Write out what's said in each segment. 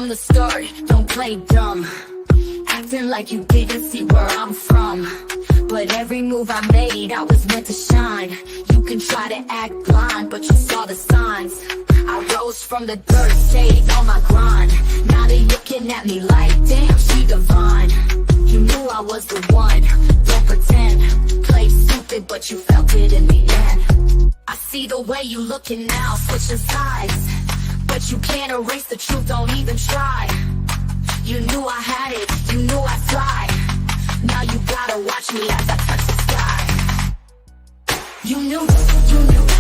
from the start, don't play dumb. Acting like you didn't see where I'm from. But every move I made, I was meant to shine. You can try to act blind, but you saw the signs. I rose from the dirt, stayed on my grind. Now they looking at me like, damn, she divine. You knew I was the one, don't pretend. Play stupid, but you felt it in the end. I see the way you looking now, switching sides. But you can't erase the truth, don't even try. You knew I had it, you knew I'd fly. Now you gotta watch me as I touch the sky. You knew,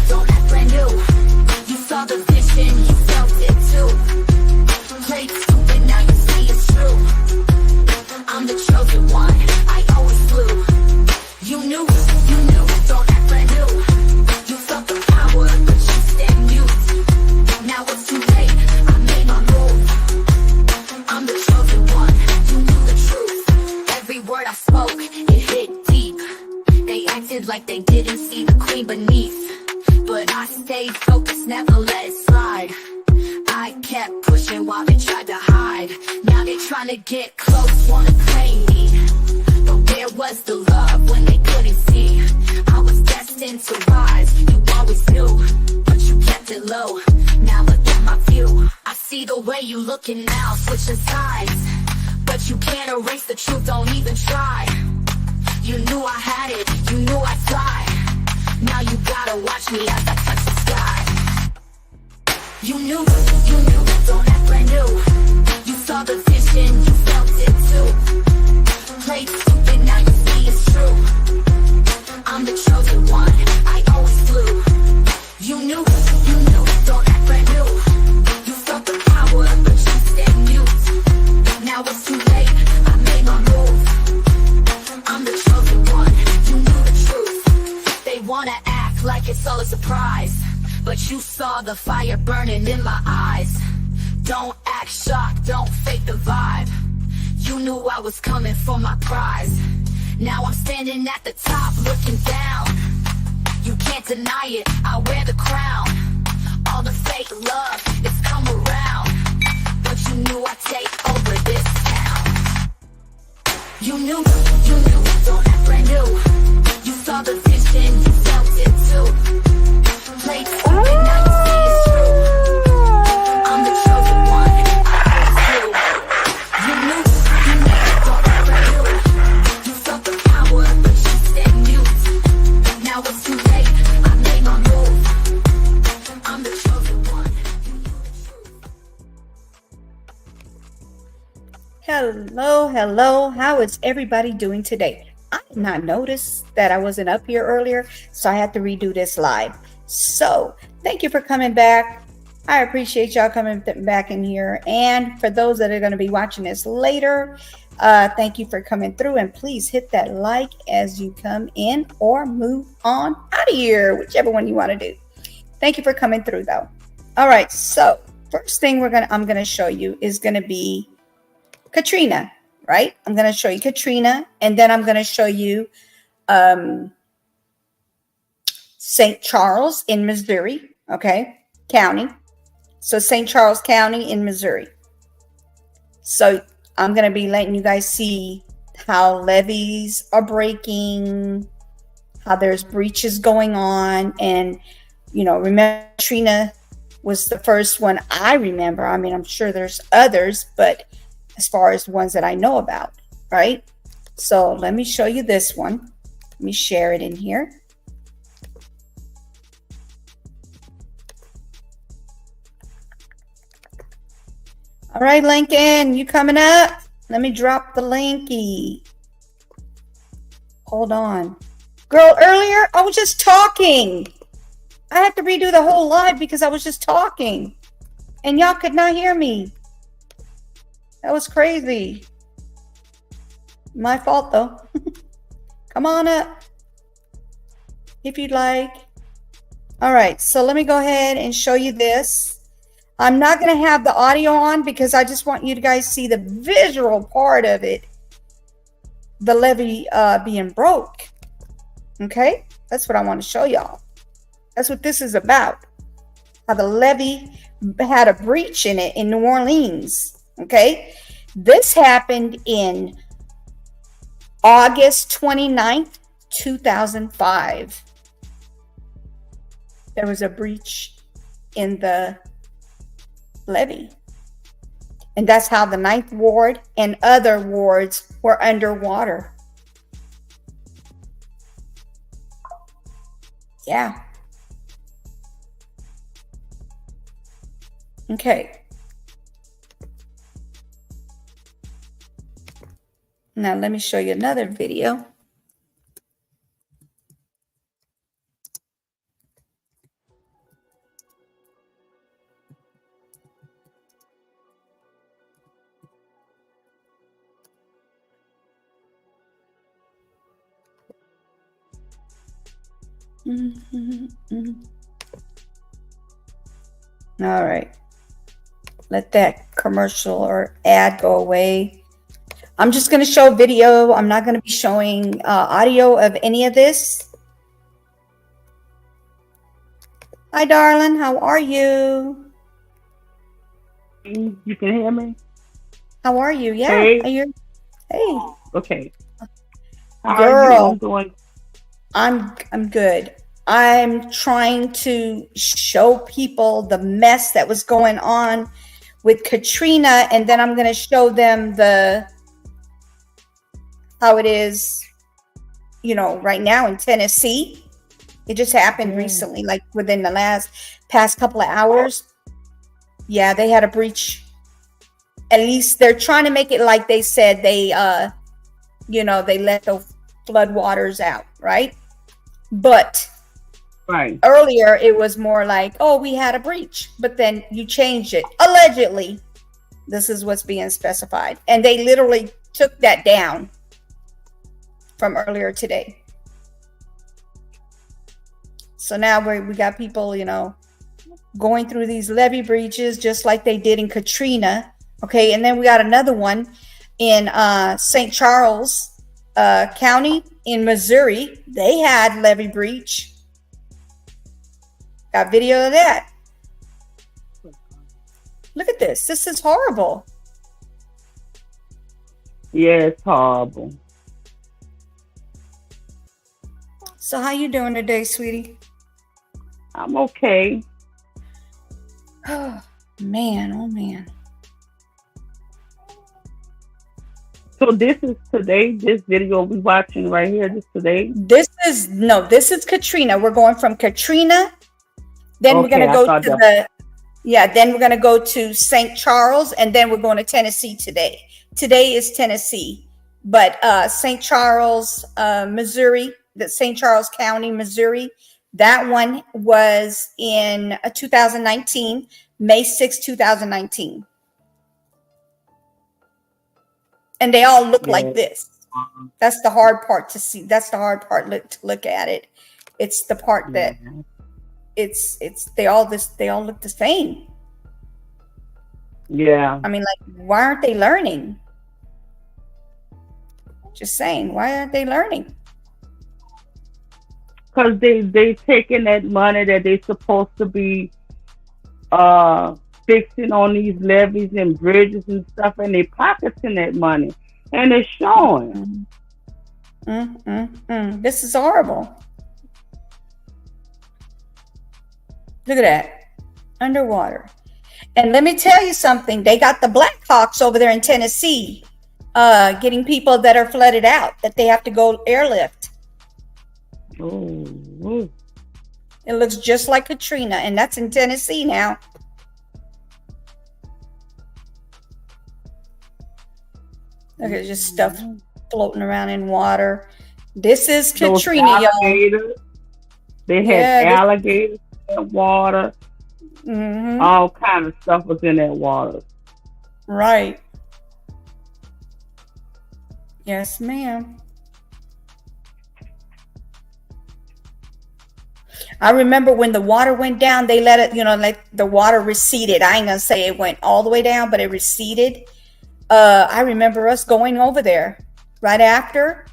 don't act brand new. You saw the vision, you felt it too. Played stupid, now you see it's true. I'm the chosen one, I always flew. You knew, don't act brand new. You felt the power, but you stand mute. Now it's too late, I made my move. I'm the chosen one, you knew the truth. Every word I spoke, it hit deep. They acted like they didn't see the queen beneath. But I stayed focused, never let it slide. I kept pushing while they tried to hide. Now they trying to get close, wanna claim me. But where was the love when they couldn't see? I was destined to rise, you always knew. But you kept it low, now look at my view. I see the way you looking now, switching sides. But you can't erase the truth, don't even try. You knew I had it, you knew I'd fly. Now you gotta watch me as I touch the sky. You knew, don't act brand new. You saw the vision, you felt it too. Played stupid, now you see it's true. I'm the chosen one, I always flew. You knew, don't act brand new. You felt the power, but you stand mute. Now it's too late, I made my move. I'm the chosen one, you knew the truth. They wanna act like it's all a surprise, but you saw the fire burning in my eyes. Don't act shocked, don't fake the vibe. You knew I was coming for my prize. Now I'm standing at the top looking down. You can't deny it, I wear the crown. All the fake love, it's come around. But you knew I'd take over this town. You knew, don't act brand new. You saw the vision, you felt it too. Played stupid, now you see it's true. I'm the chosen one, I always knew. You knew, don't act brand new. You felt the power, but you stand mute. Now it's too late, I made my move. I'm the chosen one, you knew the truth. Hello. How is everybody doing today? I did not notice that I wasn't up here earlier, so I had to redo this live. So thank you for coming back. I appreciate y'all coming back in here. And for those that are going to be watching this later, thank you for coming through. And please hit that like as you come in or move on out of here, whichever one you want to do. Thank you for coming through, though. All right. So first thing I'm going to show you is going to be Katrina, right? I'm going to show you Katrina, and then I'm going to show you St. Charles in Missouri, okay, county. So St. Charles County in Missouri. So I'm going to be letting you guys see how levees are breaking, how there's breaches going on. And, remember Katrina was the first one I remember. I mean, I'm sure there's others, but as far as ones that I know about, right? So let me show you this one. Let me share it in here. All right, Lincoln, you coming up? Let me drop the linky. Hold on. Girl, earlier I was just talking. I had to redo the whole live because I was just talking. And y'all could not hear me. That was crazy. My fault, though. Come on up if you'd like. All right, so let me go ahead and show you this. I'm not going to have the audio on because I just want you to guys see the visual part of it. The levee being broke. Okay, that's what I want to show y'all. That's what this is about. How the levee had a breach in it in New Orleans. Okay. This happened in August 29th, 2005. There was a breach in the levee. And that's how the Ninth Ward and other wards were underwater. Yeah. Okay. Now let me show you another video. All right. Let that commercial or ad go away. I'm just going to show video. I'm not going to be showing audio of any of this. Hi, darling. How are you? You can hear me? How are you? Yeah. Hey. Are you? Hey. Okay. How Girl. are you? I'm doing. I'm good. I'm trying to show people the mess that was going on with Katrina, and then I'm going to show them how it is, right now in Tennessee. It just happened recently, like within the past couple of hours. Yeah, they had a breach. At least they're trying to make it like they said they let the flood waters out, right? But Right. earlier it was more like, oh, we had a breach, but then you changed it. Allegedly, this is what's being specified. And they literally took that down from earlier today. So now we got people, going through these levee breaches just like they did in Katrina. Okay, and then we got another one in St. Charles County in Missouri. They had levee breach. Got video of that. Look at this. This is horrible. Yeah, it's horrible. So how you doing today, sweetie? I'm okay. Oh man, oh man. So this is today. This video we watching right here. This today. This is Katrina. We're going from Katrina. Then we're gonna go to then we're gonna go to St. Charles, and then we're going to Tennessee today. Today is Tennessee, but St. Charles, Missouri, the St. Charles County, Missouri. That one was in 2019, May 6, 2019. And they all look like this. That's the hard part to see. That's the hard part to look at it. It's the part that they all look the same. Yeah. I mean, like, why aren't they learning? Just saying, why aren't they learning? Because they taking that money that they supposed to be fixing on these levees and bridges and stuff, and they pocketing that money, and it's showing. This is horrible. Look at that, underwater. And let me tell you something. They got the Blackhawks over there in Tennessee, getting people that are flooded out that they have to go airlift. Oh. It looks just like Katrina, and that's in Tennessee now. Look at just stuff floating around in water. This is Katrina, y'all. They had alligators in the water. All kind of stuff was in that water. Right. Yes, ma'am. I remember when the water went down, they let it, like the water receded. I ain't gonna say it went all the way down, but it receded. I remember us going over there right after.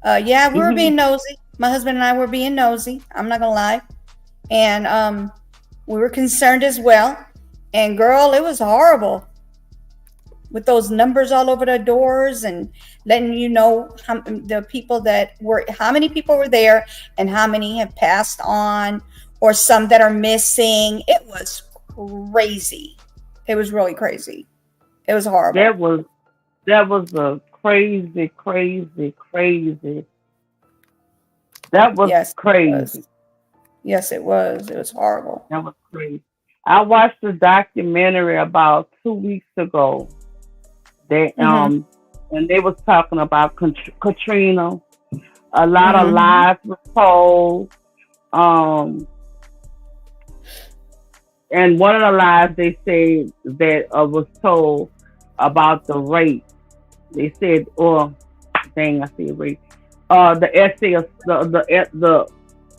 We were being nosy. My husband and I were being nosy. I'm not gonna lie. And we were concerned as well. And girl, it was horrible. with those numbers all over the doors and letting you know the people that were, how many people were there and how many have passed on, or some that are missing. It was crazy. It was really crazy. It was horrible. That was a crazy, crazy, crazy. That was Yes, it crazy. was. Yes, it was. It was horrible. That was crazy. I watched a documentary about 2 weeks ago. They Mm-hmm. and they was talking about Katrina. A lot of Mm-hmm. lies were told. Um, and one of the lies they said that was told about the rape. They said, "Oh, dang, I see rape." The essay of the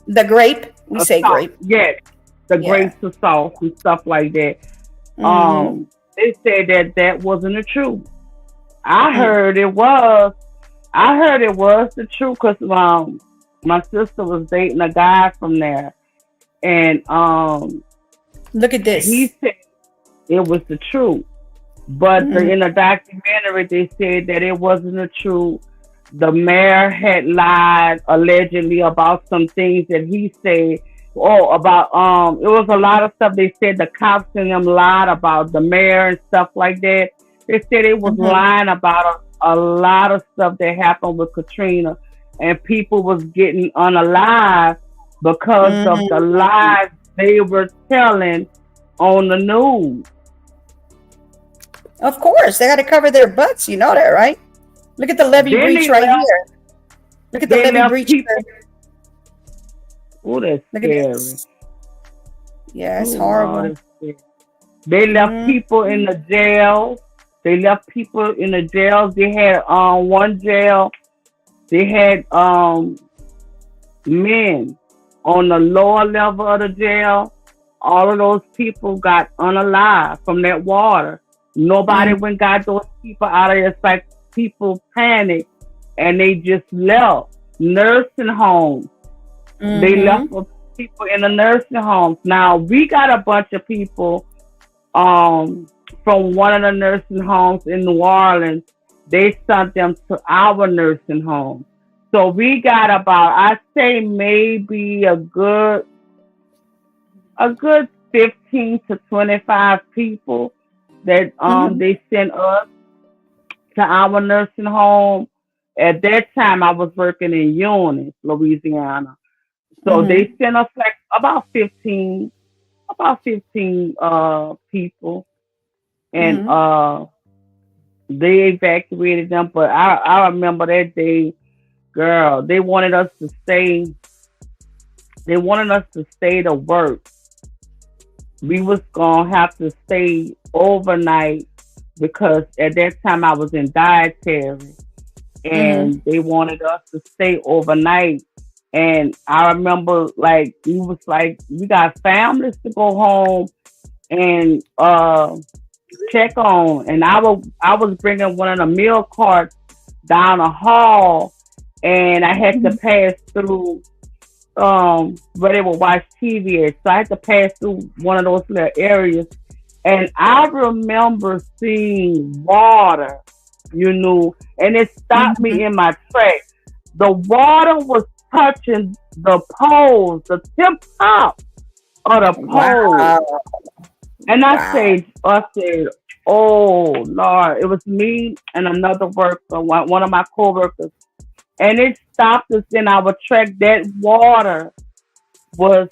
The grape. We say assault. grape. Yes, the Yeah. grapes assault and stuff like that. Mm-hmm. They said that that wasn't the truth. I Mm-mm. heard it was. I heard it was the truth because my sister was dating a guy from there, and Look at he this. said it was the truth. But Mm-hmm. in the documentary, they said that it wasn't the truth. The mayor had lied allegedly about some things that he said. Oh, about it was a lot of stuff. They said the cops and them lied about the mayor and stuff like that. They said it was Mm-hmm. lying about a lot of stuff that happened with Katrina, and people was getting unalive because of the Mm-hmm. lies they were telling on the news. Of course, they got to cover their butts. You know that, right? Look at the levee Then breach they right left. here. Look at the They levee left breach people. here. Oh, that's Look at scary. this. Yeah, Oh it's Lord, horrible. that's scary. They left people in Mm-hmm. the jail. They left people in the jails. They had one jail. They had men on the lower level of the jail. All of those people got unalive from that water. Nobody Mm-hmm. went got those people out of there. It's like people panicked and they just left. Nursing homes. They left Mm-hmm. people in the nursing homes. Now we got a bunch of people um, from one of the nursing homes in New Orleans. They sent them to our nursing home. So we got about, I say maybe a good 15 to 25 people that Mm-hmm. they sent us to our nursing home. At that time, I was working in Eunice, Louisiana. So they Mm-hmm. sent us like about 15 people, and Mm-hmm. they evacuated them. But I remember that day, girl. They wanted us to stay to work. We was gonna have to stay overnight because at that time I was in dietary, Mm-hmm. and they wanted us to stay overnight. And I remember, like, we was like, we got families to go home and check on. And I was bringing one of the meal carts down the hall, and I had to pass through where they would watch TV at. So I had to pass through one of those little areas, and I remember seeing water, and it stopped Mm-hmm. me in my tracks. The water was touching the poles, the tip top of the pole. Wow. And Wow. I said, oh Lord, it was me and another worker, one of my coworkers, and it stopped us in our track. That water was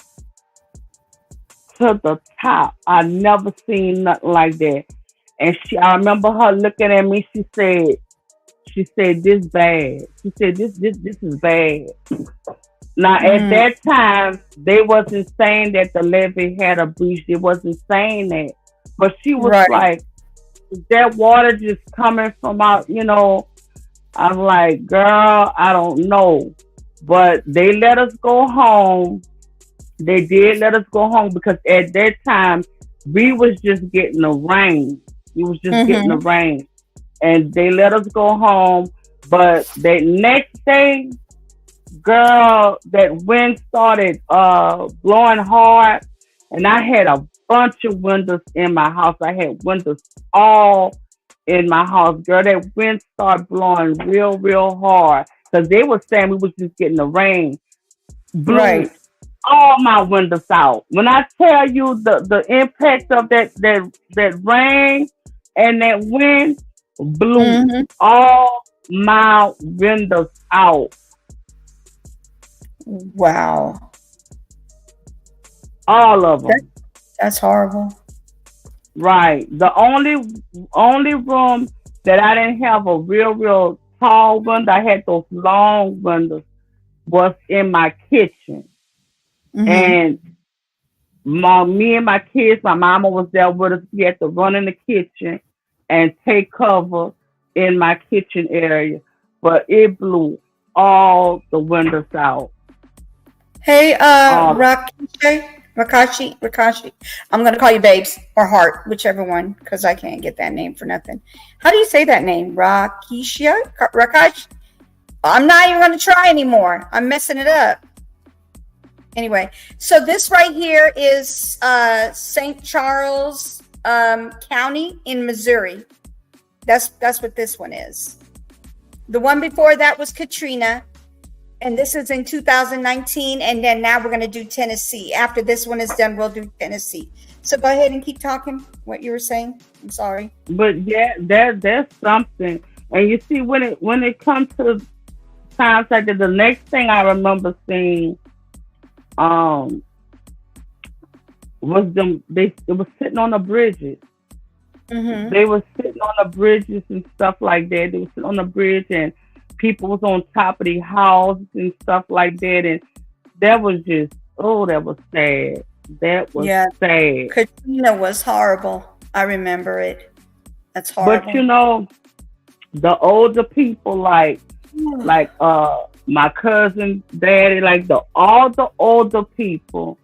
to the top. I never seen nothing like that. And I remember her looking at me. She said, this bad. She said, this is bad. Now, at Mm, that time, they wasn't saying that the levee had a breach. They wasn't saying that. But she was right. like, is that water just coming from out? I'm like, girl, I don't know. But they let us go home. They did let us go home because at that time, we was just getting the rain. We was just getting the Mm-hmm. rain. And they let us go home. But that next day, girl, that wind started blowing hard, and I had a bunch of windows in my house. I had windows all in my house, girl. That wind started blowing real, real hard because they were saying we was just getting the rain. Blew Right. all my windows out. When I tell you the impact of that rain and that wind blew Mm-hmm. all my windows out, Wow. all of That, them. that's horrible. Right. The only room that I didn't have a real tall window, I had those long windows, was in my kitchen. Mm-hmm. And me and my kids, my mama was there with us. We had to run in the kitchen and take cover in my kitchen area. But it blew all the windows out. Hey, All of Rakashi. I'm gonna call you Babes or Heart, whichever one, because I can't get that name for nothing. How do you say that name? Rakash? I'm not even gonna try anymore. I'm messing it up. Anyway, so this right here is St. Charles County in Missouri. That's what this one is. The one before that was Katrina, and this is in 2019. And then now we're going to do Tennessee. After this one is done, we'll do Tennessee. So go ahead and keep talking. What you were saying? I'm sorry. But yeah, that's something. And you see, when it comes to times like that, the next thing I remember seeing um was them. It was sitting on the bridges. Mm-hmm. They were sitting on the bridges and stuff like that. They were sitting on the bridge and people was on top of the houses and stuff like that. And that was just, oh, that was sad. That was Yeah, sad. Katrina was horrible. I remember it. That's But horrible. the older people like my cousin, daddy, like all the older people,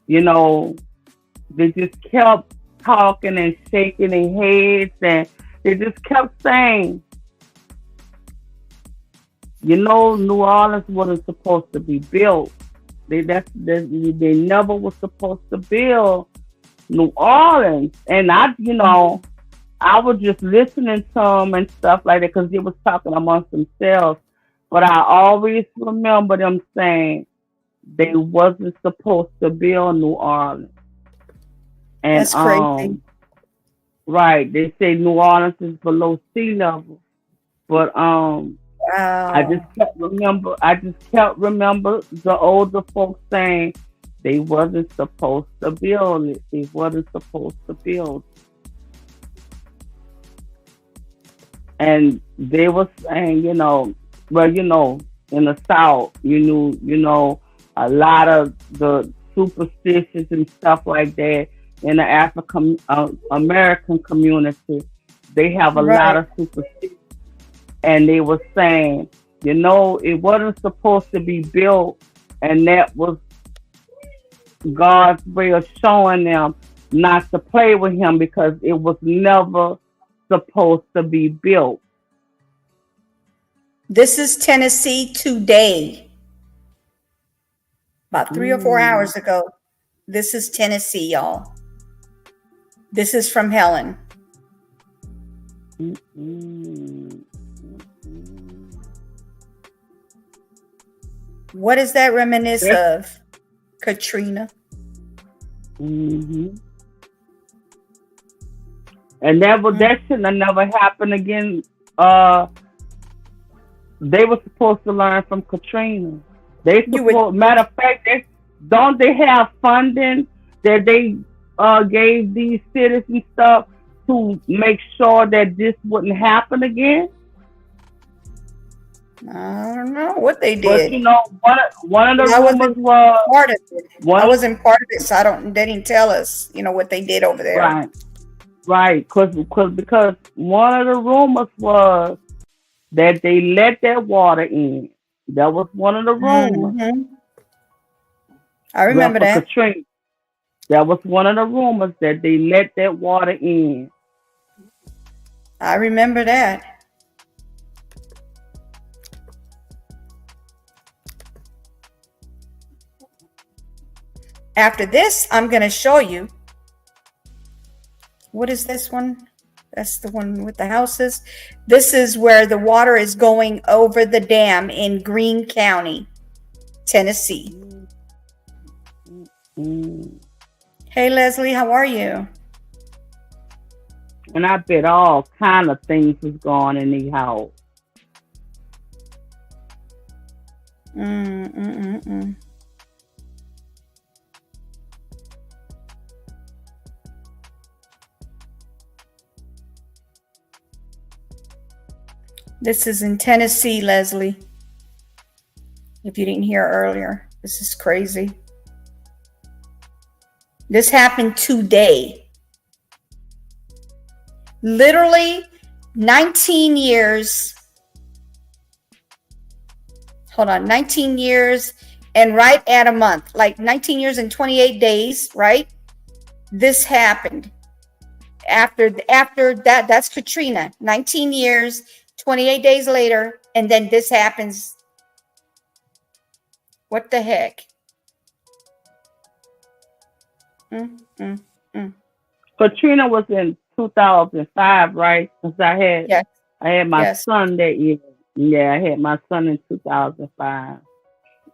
you know, they just kept talking and shaking their heads, and they just kept saying, New Orleans wasn't supposed to be built. They never was supposed to build New Orleans. And I was just listening to them and stuff like that because they was talking amongst themselves. But I always remember them saying they wasn't supposed to build New Orleans. And That's crazy. right, they say New Orleans is below sea level. But Wow. I just kept remember the older folks saying they wasn't supposed to build it. They wasn't supposed to build it. And they were saying, well, in the South, a lot of the superstitions and stuff like that in the African American community, they have a lot Right. of superstitions. And they were saying, it wasn't supposed to be built, and that was God's way of showing them not to play with him because it was never supposed to be built. This is Tennessee today. About 3 or 4 hours Mm, ago. This is Tennessee, y'all. This is from Helen. mm, mm, mm. What does that reminisce That's, of? Katrina. hmm And Mm. that shouldn't have never happened again. Uh, they were supposed to learn from Katrina. You would Matter think. of fact, don't they have funding that they gave these cities and stuff to make sure that this wouldn't happen again? I don't know what they But did. one of the I rumors wasn't was part of it. I one of wasn't part of it, so I don't. They didn't tell us, what they did over there. right, right, because one of the rumors was that they let that water in. That was one of the rumors. Hmm. I Well, remember for that. Katrina, that was one of the rumors that they let that water in. I remember that. After this, I'm going to show you. What is this one? That's the one with the houses. This is where the water is going over the dam in Greene County, Tennessee. Mm. Hey, Leslie, how are you? And I bet all kind of things was going in the house. Mm, mm, mm, mm. This is in Tennessee, Leslie. If you didn't hear earlier, this is crazy. This happened today. Literally 19 years. Hold on, 19 years and right at a month, like 19 years and 28 days, right? This happened. After that, that's Katrina. 19 years, 28 days later, and then this happens. What the heck? Katrina was in 2005, right? Because Yes, I had my yes. son that year. Yeah, I had my son in 2005.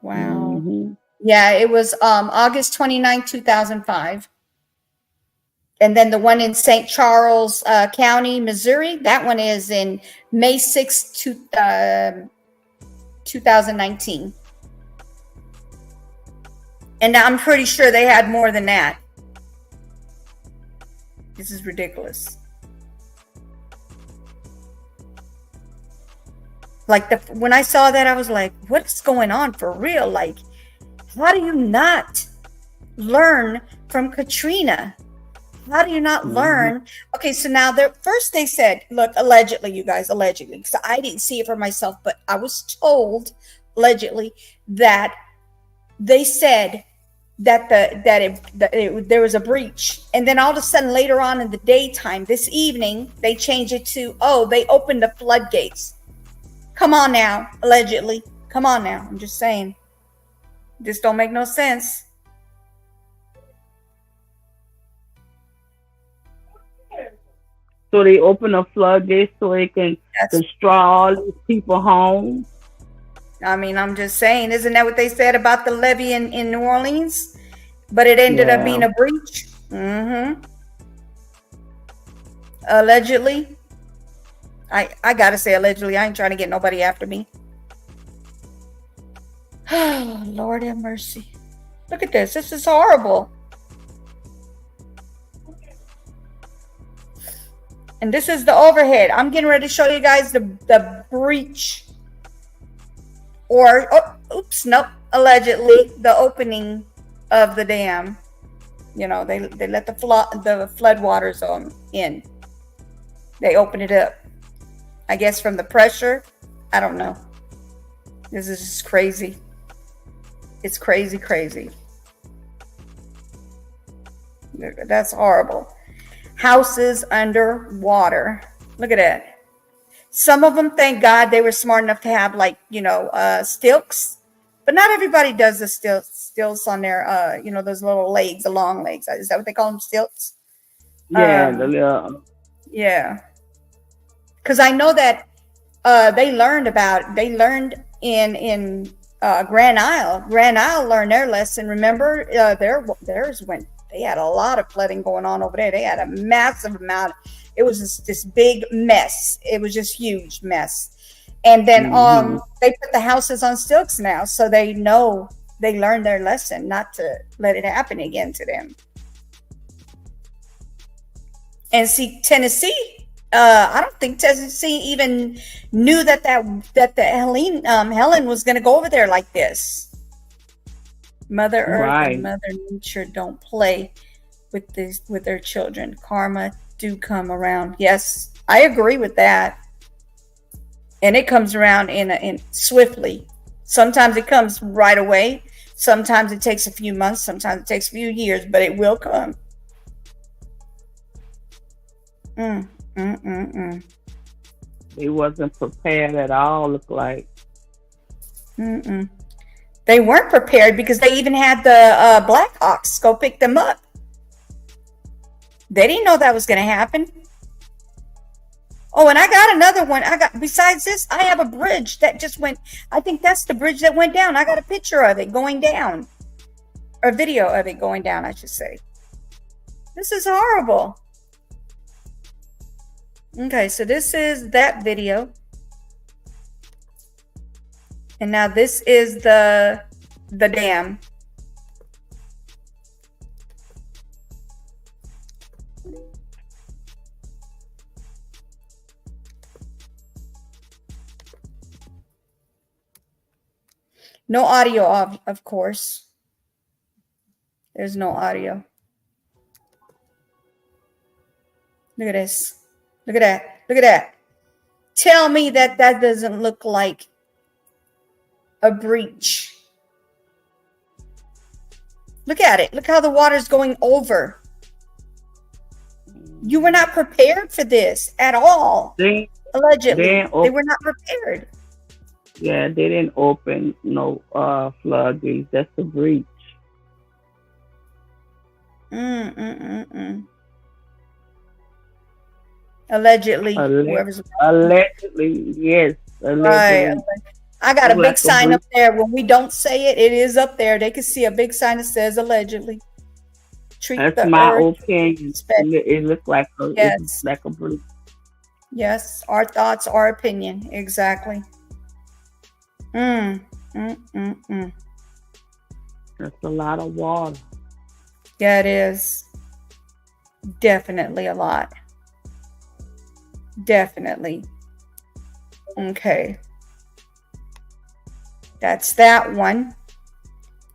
Wow. Mm-hmm. Yeah, it was August 29, 2005. And then the one in St. Charles County, Missouri, that one is in May 6, 2019. And I'm pretty sure they had more than that. This is ridiculous. Like when I saw that, I was like, what's going on for real? Like, how do you not learn from Katrina? How do you not learn? Okay, so now first they said, look, allegedly, you guys, allegedly, because I didn't see it for myself, but I was told allegedly that they said that there was a breach, and then all of a sudden later on in the daytime, this evening, they changed it to, oh, they opened the floodgates. Come on now, allegedly. Come on now. I'm just saying. This don't make no sense. So they open the floodgates so they can destroy all these people home. I mean, I'm just saying, isn't that what they said about the levee in New Orleans? But it ended up being a breach. Mm-hmm. Allegedly. I gotta say allegedly. I ain't trying to get nobody after me. Oh, Lord have mercy. Look at this. This is horrible. And this is the overhead. I'm getting ready to show you guys the breach. Or, oh, oops, nope. Allegedly, the opening of the dam. You know, they let the flood waters in. They open it up. I guess from the pressure. I don't know. This is just crazy. It's crazy, crazy. That's horrible. Houses under water. Look at that. Some of them, thank God, they were smart enough to have, like, stilts. But not everybody does the stilts on their, those little legs, the long legs. Is that what they call them, stilts? Yeah, yeah. Because I know that they learned in Grand Isle. Grand Isle learned their lesson. Remember, they had a lot of flooding going on over there. They had a massive amount. It was this big mess. It was just huge mess. And then they put the houses on stilts now, so they know they learned their lesson not to let it happen again to them. And see, Tennessee. I don't think Tennessee even knew that the Helene was going to go over there like this. Mother Earth and Mother Nature don't play with their children. Karma do come around. Yes, I agree with that. And it comes around in swiftly. Sometimes it comes right away. Sometimes it takes a few months. Sometimes it takes a few years, but it will come. They wasn't prepared at all, look like. They weren't prepared because they even had the Blackhawks go pick them up. They didn't know that was going to happen. Oh, and I got another one. Besides this, I have a bridge that just went. I think that's the bridge that went down. I got a picture of it going down, or a video of it going down, I should say. This is horrible. Okay, so this is that video. And now this is the dam. No audio, of course. There's no audio. Look at this. Look at that. Look at that. Tell me that that doesn't look like a breach. Look at it. Look how the water's going over. You were not prepared for this at all. Allegedly. They were not prepared. Yeah, they didn't open no floodgates. That's a breach. Allegedly, allegedly, yes. Allegedly. Right. I got a big sign up there. When we don't say it, it is up there. They can see a big sign that says allegedly. That's my opinion. It looks like a breach. Yes, our thoughts, our opinion. Exactly. That's a lot of water. Yeah, it is. Definitely a lot. Definitely. Okay. That's that one.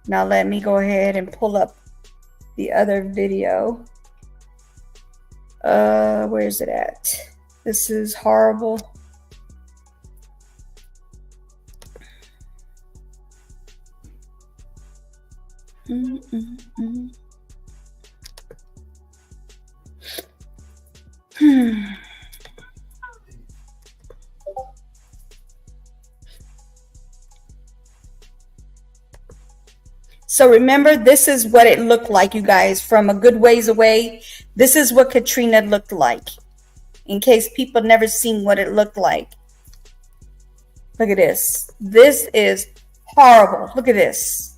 Now let me go ahead and pull up the other video. Where is it at? This is horrible. So remember, this is what it looked like, you guys, from a good ways away. This is what Katrina looked like, in case people never seen what it looked like. Look at this. This is horrible. Look at this.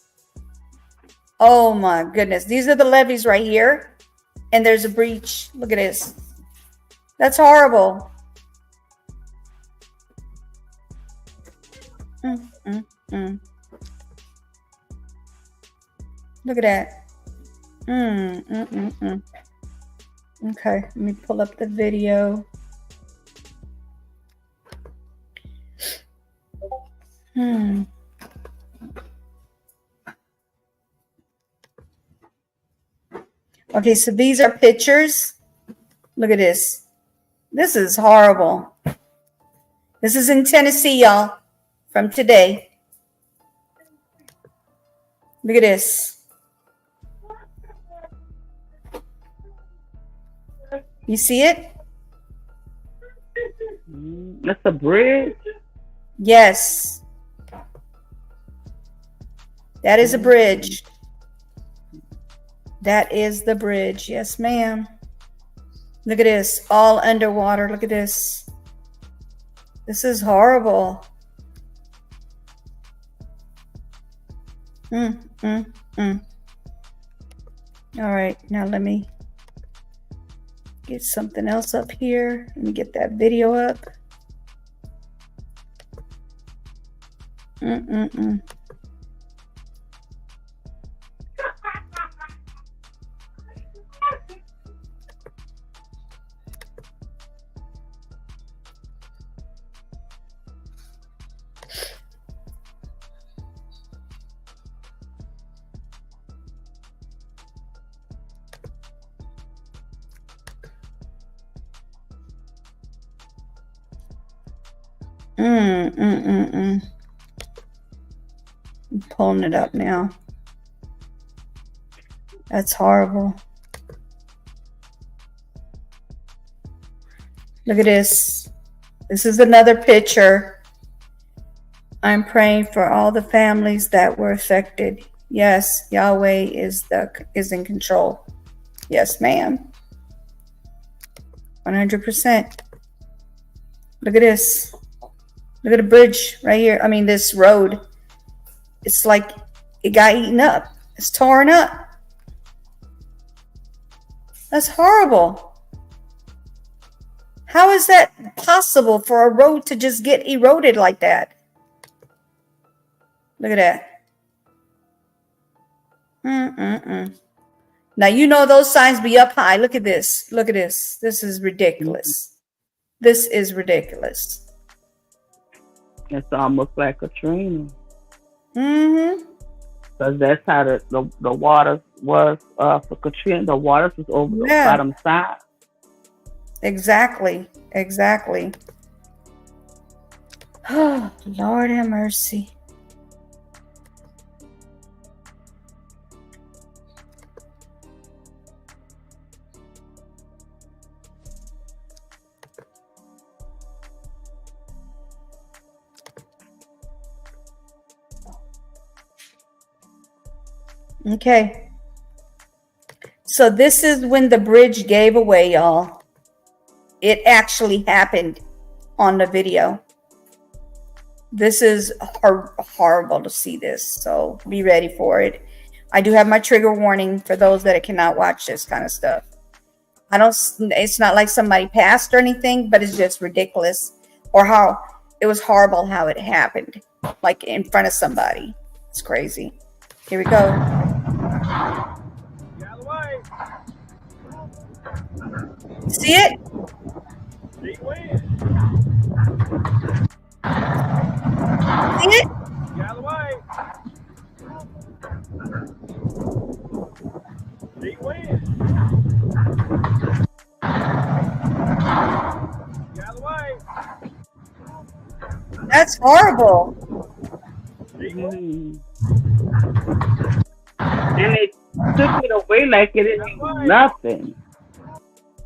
Oh my goodness. These are the levees right here. And there's a breach. Look at this. That's horrible. Look at that. Okay, let me pull up the video. Okay, so these are pictures. Look at this. This is horrible. This is in Tennessee, y'all, from today. Look at this. You see it? That's a bridge? Yes. That is a bridge. That is the bridge. Yes, ma'am. Look at this. All underwater. Look at this. This is horrible. All right. Now let me get something else up here. Let me get that video up. I'm pulling it up now. That's horrible. Look at this. This is another picture. I'm praying for all the families that were affected. Yes, Yahweh is in control. Yes, ma'am. 100%. Look at this. Look at the bridge right here. I mean, this road. It's like it got eaten up. It's torn up. That's horrible. How is that possible for a road to just get eroded like that? Look at that. Now, you know those signs be up high. Look at this. Look at this. This is ridiculous. This is ridiculous. It's almost like Katrina. Mm-hmm. Because that's how the water was for Katrina. The water was over the bottom side. Exactly. Exactly. Oh, Lord have mercy. Okay. So this is when the bridge gave away, y'all. It actually happened on the video. This is horrible to see this. So be ready for it. I do have my trigger warning for those that cannot watch this kind of stuff. It's not like somebody passed or anything, but it's just ridiculous. Or how it was horrible how it happened. Like in front of somebody. It's crazy. Here we go. See it? See it? That's horrible. Mm. And they took it away like it didn't mean nothing.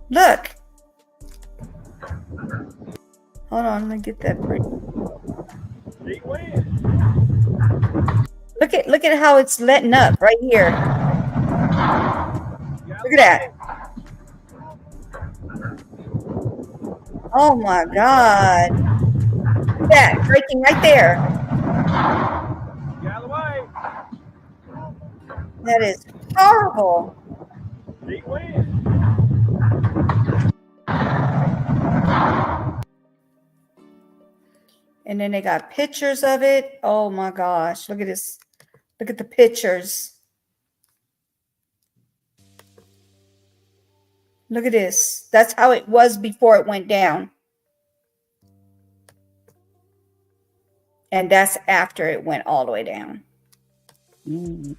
Look. Hold on, let me get that bridge. Look at how it's letting up right here. Look at that. Oh my God. Look at that, breaking right there. That is horrible. And then they got pictures of it. Oh my gosh. Look at this. Look at the pictures. Look at this. That's how it was before it went down. And that's after it went all the way down. Mm.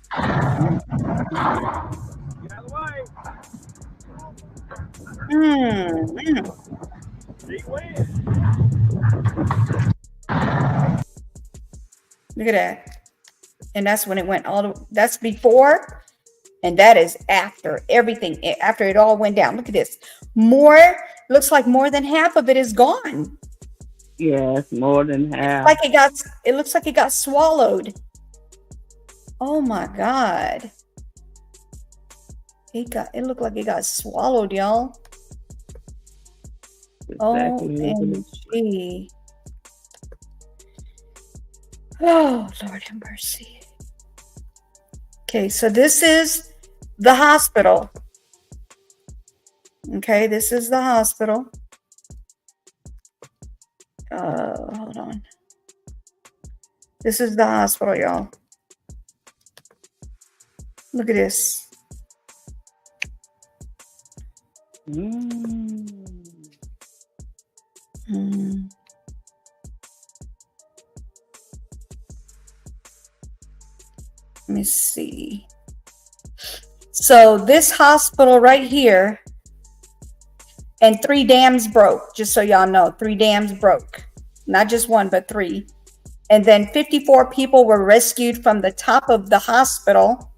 Look at that. And that's when it went that's before, and that is after everything, after it all went down. Look at this. Looks like more than half of it is gone. Yes, more than half. It looks like it got swallowed. Oh my God. It looked like it got swallowed, y'all. OMG. Oh, Lord have mercy. Okay, so this is the hospital. Okay, this is the hospital. Hold on. This is the hospital, y'all. Look at this. Let me see. So this hospital right here, and 3 dams broke, just so y'all know. 3 dams broke. Not just one, but 3. And then 54 people were rescued from the top of the hospital.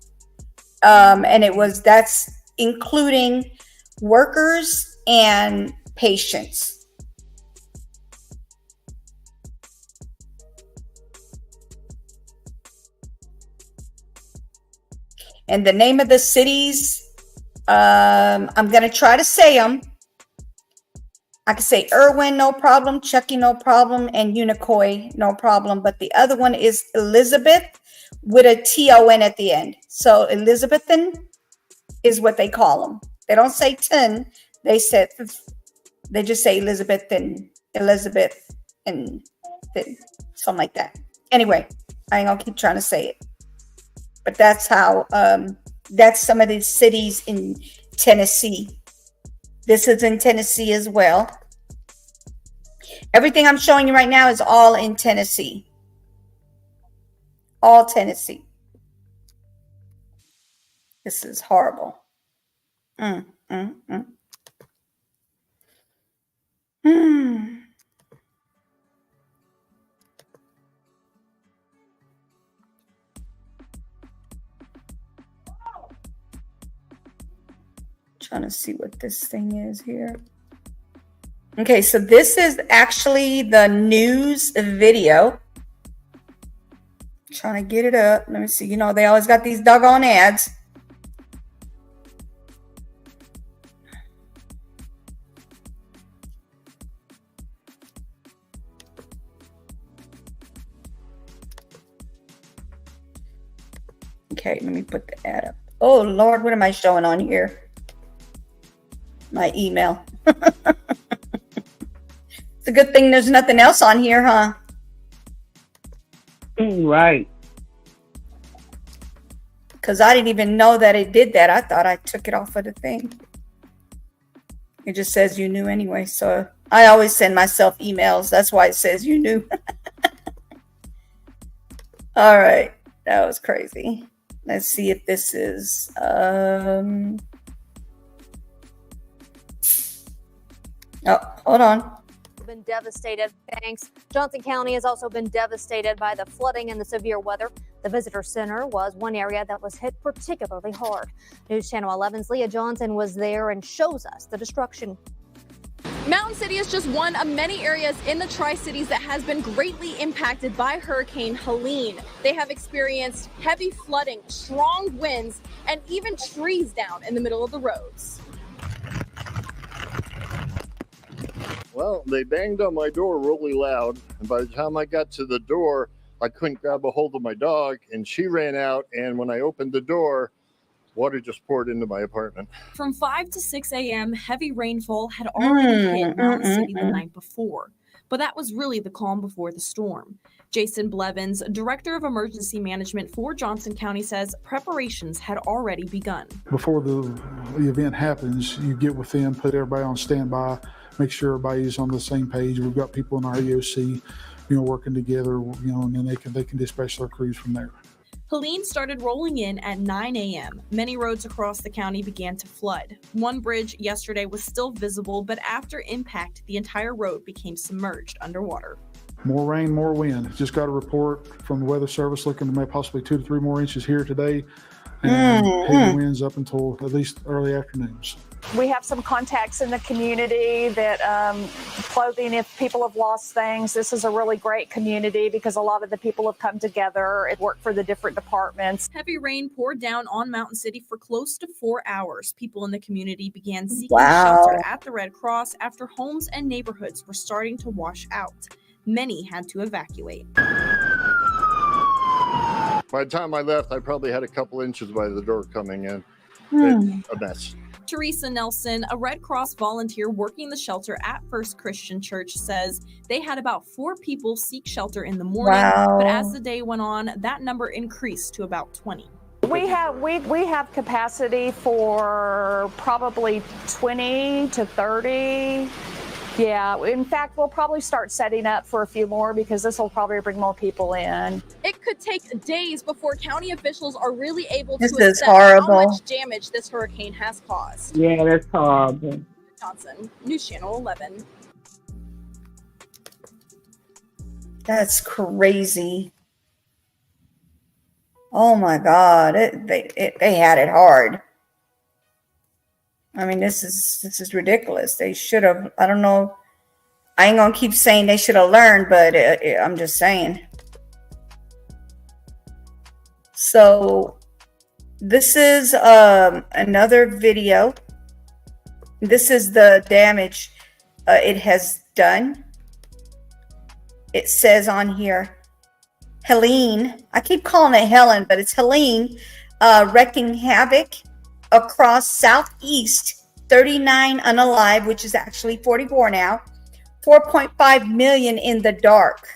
And that's including workers and patients. And the name of the cities, I'm going to try to say them. I could say Irwin, no problem. Chucky, no problem. And Unicoi, no problem. But the other one is Elizabeth with a T-O-N at the end. So Elizabethan is what they call them. They don't say tin. They just say Elizabethan, Elizabeth, and something like that. Anyway, I ain't gonna keep trying to say it. But that's how, that's some of the cities in Tennessee. This is in Tennessee as well. Everything I'm showing you right now is all in Tennessee. All Tennessee. This is horrible. Trying to see what this thing is here. Okay, so this is actually the news video. Trying to get it up. Let me see. You know, they always got these doggone ads. Okay, let me put the ad up. Oh, Lord, what am I showing on here? My email. It's a good thing there's nothing else on here, huh? Right. Because I didn't even know that it did that. I thought I took it off of the thing. It just says you knew anyway. So I always send myself emails. That's why it says you knew. All right. That was crazy. Let's see if this is... Oh, hold on. Been devastated. Thanks. Johnson County has also been devastated by the flooding and the severe weather. The visitor center was one area that was hit particularly hard. News Channel 11's Leah Johnson was there and shows us the destruction. Mountain City is just one of many areas in the Tri-Cities that has been greatly impacted by Hurricane Helene. They have experienced heavy flooding, strong winds, and even trees down in the middle of the roads. Well, they banged on my door really loud, and by the time I got to the door, I couldn't grab a hold of my dog, and she ran out, and when I opened the door, water just poured into my apartment. From 5 to 6 a.m., heavy rainfall had already hit Mountain City the night before, but that was really the calm before the storm. Jason Blevins, Director of Emergency Management for Johnson County, says preparations had already begun. Before the event happens, you get with them, put everybody on standby, make sure everybody's on the same page. We've got people in our EOC, working together, and then they can dispatch their crews from there. Helene started rolling in at 9 a.m. Many roads across the county began to flood. One bridge yesterday was still visible, but after impact, the entire road became submerged underwater. More rain, more wind. Just got a report from the Weather Service looking to make possibly 2 to 3 more inches here today, and heavy winds up until at least early afternoons. We have some contacts in the community that clothing, if people have lost things, this is a really great community because a lot of the people have come together and worked for the different departments. Heavy rain poured down on Mountain City for close to 4 hours. People in the community began seeking shelter at the Red Cross after homes and neighborhoods were starting to wash out. Many had to evacuate. By the time I left, I probably had a couple inches by the door coming in. It's a mess. Teresa Nelson, a Red Cross volunteer working the shelter at First Christian Church, says they had about 4 people seek shelter in the morning, but as the day went on, that number increased to about 20. We have capacity for probably 20 to 30. Yeah, in fact, we'll probably start setting up for a few more because this will probably bring more people in. It could take days before county officials are really able to assess how much damage this hurricane has caused. Yeah, that's horrible. Johnson, News Channel 11. That's crazy. Oh my God, they had it hard. I mean, this is ridiculous. They should have. I don't know. I ain't gonna keep saying they should have learned, but I'm just saying. So this is another video. This is the damage it has done. It says on here, Helene, I keep calling it Helen, but it's Helene, wreaking havoc across Southeast, 39 unalive, which is actually 44 now, 4.5 million in the dark.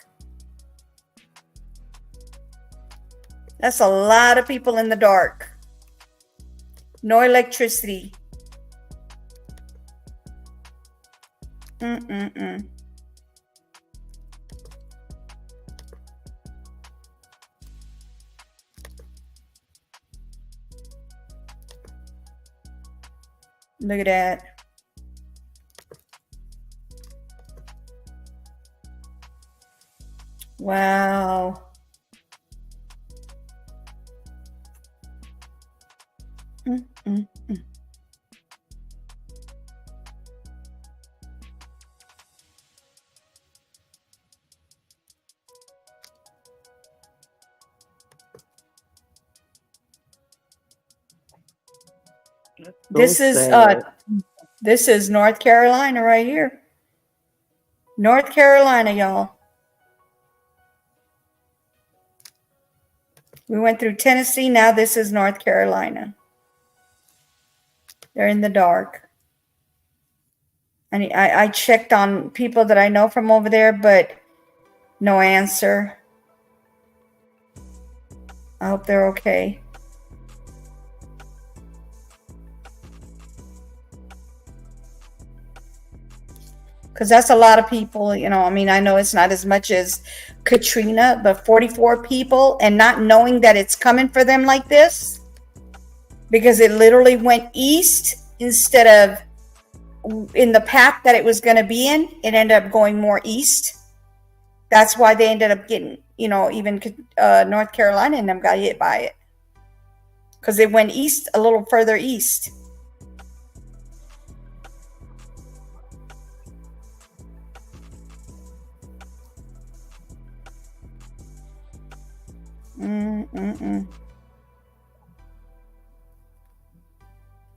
That's a lot of people in the dark. No electricity. Look at that. Wow. This is North Carolina right here. North Carolina, y'all. We went through Tennessee. Now this is North Carolina. They're in the dark. And I checked on people that I know from over there, but no answer. I hope they're okay. Because that's a lot of people, you know. I mean, I know it's not as much as Katrina, but 44 people, and not knowing that it's coming for them like this, because it literally went east instead of in the path that it was going to be in. It ended up going more east. That's why they ended up getting, you know, even North Carolina and them got hit by it, because it went east, a little further east.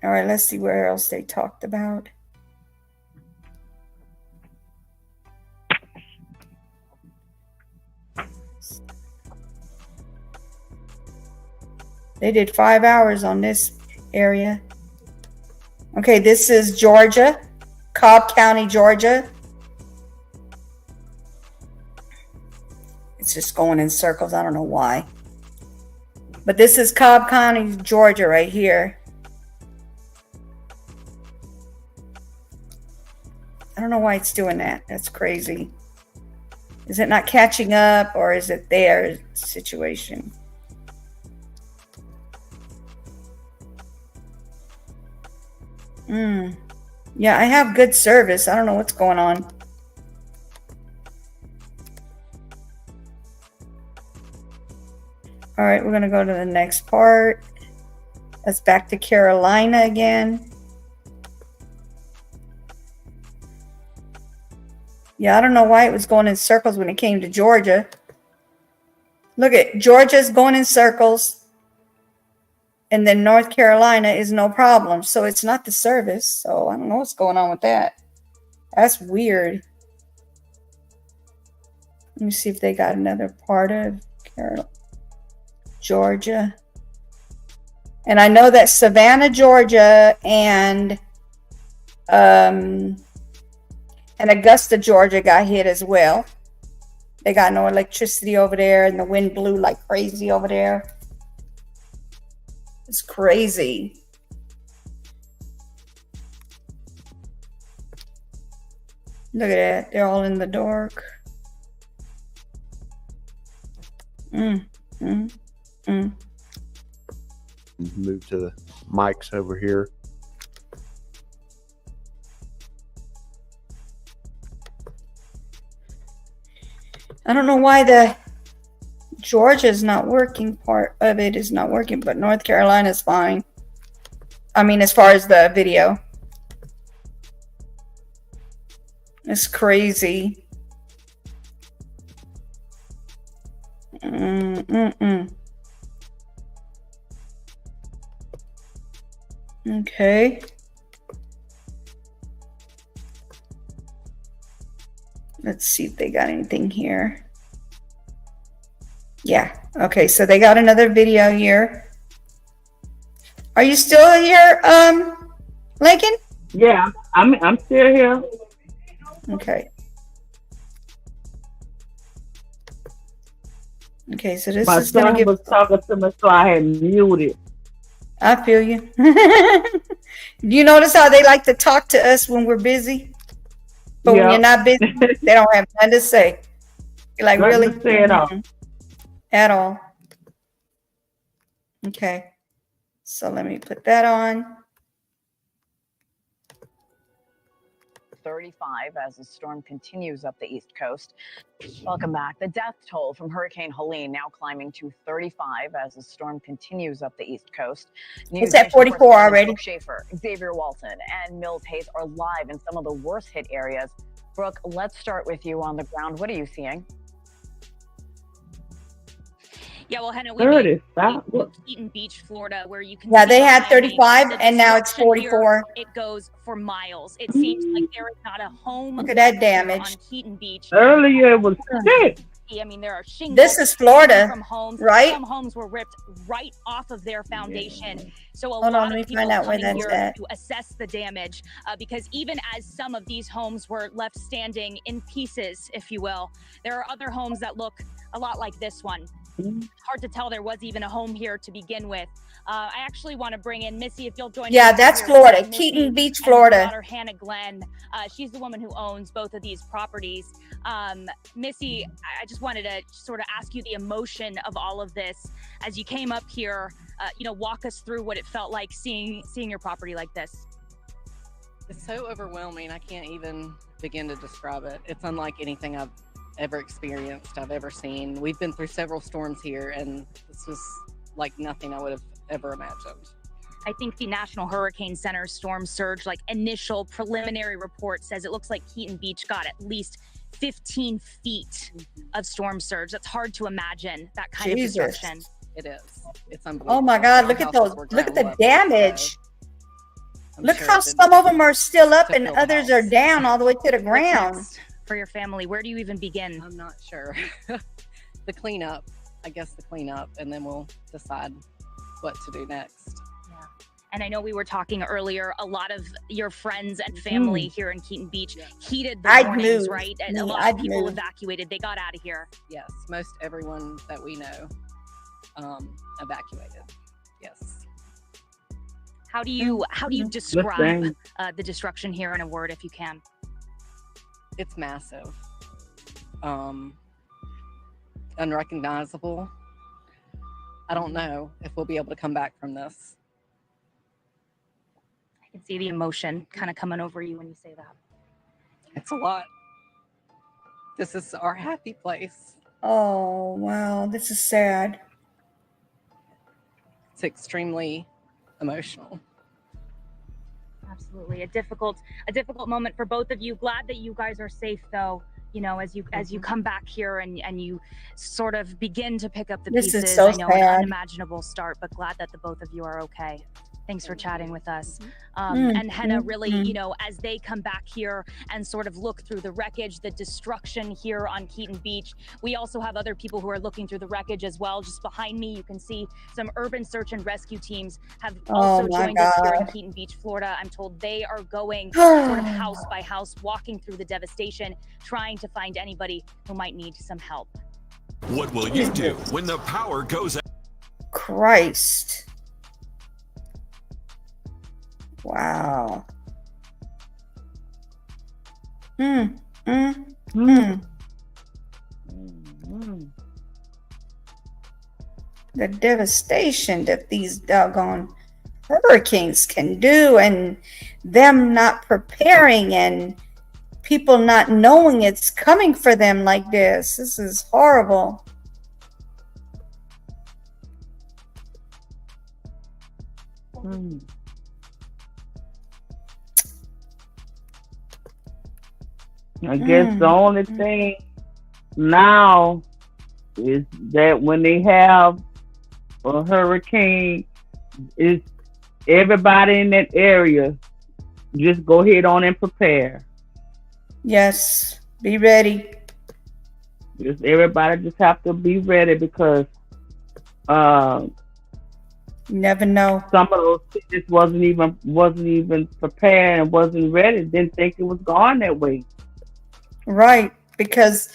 All right, let's see where else they talked about. They did 5 hours on this area. Okay, this is Georgia, Cobb County, Georgia. It's just going in circles. I don't know why. But this is Cobb County, Georgia right here. I don't know why it's doing that. That's crazy. Is it not catching up, or is it their situation? Yeah, I have good service. I don't know what's going on. All right, we're going to go to the next part. That's back to Carolina again. Yeah, I don't know why it was going in circles when it came to Georgia. Look at Georgia's going in circles. And then North Carolina is no problem. So it's not the service. So I don't know what's going on with that. That's weird. Let me see if they got another part of Georgia. And I know that Savannah, Georgia and Augusta, Georgia got hit as well. They got no electricity over there, and the wind blew like crazy over there. It's crazy. Look at that. They're all in the dark. Move to the mics over here. I don't know why the Georgia's not working. Part of it is not working, but North Carolina's fine. I mean, as far as the video. It's crazy. Okay. Let's see if they got anything here. Yeah. Okay. So they got another video here. Are you still here, Lincoln? Yeah, I'm still here. Okay. Okay. So this My is gonna son give. was talking to me, so I had muted. I feel you. You notice how they like to talk to us when we're busy, but when you're Yep. not busy, they don't have nothing to say. You're like, Nothing really? to say at all. At all. Okay. So let me put that on. 35 as the storm continues up the East Coast. Welcome back. The death toll from Hurricane Helene now climbing to 35 as the storm continues up the East Coast. It's at 44 already. Brooke Schaefer, Xavier Walton, and Mills Hayes are live in some of the worst hit areas. Brooke, let's start with you on the ground. What are you seeing? Yeah, well, Hannah, we Keaton Beach, Florida, where you can Yeah, see they had behind me 35 the and now it's destruction here. 44. It goes for miles. It seems like there is not a home Look at that here damage. on Keaton Beach. Earlier it was sick. I mean, there are shingles. This is Florida, from homes, right? Some homes were ripped right off of their foundation. Yeah. So a Hold on, lot let me of people find out where coming that's here at. to assess the damage, because even as some of these homes were left standing in pieces, if you will, there are other homes that look a lot like this one. Hard to tell there was even a home here to begin with. I actually want to bring in Missy, if you'll join Yeah, me. that's Here. Florida, Missy Keaton Beach, and Florida. her daughter Hannah Glenn. She's the woman who owns both of these properties. Missy, I just wanted to sort of ask you the emotion of all of this as you came up here. Walk us through what it felt like seeing your property like this. It's so overwhelming. I can't even begin to describe it. It's unlike anything I've ever experienced, I've ever seen. We've been through several storms here, and this was like nothing I would have ever imagined. I think the National Hurricane Center storm surge, initial preliminary report says it looks like Keaton Beach got at least 15 feet of storm surge. That's hard to imagine, that kind of destruction. It is. It's unbelievable. Oh my God, look at those, look at the damage. Look how some of them are still up and others are down all the way to the ground. For your family, where do you even begin? I'm not sure. The cleanup, and then we'll decide what to do next. Yeah. And I know we were talking earlier, a lot of your friends and family here in Keaton Beach heeded the warnings, right? And a lot of people evacuated. They got out of here. Yes, most everyone that we know evacuated. Yes. How do you describe the destruction here in a word, if you can? It's massive, unrecognizable. I don't know if we'll be able to come back from this. I can see the emotion kind of coming over you when you say that. It's a lot. This is our happy place. Oh, wow, this is sad. It's extremely emotional. Absolutely, a difficult moment for both of you. Glad that you guys are safe, though. As you come back here and you sort of begin to pick up the pieces. This is so I know sad. an unimaginable start, but glad that the both of you are okay. Thanks for chatting with us. And Hannah, really, as they come back here and sort of look through the wreckage, the destruction here on Keaton Beach, we also have other people who are looking through the wreckage as well. Just behind me, you can see some urban search and rescue teams have also joined us here in Keaton Beach, Florida. I'm told they are going sort of house by house, walking through the devastation, trying to find anybody who might need some help. What will you do when the power goes out? Christ. Wow. The devastation that these doggone hurricanes can do, and them not preparing, and people not knowing it's coming for them like this. This is horrible. I guess the only thing now is that when they have a hurricane, is everybody in that area just go ahead on and prepare. Yes. Be ready. Just everybody just have to be ready because uh, You never know. some of those cities wasn't even prepared and wasn't ready. Didn't think it was going that way. Right. Because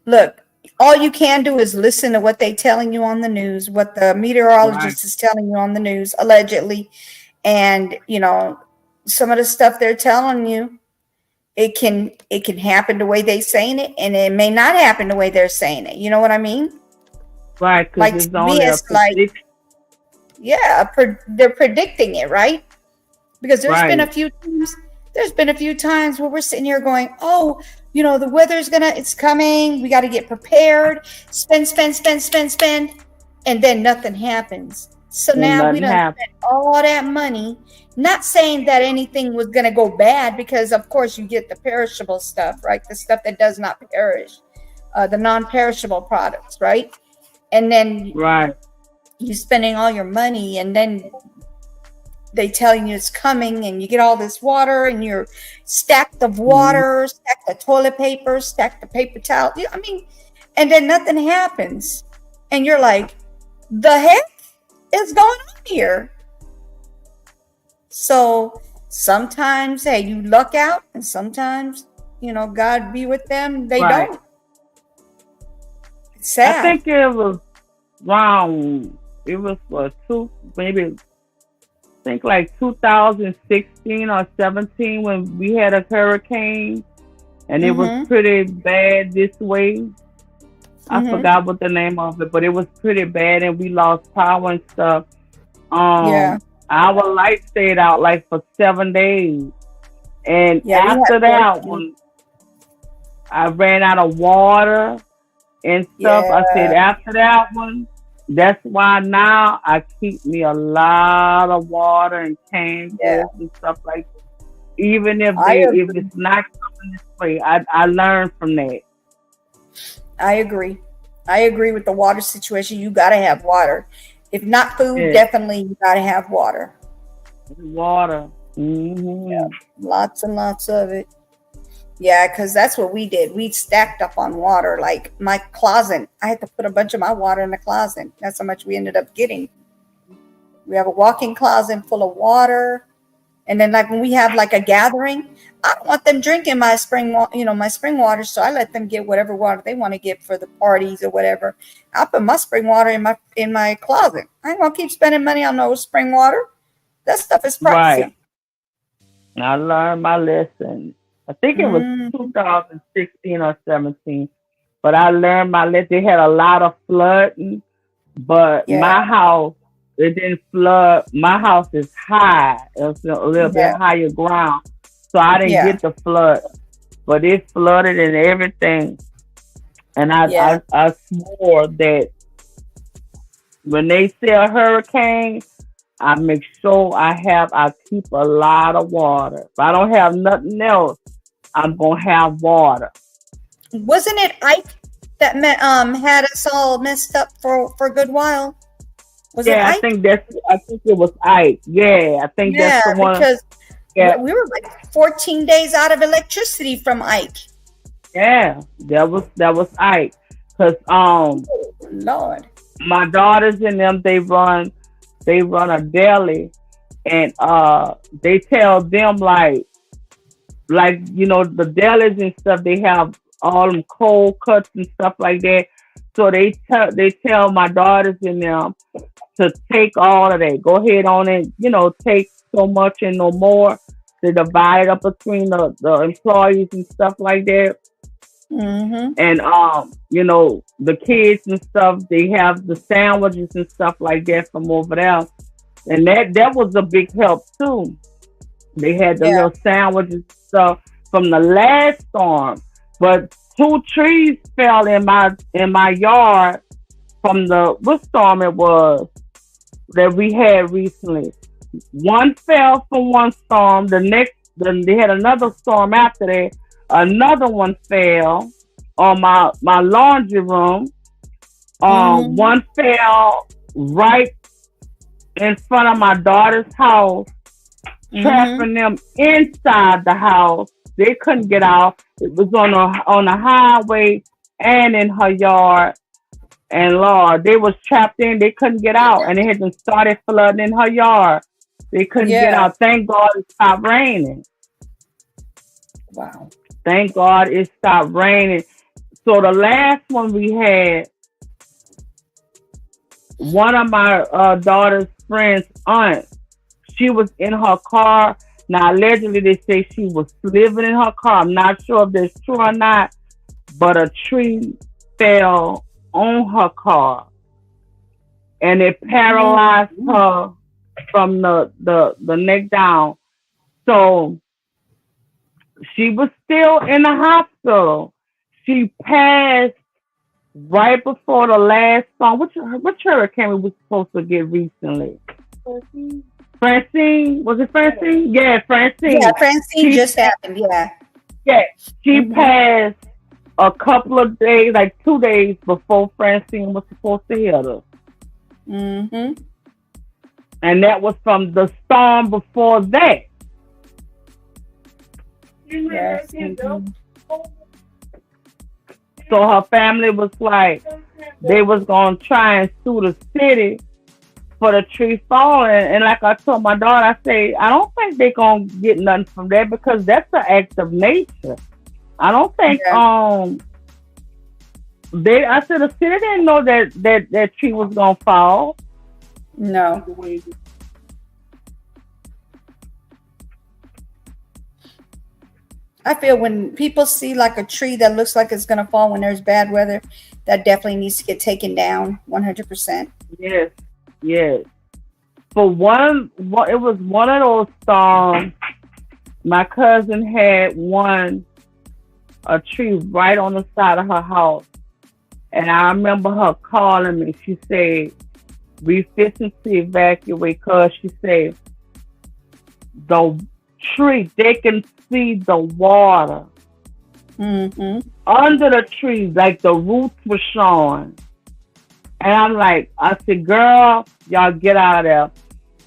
look, all you can do is listen to what they telling you on the news, what the Right, meteorologist is telling you on the news, allegedly. And, some of the stuff they're telling you, it can happen the way they saying it, and it may not happen the way they're saying it. You know what I mean? right, because Like, to it's me, only a it's like, prediction. yeah, they're predicting it, right? Because Right, there's been a few times where we're sitting here going, oh, the weather's it's coming, we got to get prepared, spend, and then nothing happens. So and now we nothing done happened. spent all that money, not saying that anything was going to go bad, because of course you get the perishable stuff, right? The stuff that does not perish, the non-perishable products, right? And then Right, you spending all your money, and then they telling you it's coming, and you get all this water, and you're stacked of mhm, water, stacked the toilet paper, stacked the paper towel. I mean, and then nothing happens. And you're like, the heck is going on here? So sometimes, hey, you luck out, and sometimes, God be with them. They right. don't. It's I sad. think it was around. It was for maybe I think like 2016 or 17 when we had a hurricane, and it was Mm-hmm. pretty bad this way. I Mm-hmm. forgot what the name of it, but it was pretty bad, and we lost power and stuff. Yeah. Our light stayed out like for 7 days, and Yeah, we had after one that, too. when I ran out of water and stuff, I Yeah. said after that one, that's why now I keep me a lot of water and canned Yeah. goods and stuff like that. Even I if agree. it's not coming this way, I learned from that. I agree. I agree with the water situation. You got to have water. If not food, Yeah, definitely you got to have water. water. Hmm. Lots and lots of it. Yeah, because that's what we did. We stacked up on water. Like my closet, I had to put a bunch of my water in the closet. That's how much we ended up getting. We have a walk-in closet full of water. And then, like, when we have like a gathering, I don't want them drinking my my spring water. So I let them get whatever water they want to get for the parties or whatever. I put my spring water in my closet. I ain't gonna keep spending money on no spring water. That stuff is Right. pricey. I learned my lesson. I think it was Mm, 2016 or 17, but I learned my lesson. They had a lot of flooding, but yeah, my house, it didn't flood. My house is high. It was a little bit yeah, higher ground, so I didn't yeah, get the flood, but it flooded and everything. And yeah, I swore that when they say a hurricane, I make sure I keep a lot of water. If I don't have nothing else, I'm gonna have water. Wasn't it Ike that had us all messed up for a good while? Was it Yeah, Ike? I think it was Ike. Yeah, I think that's Yeah, the one. because Yeah, we were like 14 days out of electricity from Ike. yeah, that was Ike. Cause Lord. my daughters and them they run a deli, and they tell them the delis and stuff, they have all them cold cuts and stuff like that. So they tell my daughters and them to take all of that. Go ahead on and take so much and no more. They divide it up between the employees and stuff like that. Mm-hmm. And the kids and stuff, they have the sandwiches and stuff like that from over there. And that was a big help too. They had the Yeah. little sandwiches and stuff from the last storm. But two trees fell in my yard from the what storm it was that we had recently. One fell from one storm. Then they had another storm after that. Another one fell on my laundry room. Mm-hmm. One fell right in front of my daughter's house, Mm-hmm. trapping them inside the house. They couldn't get out. It was on the highway and in her yard. And Lord, they was trapped in. They couldn't get out, and it had been started flooding in her yard. They couldn't get Yeah. out. Thank God it stopped raining. Wow. Thank God it stopped raining. So the last one we had, one of my daughter's friends' aunt, she was in her car. Now allegedly they say she was living in her car. I'm not sure if that's true or not, but a tree fell on her car and it paralyzed her from the neck down. So she was still in the hospital. She passed right before the last song. Which hurricane we were supposed to get recently? Francine? Was it Francine? Yeah, Francine. Yeah, Francine just happened. Yeah. Yeah, she passed a couple of days, like 2 days before Francine was supposed to hit her. Mm-hmm. And that was from the storm before that. Yes. Mm-hmm. So her family was like, they was going to try and sue the city for the tree falling. And like I told my daughter, I say, I don't think they're going to get nothing from that because that's an act of nature. I don't think, I said the city didn't know that tree was going to fall. No. I feel when people see like a tree that looks like it's going to fall when there's bad weather, that definitely needs to get taken down 100%. Yes, yes. For it was one of those storms. My cousin had a tree right on the side of her house. And I remember her calling me. She said, we fixing to evacuate because she said, the tree, they can see the water under the tree, like the roots were showing. And I'm like, I said, girl, y'all get out of there.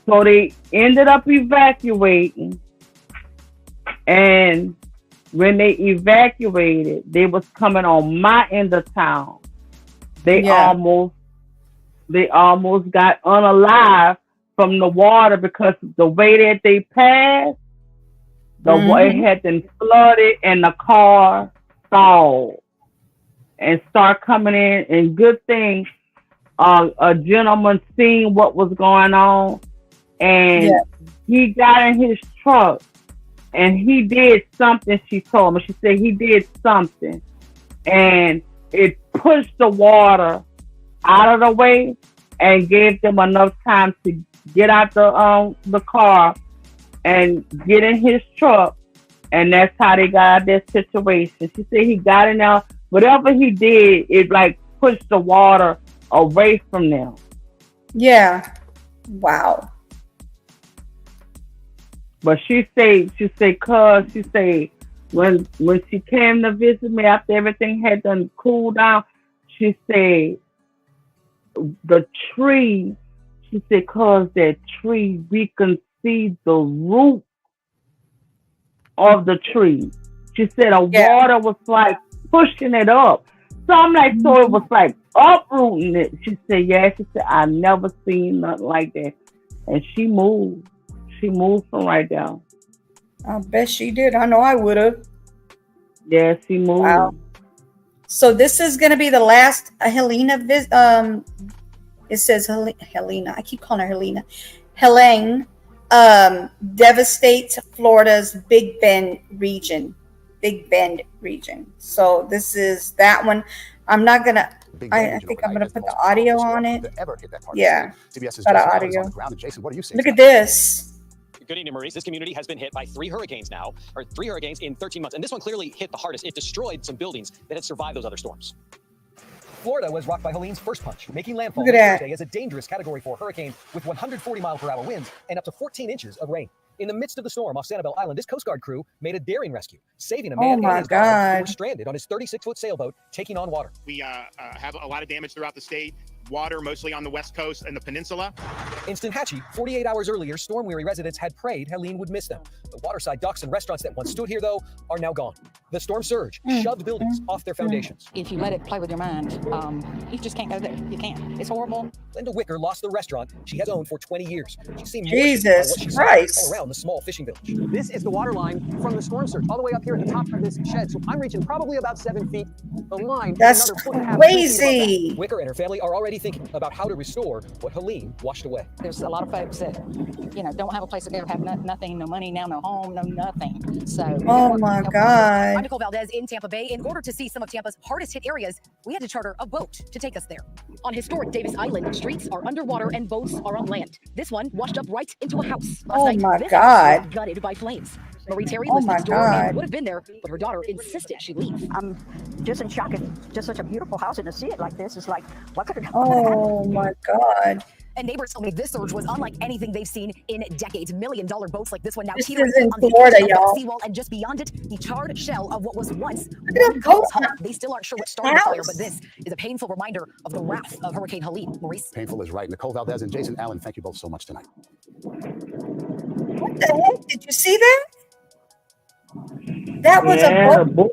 So they ended up evacuating. And when they evacuated, they was coming on my end of town. They almost got unalive from the water because the way that they passed, it had been flooded and the car stalled and start coming in. And good thing, a gentleman seen what was going on and he got in his truck and he did something. She told me, she said he did something and it pushed the water out of the way and gave them enough time to get out the car and get in his truck, and that's how they got out of that situation. She said he got in there, whatever he did, it like pushed the water away from them. Yeah. Wow. But she said, when she came to visit me after everything had done cooled down, she said, the tree, she said, cause that tree, we can see the root of the tree. She said the water was like pushing it up. So I'm like, so it was like uprooting it. She said, yeah. She said, I never seen nothing like that. And she moved. She moved from right down. I bet she did. I know I would have. Yeah, she moved. Wow. So this is going to be the last Helene it says Helena. I keep calling her Helena. Helene devastates Florida's Big Bend region. So this is that one. I'm not going to, I think I'm going to put the audio on it. Yeah. Got audio. Look at this. Good evening, Maurice. This community has been hit by 3 hurricanes now, or 3 hurricanes in 13 months. And this one clearly hit the hardest. It destroyed some buildings that had survived those other storms. Florida was rocked by Helene's first punch, making landfall Look at Thursday as a dangerous Category 4 hurricane with 140-mile-per-hour winds and up to 14 inches of rain. In the midst of the storm off Sanibel Island, this Coast Guard crew made a daring rescue, saving a man and his daughter who were stranded on his 36-foot sailboat taking on water. We have a lot of damage throughout the state. water mostly on the west coast and the peninsula. In Steinhatchee, 48 hours earlier, storm-weary residents had prayed Helene would miss them. The waterside docks and restaurants that once stood here, though, are now gone. The storm surge shoved buildings off their foundations. If you let it play with your mind, you just can't go there. You can't. It's horrible. Linda Wicker lost the restaurant she has owned for 20 years. She's seen more Jesus what she saw Christ. all around the small fishing village. This is the water line from the storm surge, all the way up here at the top of this shed. So I'm reaching probably about 7 feet. The line is That's another 1.5 feet above crazy. that. Wicker and her family are already thinking about how to restore what Helene washed away. There's a lot of folks that, don't have a place to go, have nothing, no money now, no home, no nothing. So. Oh my God. I'm Nicole Valdez in Tampa Bay. In order to see some of Tampa's hardest hit areas, we had to charter a boat to take us there. On historic Davis Island, streets are underwater and boats are on land. This one washed up right into a house. Last Oh night, my this God. house was gutted by flames. Marie Terry Oh lives my next door God. and would have been there, but her daughter insisted she leave. I'm just in shock. It's just such a beautiful house, and to see it like this is like, what could have Oh my God. And neighbors told me this surge was unlike anything they've seen in decades. $1 million boats like this one now This teetering is in on the Florida, edge of the y'all. seawall, and just beyond it, the charred shell of what was once at one couple's home. They still aren't sure what started the fire, but this is a painful reminder of the wrath of Hurricane Helene. Maurice? Painful is right. Nicole Valdez and Jason Allen, thank you both so much tonight. What the heck? Did you see that? That was Yeah, a boat.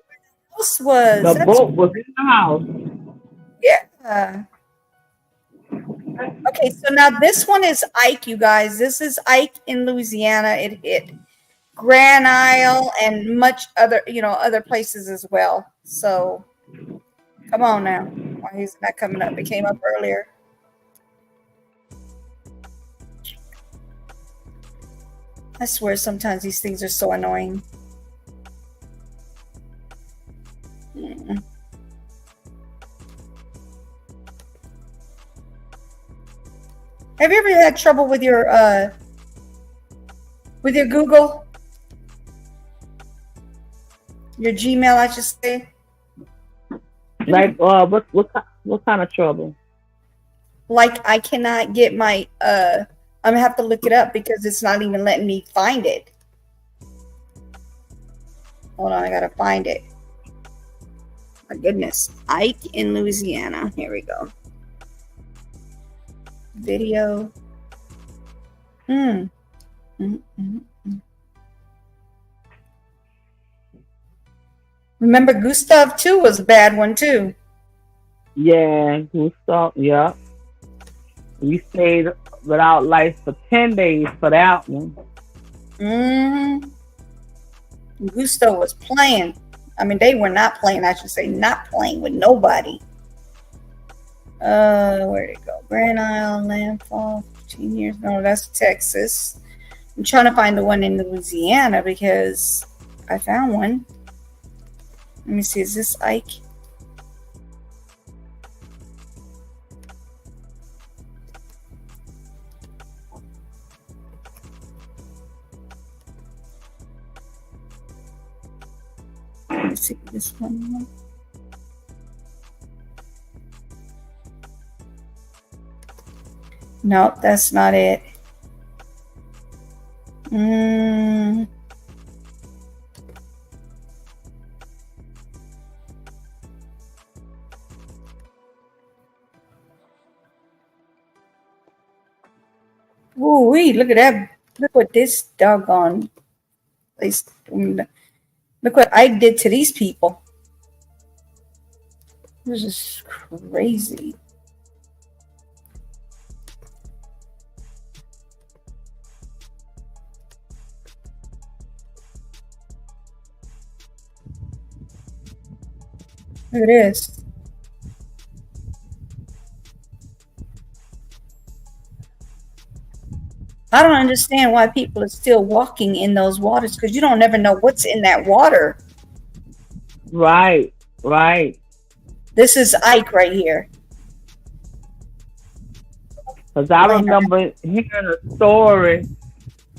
This was. the That's- boat was in the house. Yeah. Okay, so now this one is Ike, you guys. This is Ike in Louisiana. It hit Grand Isle and much other, other places as well. So come on now. Why he's not coming up? It came up earlier. I swear sometimes these things are so annoying. Mm. Have you ever had trouble with your Google? Your Gmail, I should say. Like, what kind of trouble? Like I cannot get my I'm gonna have to look it up because it's not even letting me find it. Hold on, I gotta find it. My goodness. Ike in Louisiana. Here we go. Video. Remember, Gustav too was a bad one too. Yeah, Gustav. Yeah, we stayed without lights for 10 days for that one. Gustav was playing. I mean, they were not playing. I should say, not playing with nobody. Where'd it go? Grand Isle, landfall, 15 years. No, that's Texas. I'm trying to find the one in Louisiana because I found one. Let me see. Is this Ike? Let me see this one. Nope, that's not it. Ooh wee, look at that. Look what this doggone place. Look what I did to these people. This is crazy. Look at this. I don't understand why people are still walking in those waters because you don't never know what's in that water. Right, right. This is Ike right here. Because I remember hearing a story.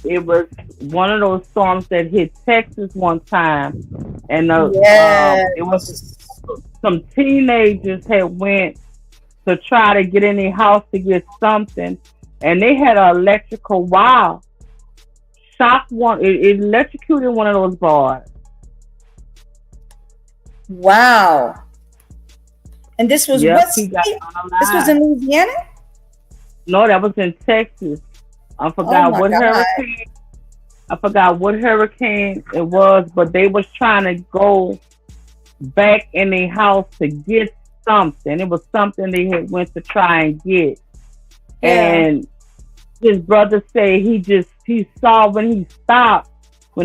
It was one of those storms that hit Texas one time, and it was some teenagers had went to try to get in their house to get something, and they had an electrical wire shock one. It electrocuted one of those boys. Wow. And this was Yep, what he got state? This was in unalive. Louisiana? No, that was in Texas. I Oh forgot my what God. hurricane. I forgot what hurricane it was, but they was trying to go back in their house to get something. It was something they had went to try and get. Yeah. And his brother said he saw when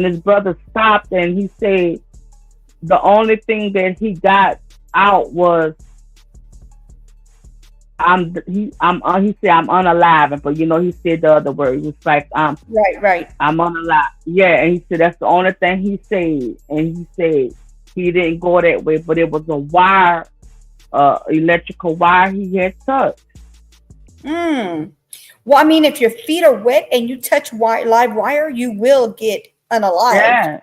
his brother stopped, and he said the only thing that he got out was he said I'm unalive, but he said the other word. He was like Right. I'm unalive. Yeah, and he said that's the only thing he said, and he said he didn't go that way, but it was a wire, electrical wire he had touched. Mm. Well, I mean, if your feet are wet and you touch live wire, you will get unalive. Yeah.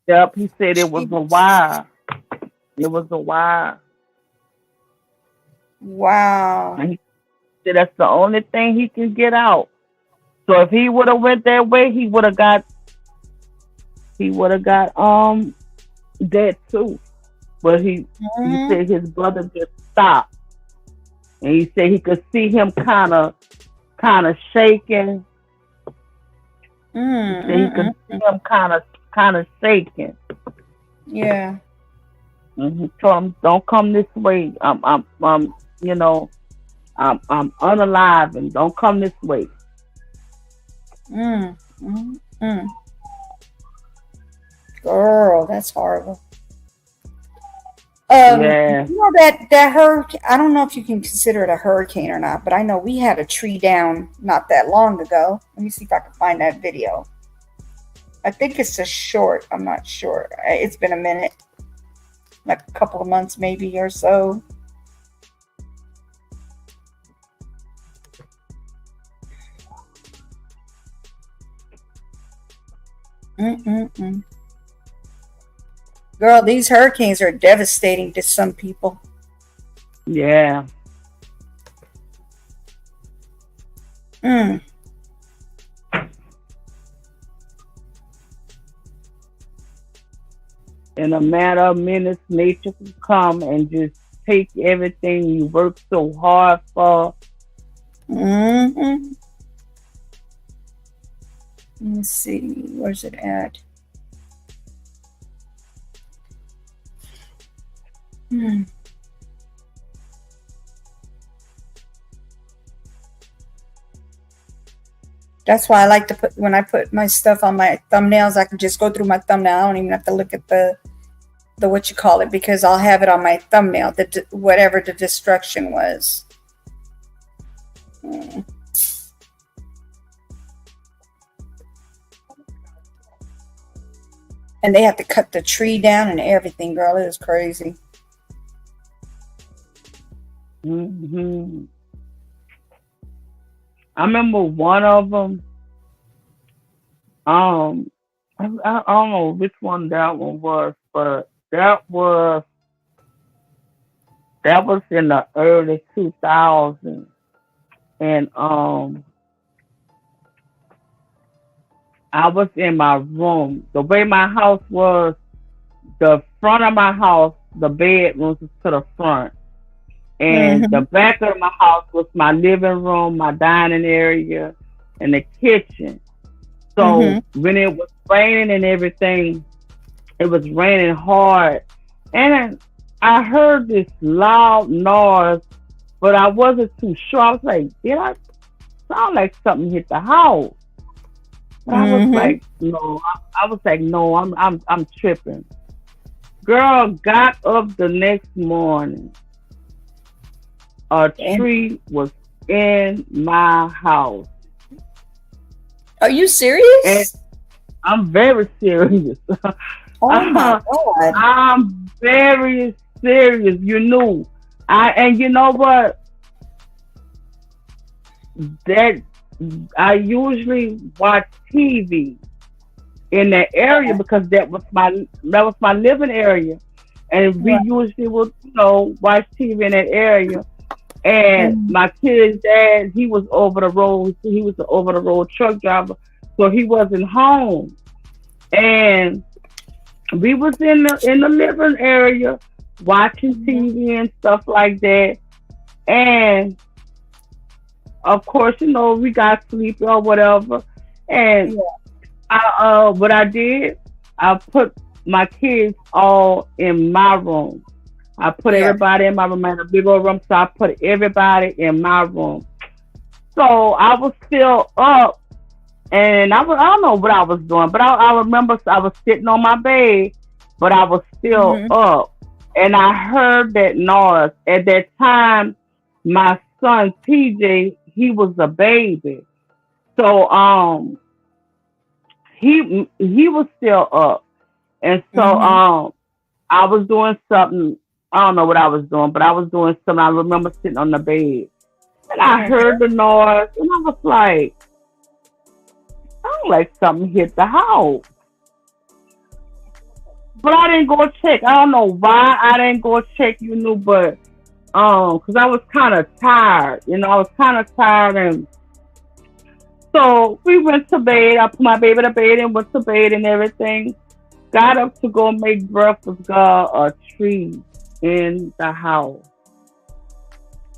Yep. He said it was a wire. It was a wire. Wow. And he said that's the only thing he can get out. So if he would have went that way, he would have got that too. But he said his brother just stopped, and he said he could see him kind of shaking. He said he could see him kind of shaking. Yeah. And he told him, "Don't come this way. I'm unalive, and don't come this way." Girl, that's horrible. Yeah. You know that hurricane, I don't know if you can consider it a hurricane or not, but I know we had a tree down not that long ago. Let me see if I can find that video. I think it's a short. I'm not sure. It's been a minute, like a couple of months maybe or so. Girl, these hurricanes are devastating to some people. Yeah. In a matter of minutes, nature can come and just take everything you worked so hard for. Let me see. Where's it at? That's why I like to put, when I put my stuff on my thumbnails, I can just go through my thumbnail. I don't even have to look at the what you call it, because I'll have it on my thumbnail, whatever the destruction was. And they have to cut the tree down and everything, girl. It was crazy. I remember one of them. I don't know which one that one was, but that was in the early 2000s, and I was in my room. The way my house was, the front of my house, the bedrooms was to the front, and the back of my house was my living room, my dining area, and the kitchen. So when it was raining and everything, it was raining hard, and I heard this loud noise, but I wasn't too sure. I was like, did I sound like something hit the house? And I was like, no. I was like, no, I'm tripping. Girl, got up the next morning. A tree was in my house. Are you serious? And I'm very serious. Oh my God. I'm very serious. You knew. And you know what? That I usually watch TV in that area because that was my living area, and we usually would watch TV in that area. And my kid's dad, he was over the road. He was an over the road truck driver, so he wasn't home. And we was in the living area, watching TV and stuff like that. And of course, we got sleepy or whatever. And what I did, I put my kids all in my room. I put everybody in my room. I had a big old room, so I put everybody in my room. So I was still up, and I don't know what I was doing, but I remember I was sitting on my bed, but I was still up, and I heard that noise. At that time, my son TJ, he was a baby, so he was still up, and so I was doing something. I don't know what I was doing, but I was doing something. I remember sitting on the bed, and I heard the noise, and I was like, "Sound like something hit the house." But I didn't go check. I don't know why I didn't go check, but because I was kind of tired. I was kind of tired, and so we went to bed. I put my baby to bed and went to bed and everything. Got up to go make breakfast. Got a tree in the house,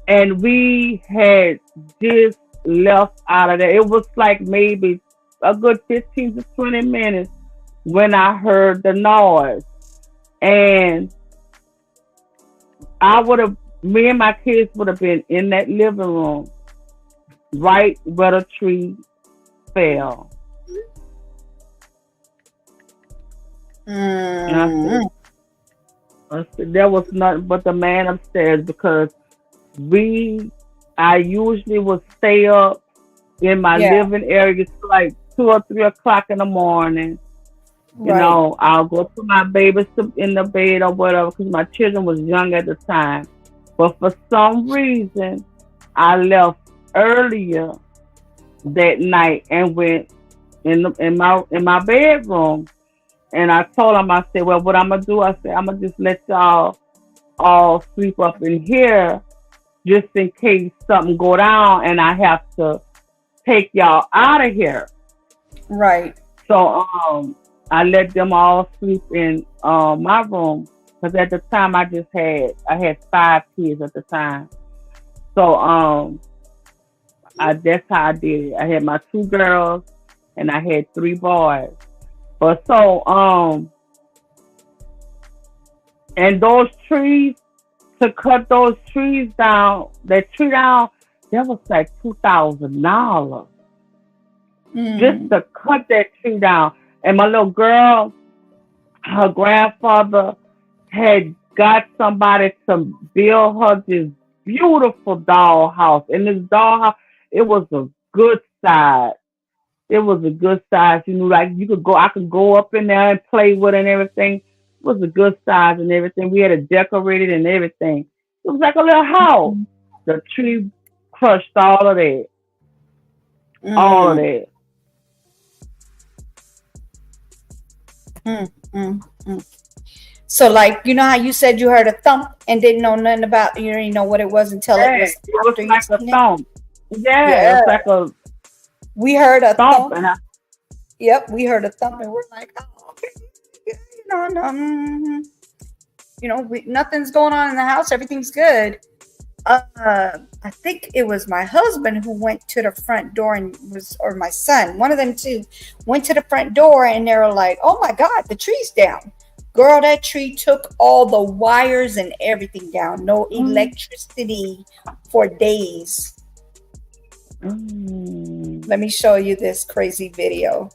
and we had just left out of there. It was like maybe a good 15 to 20 minutes when I heard the noise, and me and my kids would have been in that living room right where the tree fell. And I said there was nothing but the man upstairs, because I usually would stay up in my living area till like 2 or 3 o'clock in the morning. I'll go put my babies in the bed or whatever, because my children was young at the time. But for some reason, I left earlier that night and went in my bedroom. And I told him, I said, well, what I'm gonna do? I said, I'm gonna just let y'all all sleep up in here, just in case something go down and I have to take y'all out of here. Right. So I let them all sleep in my room, because at the time I had 5 kids at the time. So that's how I did it. I had my 2 girls and I had 3 boys. But so and those trees, to cut those trees down, that was like $2,000 just to cut that tree down. And my little girl, her grandfather had got somebody to build her this beautiful dollhouse. And this dollhouse, it was a good size. It was a good size. Like I could go up in there and play with it and everything. It was a good size and everything. We had it decorated and everything. It was like a little house. The tree crushed all of that. All of that. So, like, how you said you heard a thump and didn't know nothing about, you didn't know what it was until it was after like a thump. Yeah, it was like a. We heard a thump. Yep, we heard a thump, and we're like, oh, okay, nothing's going on in the house. Everything's good. I think it was my husband who went to the front door or my son, one of them two, went to the front door, and they were like, oh my God, the tree's down. Girl, that tree took all the wires and everything down. No electricity for days. Let me show you this crazy video.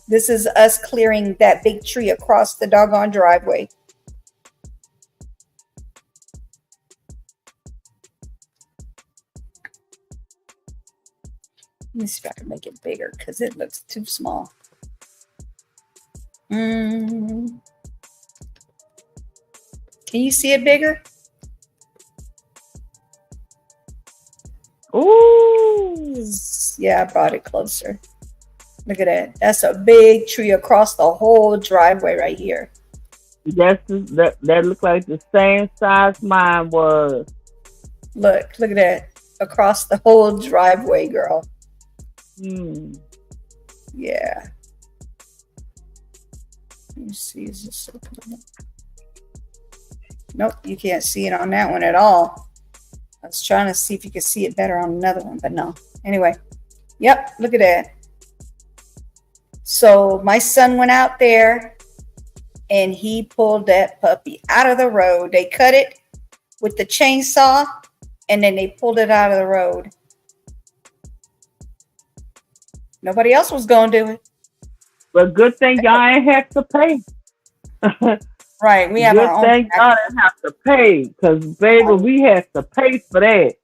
This is us clearing that big tree across the doggone driveway. Let me see if I can make it bigger, because it looks too small. Can you see it bigger? Ooh. Yeah, I brought it closer. Look at that. That's a big tree across the whole driveway right here. That looked like the same size mine was. Look at that. Across the whole driveway, girl. Yeah. Let me see. Is this open? Nope, you can't see it on that one at all. I was trying to see if you could see it better on another one, but no. Anyway, yep, look at that. So my son went out there and he pulled that puppy out of the road. They cut it with the chainsaw and then they pulled it out of the road. Nobody else was going to do it. But good thing y'all ain't have to pay. Right, we have Good our own. thing y'all didn't have to pay, because baby, we had to pay for that.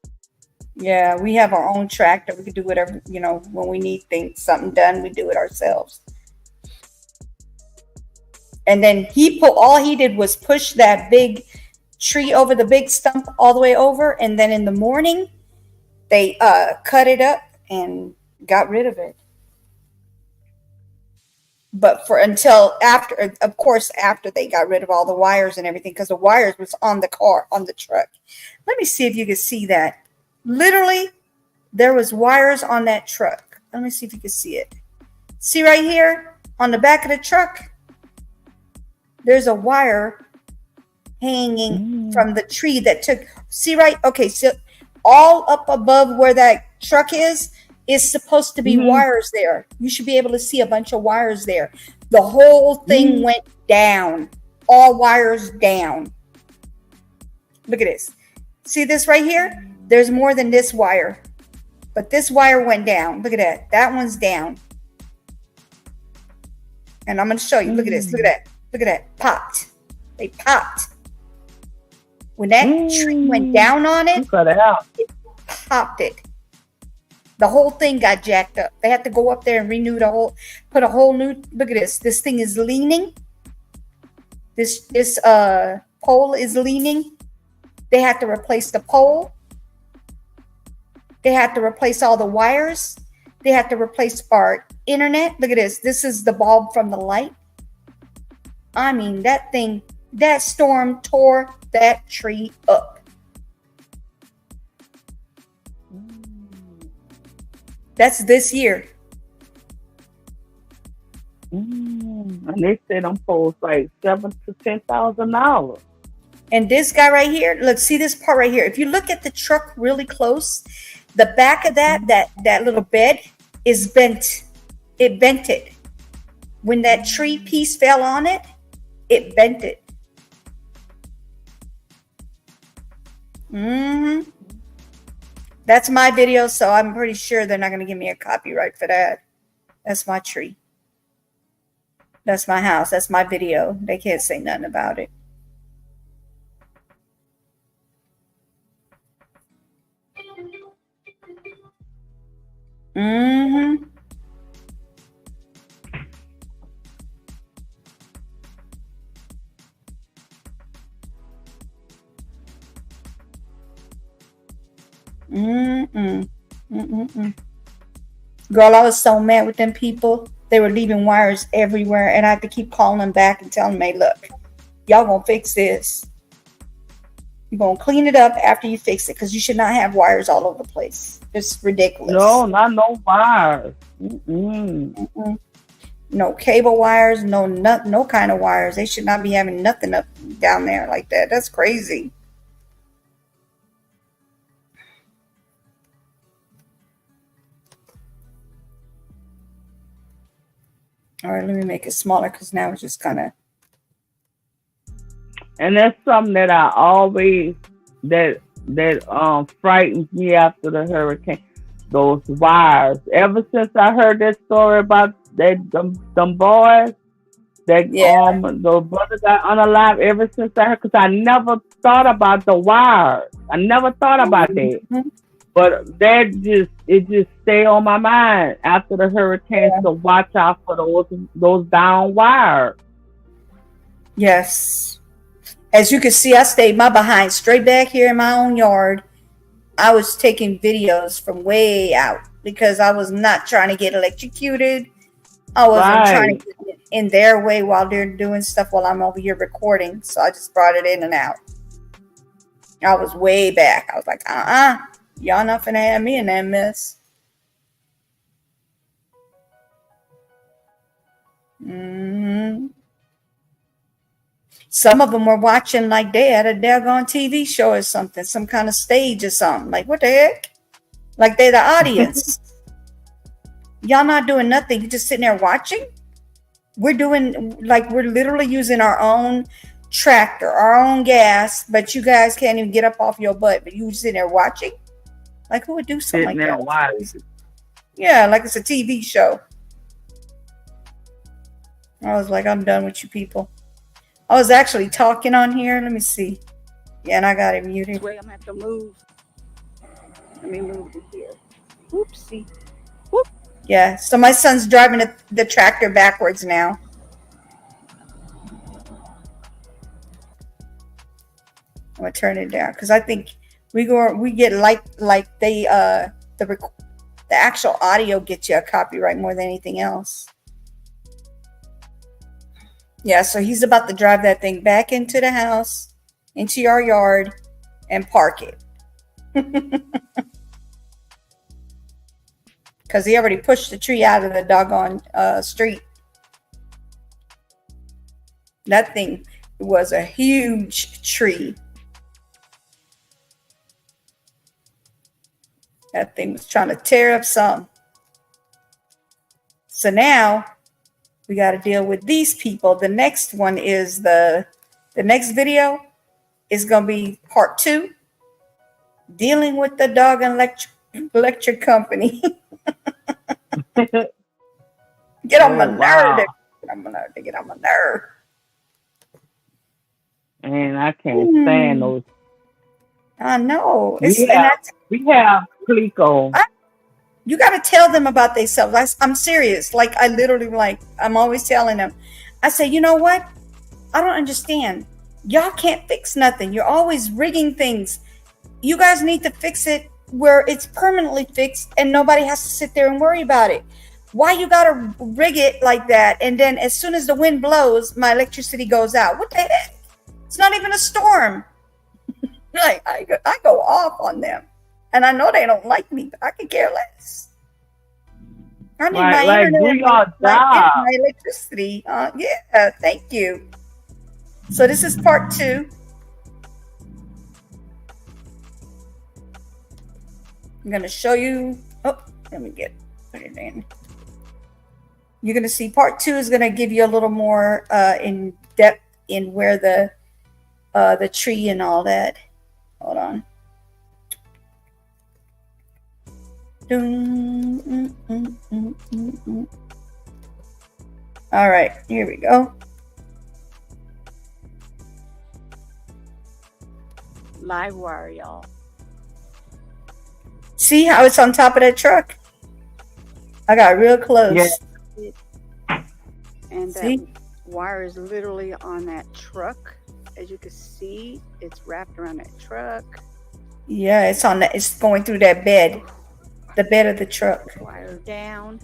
Yeah, we have our own tractor. We can do whatever, you know, when we need things, something done, we do it ourselves. And then all he did was push that big tree over the big stump all the way over. And then in the morning, they cut it up and got rid of it. But until after, of course, after they got rid of all the wires and everything, because the wires was on the car, on the truck. Let me see if you can see that. Literally, there was wires on that truck. Let me see if you can see it. See right here on the back of the truck? There's a wire hanging from the tree that took. See right? Okay, so all up above where that truck is supposed to be wires there. You should be able to see a bunch of wires there. The whole thing went down. All wires down. Look at this. See this right here? There's more than this wire. But this wire went down. Look at that. That one's down. And I'm going to show you. Look at this. Look at that. Look at that. Popped. They popped. When that tree went down on it, it popped it. The whole thing got jacked up. They had to go up there and renew put a whole new, look at this. This thing is leaning. This pole is leaning. They had to replace the pole. They had to replace all the wires. They had to replace our internet. Look at this. This is the bulb from the light. I mean, that storm tore that tree up. That's this year. And they said them poles like $7,000 to $10,000. And this guy right here, look, see this part right here. If you look at the truck really close, the back of that little bed is bent. It bent it. When that tree piece fell on it, it bent it. That's my video, so I'm pretty sure they're not going to give me a copyright for that. That's my tree. That's my house. That's my video. They can't say nothing about it. Girl, I was so mad with them people. They were leaving wires everywhere, and I had to keep calling them back and telling them, hey, look, y'all gonna fix this. You're gonna clean it up after you fix it, because you should not have wires all over the place. It's ridiculous. No, not no wires. No cable wires, no kind of wires. They should not be having nothing up down there like that. That's crazy. All right, let me make it smaller because now it's just kind of. And that's something that I always that frightens me after the hurricane. Those wires. Ever since I heard that story about them boys, the brother got unalive. Ever since I heard, because I never thought about the wires. I never thought about that. But it just stayed on my mind after the hurricane to watch out for those down wires. Yes. As you can see, I stayed my behind straight back here in my own yard. I was taking videos from way out because I was not trying to get electrocuted. I wasn't trying to get in their way while they're doing stuff while I'm over here recording. So I just brought it in and out. I was way back. I was like, y'all not finna have me in that mess. Some of them were watching like they had a daggone TV show or something, some kind of stage or something. Like, what the heck? Like they're the audience. Y'all not doing nothing. You're just sitting there watching. We're literally using our own tractor, our own gas, but you guys can't even get up off your butt. But you sitting there watching. Like, who would do something Sitting like there that? watching. Yeah, like it's a TV show. I was like, I'm done with you people. I was actually talking on here. Let me see. Yeah, and I got it muted. Wait, I'm gonna have to move. Let me move to here. Oopsie. Yeah, so my son's driving the tractor backwards now. I'm gonna turn it down because I think we get like the actual audio gets you a copyright more than anything else. Yeah, so he's about to drive that thing back into the house, into your yard, and park it. Because he already pushed the tree out of the doggone street. That thing was a huge tree. That thing was trying to tear up some. So now we got to deal with these people. The next one is the next video is going to be part 2. Dealing with the doggone electric company. Get on my nerve. They get on my nerve. And I can't stand those. I know. We have Clico. You got to tell them about themselves. I'm serious. Like, I literally, I'm always telling them. I say, you know what? I don't understand. Y'all can't fix nothing. You're always rigging things. You guys need to fix it where it's permanently fixed and nobody has to sit there and worry about it. Why you gotta rig it like that? And then as soon as the wind blows, my electricity goes out. What the heck? It's not even a storm. Like, I go off on them. And I know they don't like me, but I could care less. I need my internet, my electricity. Yeah, thank you. So this is part 2. I'm going to show you. Oh, let me put it in. You're going to see part 2 is going to give you a little more in depth in where the tree and all that. Hold on. All right, here we go. Live wire, y'all. See how it's on top of that truck? I got real close. Yeah. And that wire is literally on that truck. As you can see, it's wrapped around that truck. Yeah, it's going through that bed. The bed of the truck. Wire down.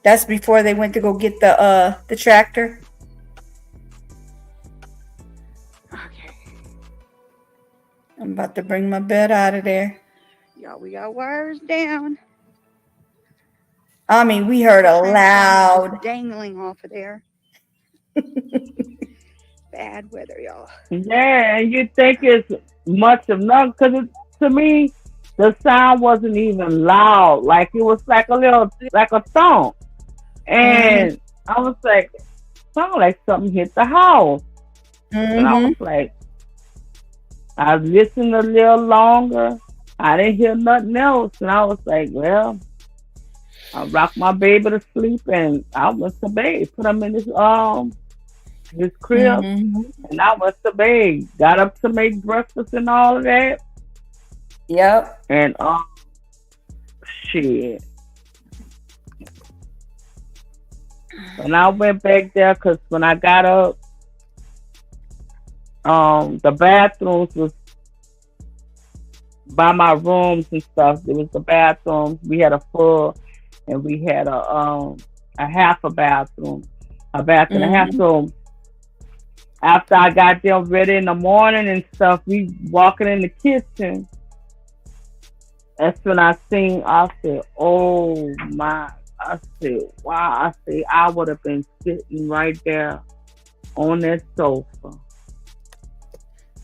That's before they went to go get the tractor. Okay. I'm about to bring my bed out of there. Y'all, we got wires down. I mean, we heard a loud dangling off of there. Bad weather, y'all. Yeah, and you think it's much of nothing because to me, the sound wasn't even loud. Like it was like a thump. And I was like, sound like something hit the house. And I was like, I listened a little longer. I didn't hear nothing else. And I was like, well, I rocked my baby to sleep and I went to bed. Put him in his crib and I went to bed. Got up to make breakfast and all of that. Yep. And shit. And I went back there because when I got up, the bathrooms was by my rooms and stuff. There was the bathrooms. We had a full and we had a half a bathroom. a bath and a half. So after I got them ready in the morning and stuff, we walking in the kitchen. That's when I said, oh my, I said, wow, I said, I would have been sitting right there on that sofa.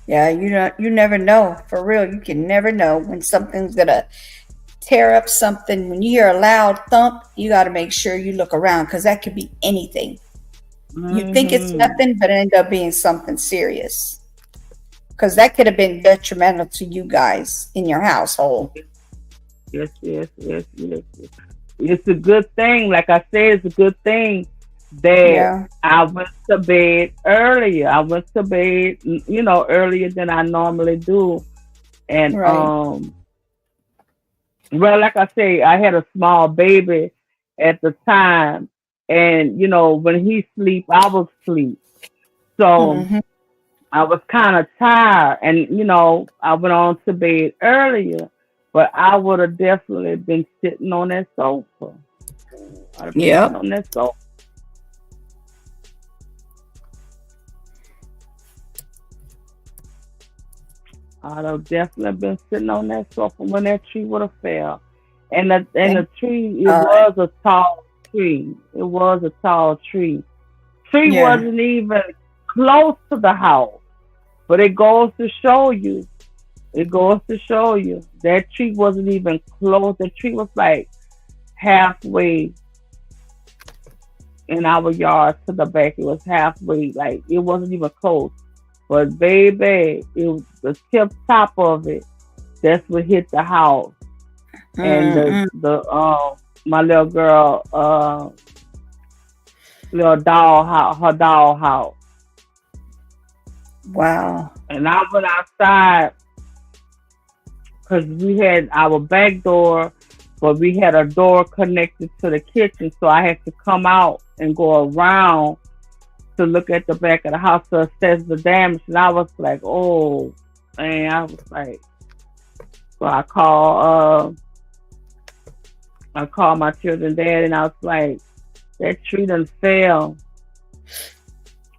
Yeah, you never know. For real, you can never know when something's gonna tear up something. When you hear a loud thump, you got to make sure you look around because that could be anything. You think it's nothing, but it ended up being something serious. Because that could have been detrimental to you guys in your household. Yes. It's a good thing. Like I said, it's a good thing that I went to bed earlier. I went to bed, earlier than I normally do. And, well, like I say, I had a small baby at the time. And, when he sleep, I was asleep. So I was kind of tired. And, I went on to bed earlier. But I would have definitely been sitting on that sofa. I'd have been sitting on that sofa. I'd have definitely been sitting on that sofa when that tree would have fell. And the tree, it was a tall tree. It was a tall tree. Tree wasn't even close to the house. But it goes to show you. That tree wasn't even close. The tree was like halfway in our yard to the back. It was halfway, like it wasn't even close. But baby, the tip top of it, that's what hit the house. And my little girl, little doll house, her doll house. Wow. And I went outside because we had our back door, but we had a door connected to the kitchen. So I had to come out and go around to look at the back of the house to assess the damage. And I was like, oh, man, I was like, so I called my children's dad and I was like, that tree done fell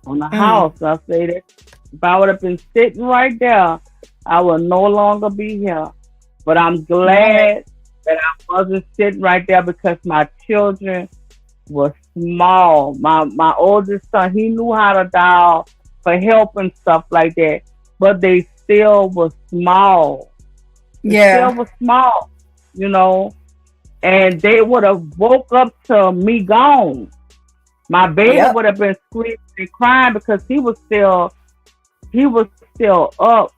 on the house. I said, if I would have been sitting right there, I would no longer be here. But I'm glad that I wasn't sitting right there because my children were small. My oldest son, he knew how to dial for help and stuff like that, but they still were small. Still were small, and they would have woke up to me gone. My baby would have been screaming and crying because he was still up.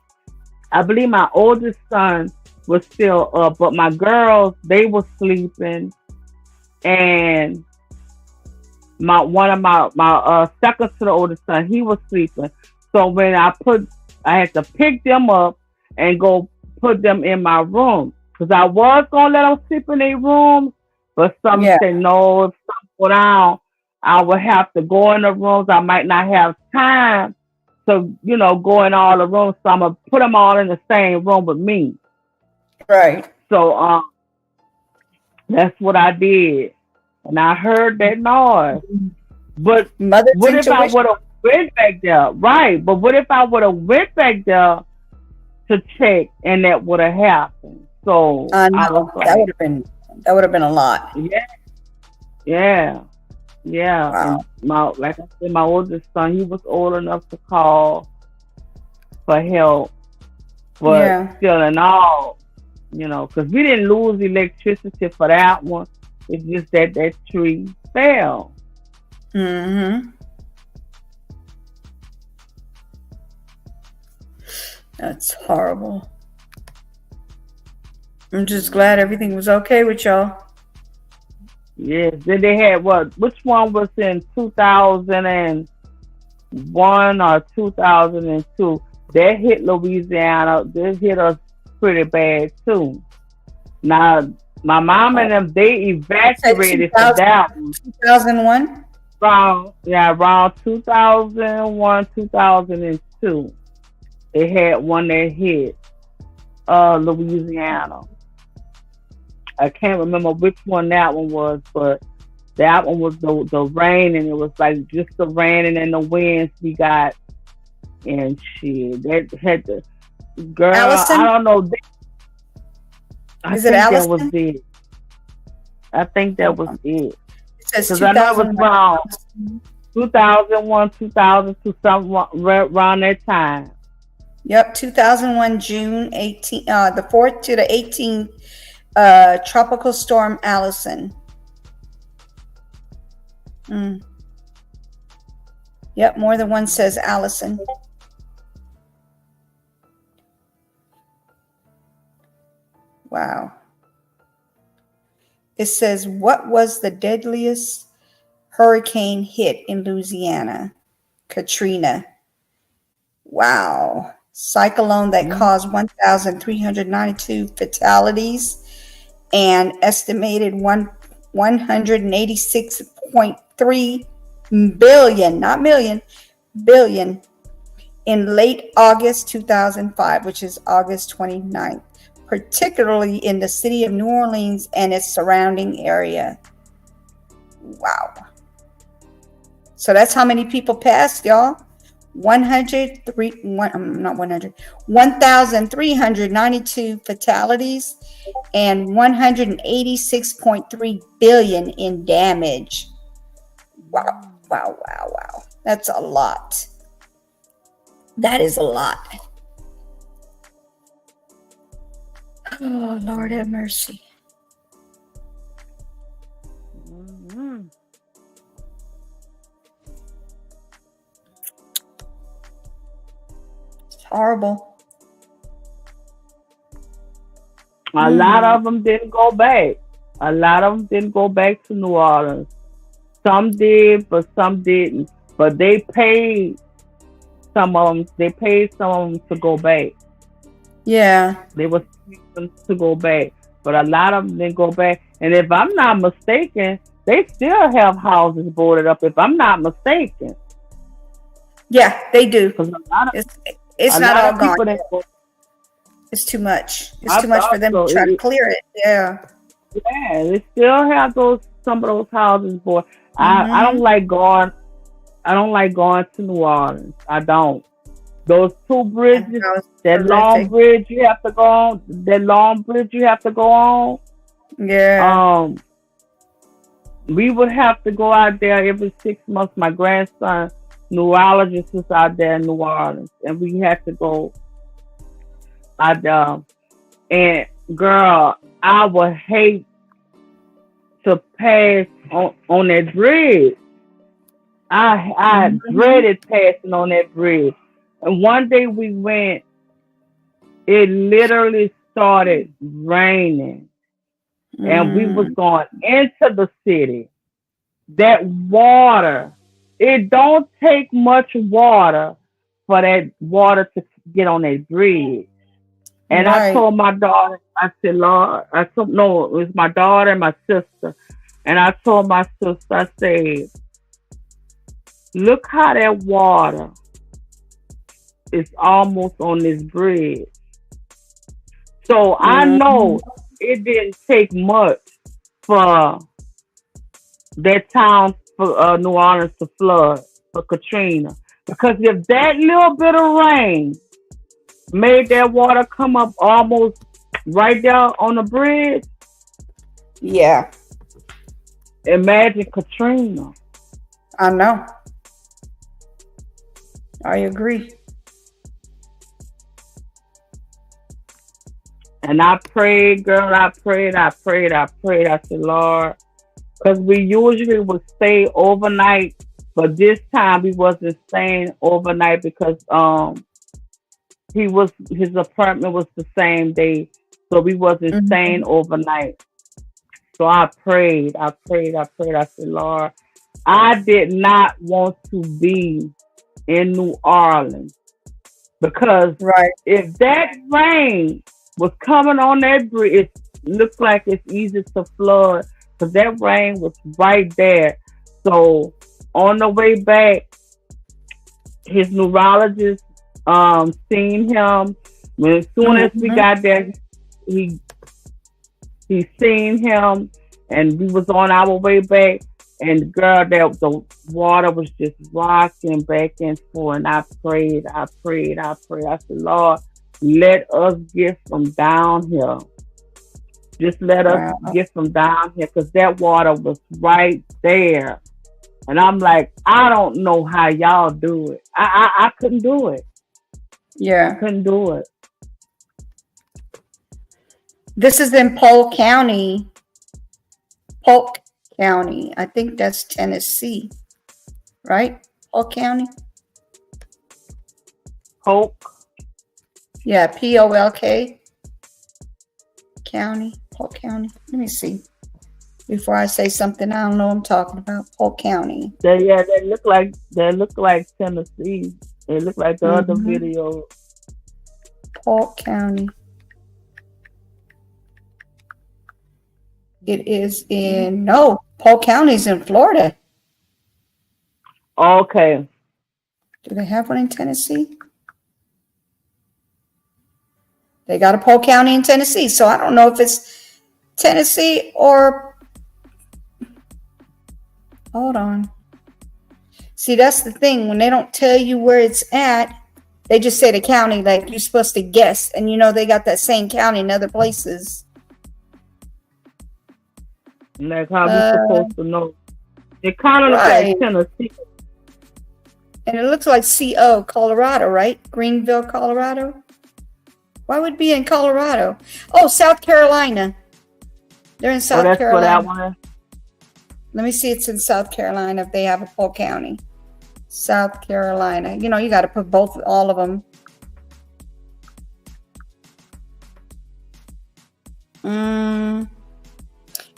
I believe my oldest son was still up, but my girls, they were sleeping, and one of my second to the oldest son, he was sleeping. So when I had to pick them up and go put them in my room because I was gonna let them sleep in their rooms, but some said no. If something go down, I would have to go in the rooms. I might not have time to, go in all the rooms. So I'm gonna put them all in the same room with me. Right. So that's what I did, and I heard that noise. But what if I would have went back there? Right. But what if I would have went back there to check and that would have happened? So I was like, that would have been a lot. Yeah. Wow. And like I said, my oldest son, he was old enough to call for help, but still in all, because we didn't lose electricity for that one. It's just that tree fell. That's horrible. I'm just glad everything was okay with y'all. Yes. Then they had which one was in 2001 or 2002? That hit Louisiana. That hit us pretty bad too. Now, my mom and them, they evacuated for that one. 2001? Around 2001, 2002. They had one that hit Louisiana. I can't remember which one that one was, but That one was the rain, and it was like just the rain and the winds we got, and shit. That had the girl. Allison? I don't know. I Is it think that was Allison? it. I think that was it. It says Because I know it was 2001. around 2001, 2002, something around that time. Yep, 2001, June 18, the 4th to the 18th, Tropical Storm Allison. Yep, more than one says Allison. Wow. It says, what was the deadliest hurricane hit in Louisiana? Katrina. Wow. Cyclone that caused 1,392 fatalities and estimated 186.3 billion, not million, billion in late August 2005, which is August 29th, particularly in the city of New Orleans and its surrounding area. Wow. So that's how many people passed, y'all. 1,392 fatalities and 186.3 billion in damage. Wow, wow, wow, wow. That's a lot. That is a lot. Oh, Lord have mercy. It's horrible. A lot of them didn't go back. A lot of them didn't go back to New Orleans. Some did, but some didn't. But they paid some of them. They paid some of them to go back. Yeah. They were them to go back, but a lot of them didn't go back. And if I'm not mistaken, they still have houses boarded up. If I'm not mistaken. Yeah, they do. It's a not lot all of gone. people It's too much. It's I too much for thought them so. to try to clear it. Yeah. Yeah, they still have some of those houses boarded. I don't like going. I don't like going to New Orleans. I don't. Those two bridges, that long bridge you have to go on. That long bridge you have to go on. Yeah. We would have to go out there every 6 months. My grandson, neurologist, is out there in New Orleans, and we had to go out there. And girl, I would hate to pass on that bridge. I dreaded passing on that bridge. And one day we went, it literally started raining. And we was going into the city. That water, it don't take much water for that water to get on that bridge. And I told my daughter, I said, Lord, no, it was my daughter and my sister. And I told my sister, I said, look how that water is almost on this bridge. So I know it didn't take much for that town, for New Orleans to flood, for Katrina. Because if that little bit of rain made that water come up almost right there on the bridge, yeah. Imagine Katrina. I know. I agree. And I prayed, girl, I prayed. I said, Lord, because we usually would stay overnight, but this time we wasn't staying overnight because his apartment was the same day, so we wasn't staying overnight. So I prayed. I said, Lord, I did not want to be in New Orleans because if that rain was coming on that bridge, it looks like it's easy to flood because that rain was right there. So on the way back, his neurologist seen him. As soon as we got there, he seen him, and we was on our way back, And girl, that the water was just rocking back and forth. And I prayed. I said, Lord, let us get from down here. Just let us Wow. get from down here, because that water was right there. And I'm like, I don't know how y'all do it. I couldn't do it. Yeah. Couldn't do it. This is in Polk County. Polk County. I think that's Tennessee, right? Polk County. Polk. Yeah, Polk County. Polk County. Let me see. Before I say something I don't know what I'm talking about. Polk County. They look like Tennessee. They look like the other video. Polk County. It is in Polk County's in Florida. Okay. Do they have one in Tennessee? They got a Polk County in Tennessee, so I don't know if it's Tennessee or. Hold on. See, that's the thing. When they don't tell you where it's at, they just say the county, like you're supposed to guess. And they got that same county in other places. Like how we supposed to know. It kind of looks like Tennessee. And it looks like CO, Colorado, right? Greenville, Colorado. Why would it be in Colorado? Oh, South Carolina. They're in South Carolina. That one. Let me see. It's in South Carolina if they have a Polk County. South Carolina. You got to put all of them.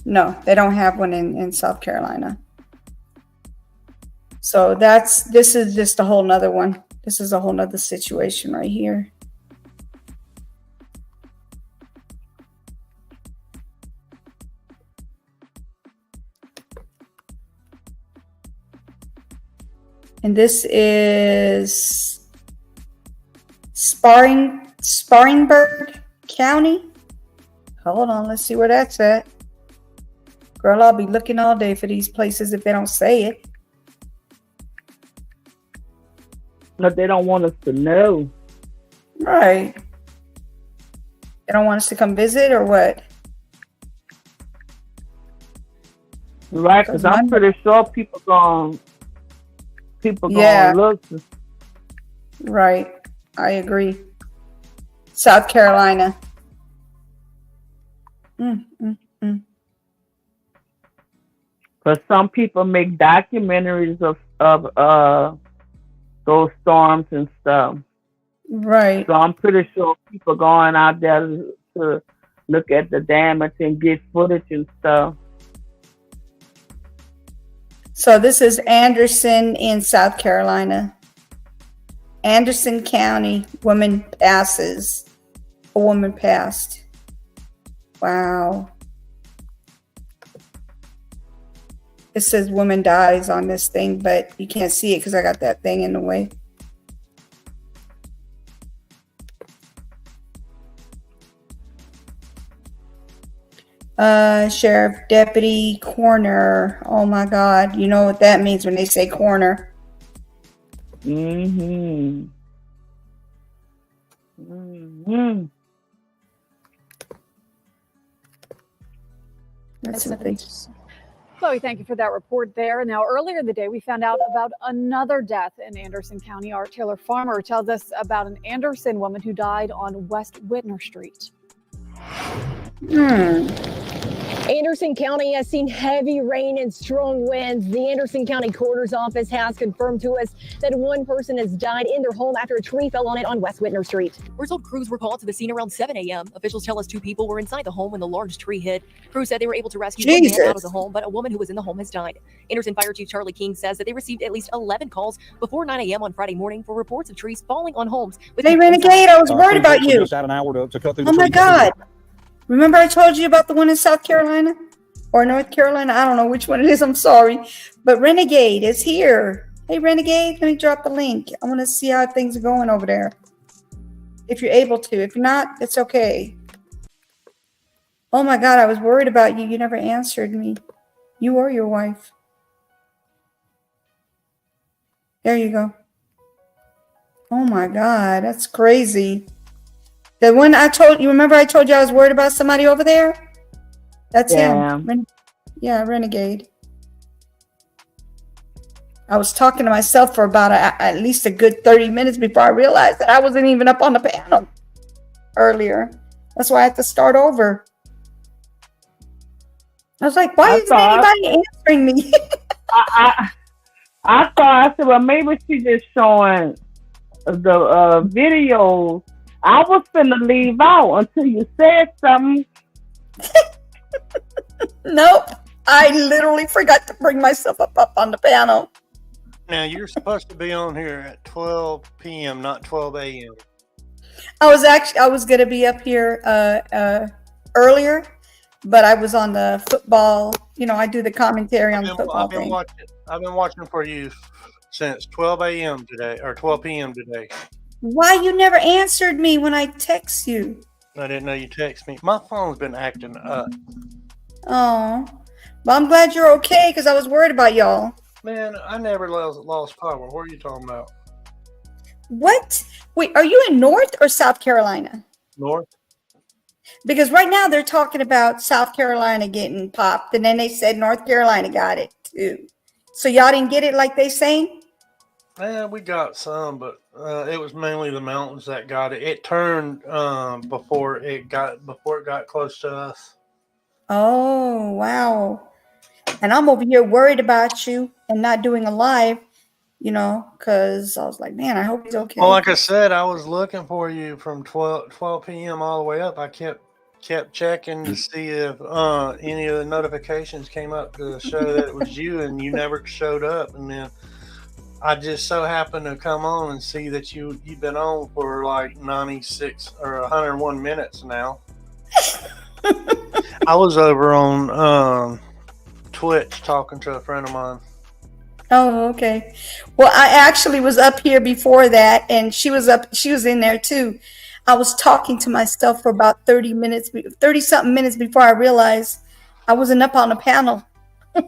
No, they don't have one in South Carolina. So this is just a whole nother one. This is a whole nother situation right here. And this is Spartanburg County. Hold on, let's see where that's at. Girl, I'll be looking all day for these places if they don't say it. But they don't want us to know. Right. They don't want us to come visit or what? Right, because I'm pretty sure people gonna look. Right. I agree. South Carolina. Because some people make documentaries of those storms and stuff. Right. So I'm pretty sure people going out there to look at the damage and get footage and stuff. So this is Anderson in South Carolina. Anderson County, woman passes. A woman passed. Wow. It says woman dies on this thing, but you can't see it because I got that thing in the way. Sheriff, deputy, coroner. Oh my God. You know what that means when they say coroner. That's what they Chloe, thank you for that report there. Now, earlier in the day, we found out about another death in Anderson County. Our Taylor Farmer tells us about an Anderson woman who died on West Whitner Street. Anderson County has seen heavy rain and strong winds. The Anderson County Coroner's Office has confirmed to us that one person has died in their home after a tree fell on it on West Whitner Street. We're told crews were called to the scene around 7 a.m. Officials tell us 2 people were inside the home when the large tree hit. Crews said they were able to rescue one man out of the home, but a woman who was in the home has died. Anderson Fire Chief Charlie King says that they received at least 11 calls before 9 a.m. on Friday morning for reports of trees falling on homes. Hey, Renegade, I was worried about you. Just had an hour to cut through the Oh my trees. God. Remember I told you about the one in South Carolina or North Carolina? I don't know which one it is. I'm sorry. But Renegade is here. Hey, Renegade, let me drop the link. I want to see how things are going over there. If you're able to. If not, it's okay. Oh my God, I was worried about you. You never answered me. You or your wife. There you go. Oh my God, that's crazy. The one I told you, remember I told you I was worried about somebody over there? That's him. Yeah, Renegade. I was talking to myself for about at least a good 30 minutes before I realized that I wasn't even up on the panel earlier. That's why I had to start over. I was like, why isn't anybody answering me? I thought, I said, well, maybe she's just showing the videos. I was finna leave out until you said something. Nope. I literally forgot to bring myself up on the panel. Now, you're supposed to be on here at 12 p.m., not 12 a.m. I was going to be up here earlier, but I was on the football. You know, I do the commentary on the football thing. I've been watching for you since 12 a.m. today, or 12 p.m. today. Why you never answered me when I text you? I didn't know you text me. My phone's been acting up. Oh, well, I'm glad you're okay because I was worried about y'all. Man, I never lost power. What are you talking about? What? Wait, are you in North or South Carolina? North. Because right now they're talking about South Carolina getting popped, and then they said North Carolina got it too. So y'all didn't get it like they saying? Yeah, we got some, but it was mainly the mountains that got it. It turned before it got close to us. Oh, wow. And I'm over here worried about you and not doing a live, you know, because I was like, man, I hope he's okay. Well, like I said, I was looking for you from 12 p.m. all the way up. I kept checking to see if any of the notifications came up to show that it was you, and you never showed up. And then I just so happened to come on and see that you've been on for like 96 or 101 minutes now. I was over on Twitch talking to a friend of mine. Oh, okay. Well, I actually was up here before that, and she was in there too. I was talking to myself for about 30 something minutes before I realized I wasn't up on the panel. I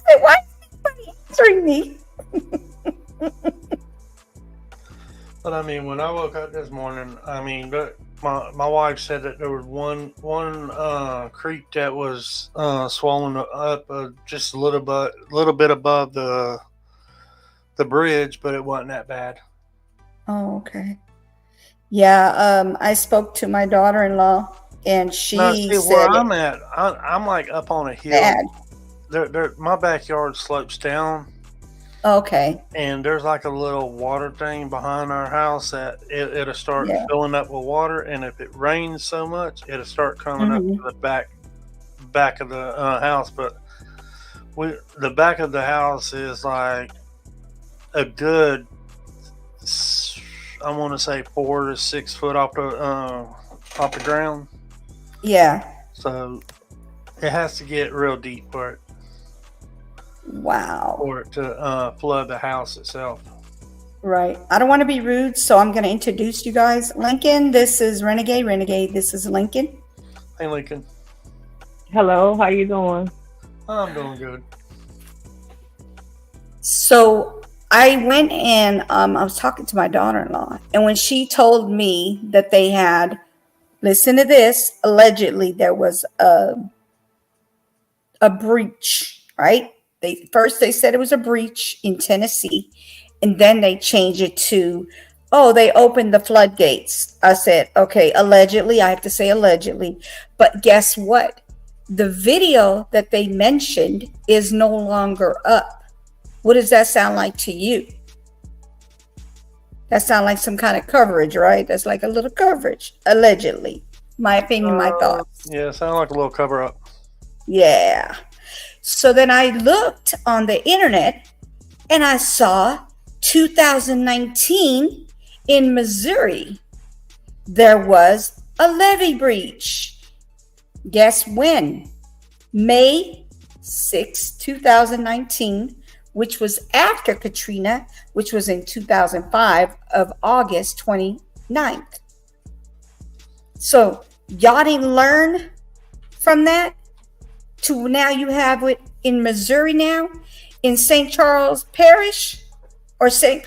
said, why is anybody answering me? But I mean, when I woke up this morning, I mean, my wife said that there was one creek that was swollen up just a little bit above the bridge, but it wasn't that bad. Oh, okay. Yeah, I spoke to my daughter-in-law, and she said where I'm at, I'm like up on a hill. My backyard slopes down. Okay. And there's like a little water thing behind our house that it'll start filling up with water, and if it rains so much, it'll start coming up to the back of the house. But the back of the house is like a good, I want to say 4 to 6 foot off the ground. Yeah. So it has to get real deep for it. Wow. For it to flood the house itself. Right. I don't want to be rude, so I'm going to introduce you guys. Lincoln, this is Renegade. Renegade, this is Lincoln. Hey, Lincoln. Hello, how you doing? I'm doing good. So I went and I was talking to my daughter-in-law, and when she told me that they had, listen to this, allegedly there was a breach, right? First they said it was a breach in Tennessee, and then they changed it to, oh, they opened the floodgates. I said, okay, allegedly, I have to say allegedly, but guess what? The video that they mentioned is no longer up. What does that sound like to you? That sounds like some kind of coverage, right? That's like a little coverage, allegedly. My opinion, my thoughts. Yeah, it sounds like a little cover up. Yeah. So then I looked on the internet and I saw 2019 in Missouri, there was a levee breach. Guess when? May 6, 2019, which was after Katrina, which was in 2005 of August 29th. So y'all didn't learn from that? To now you have it in Missouri now. in St. Charles Parish, or St.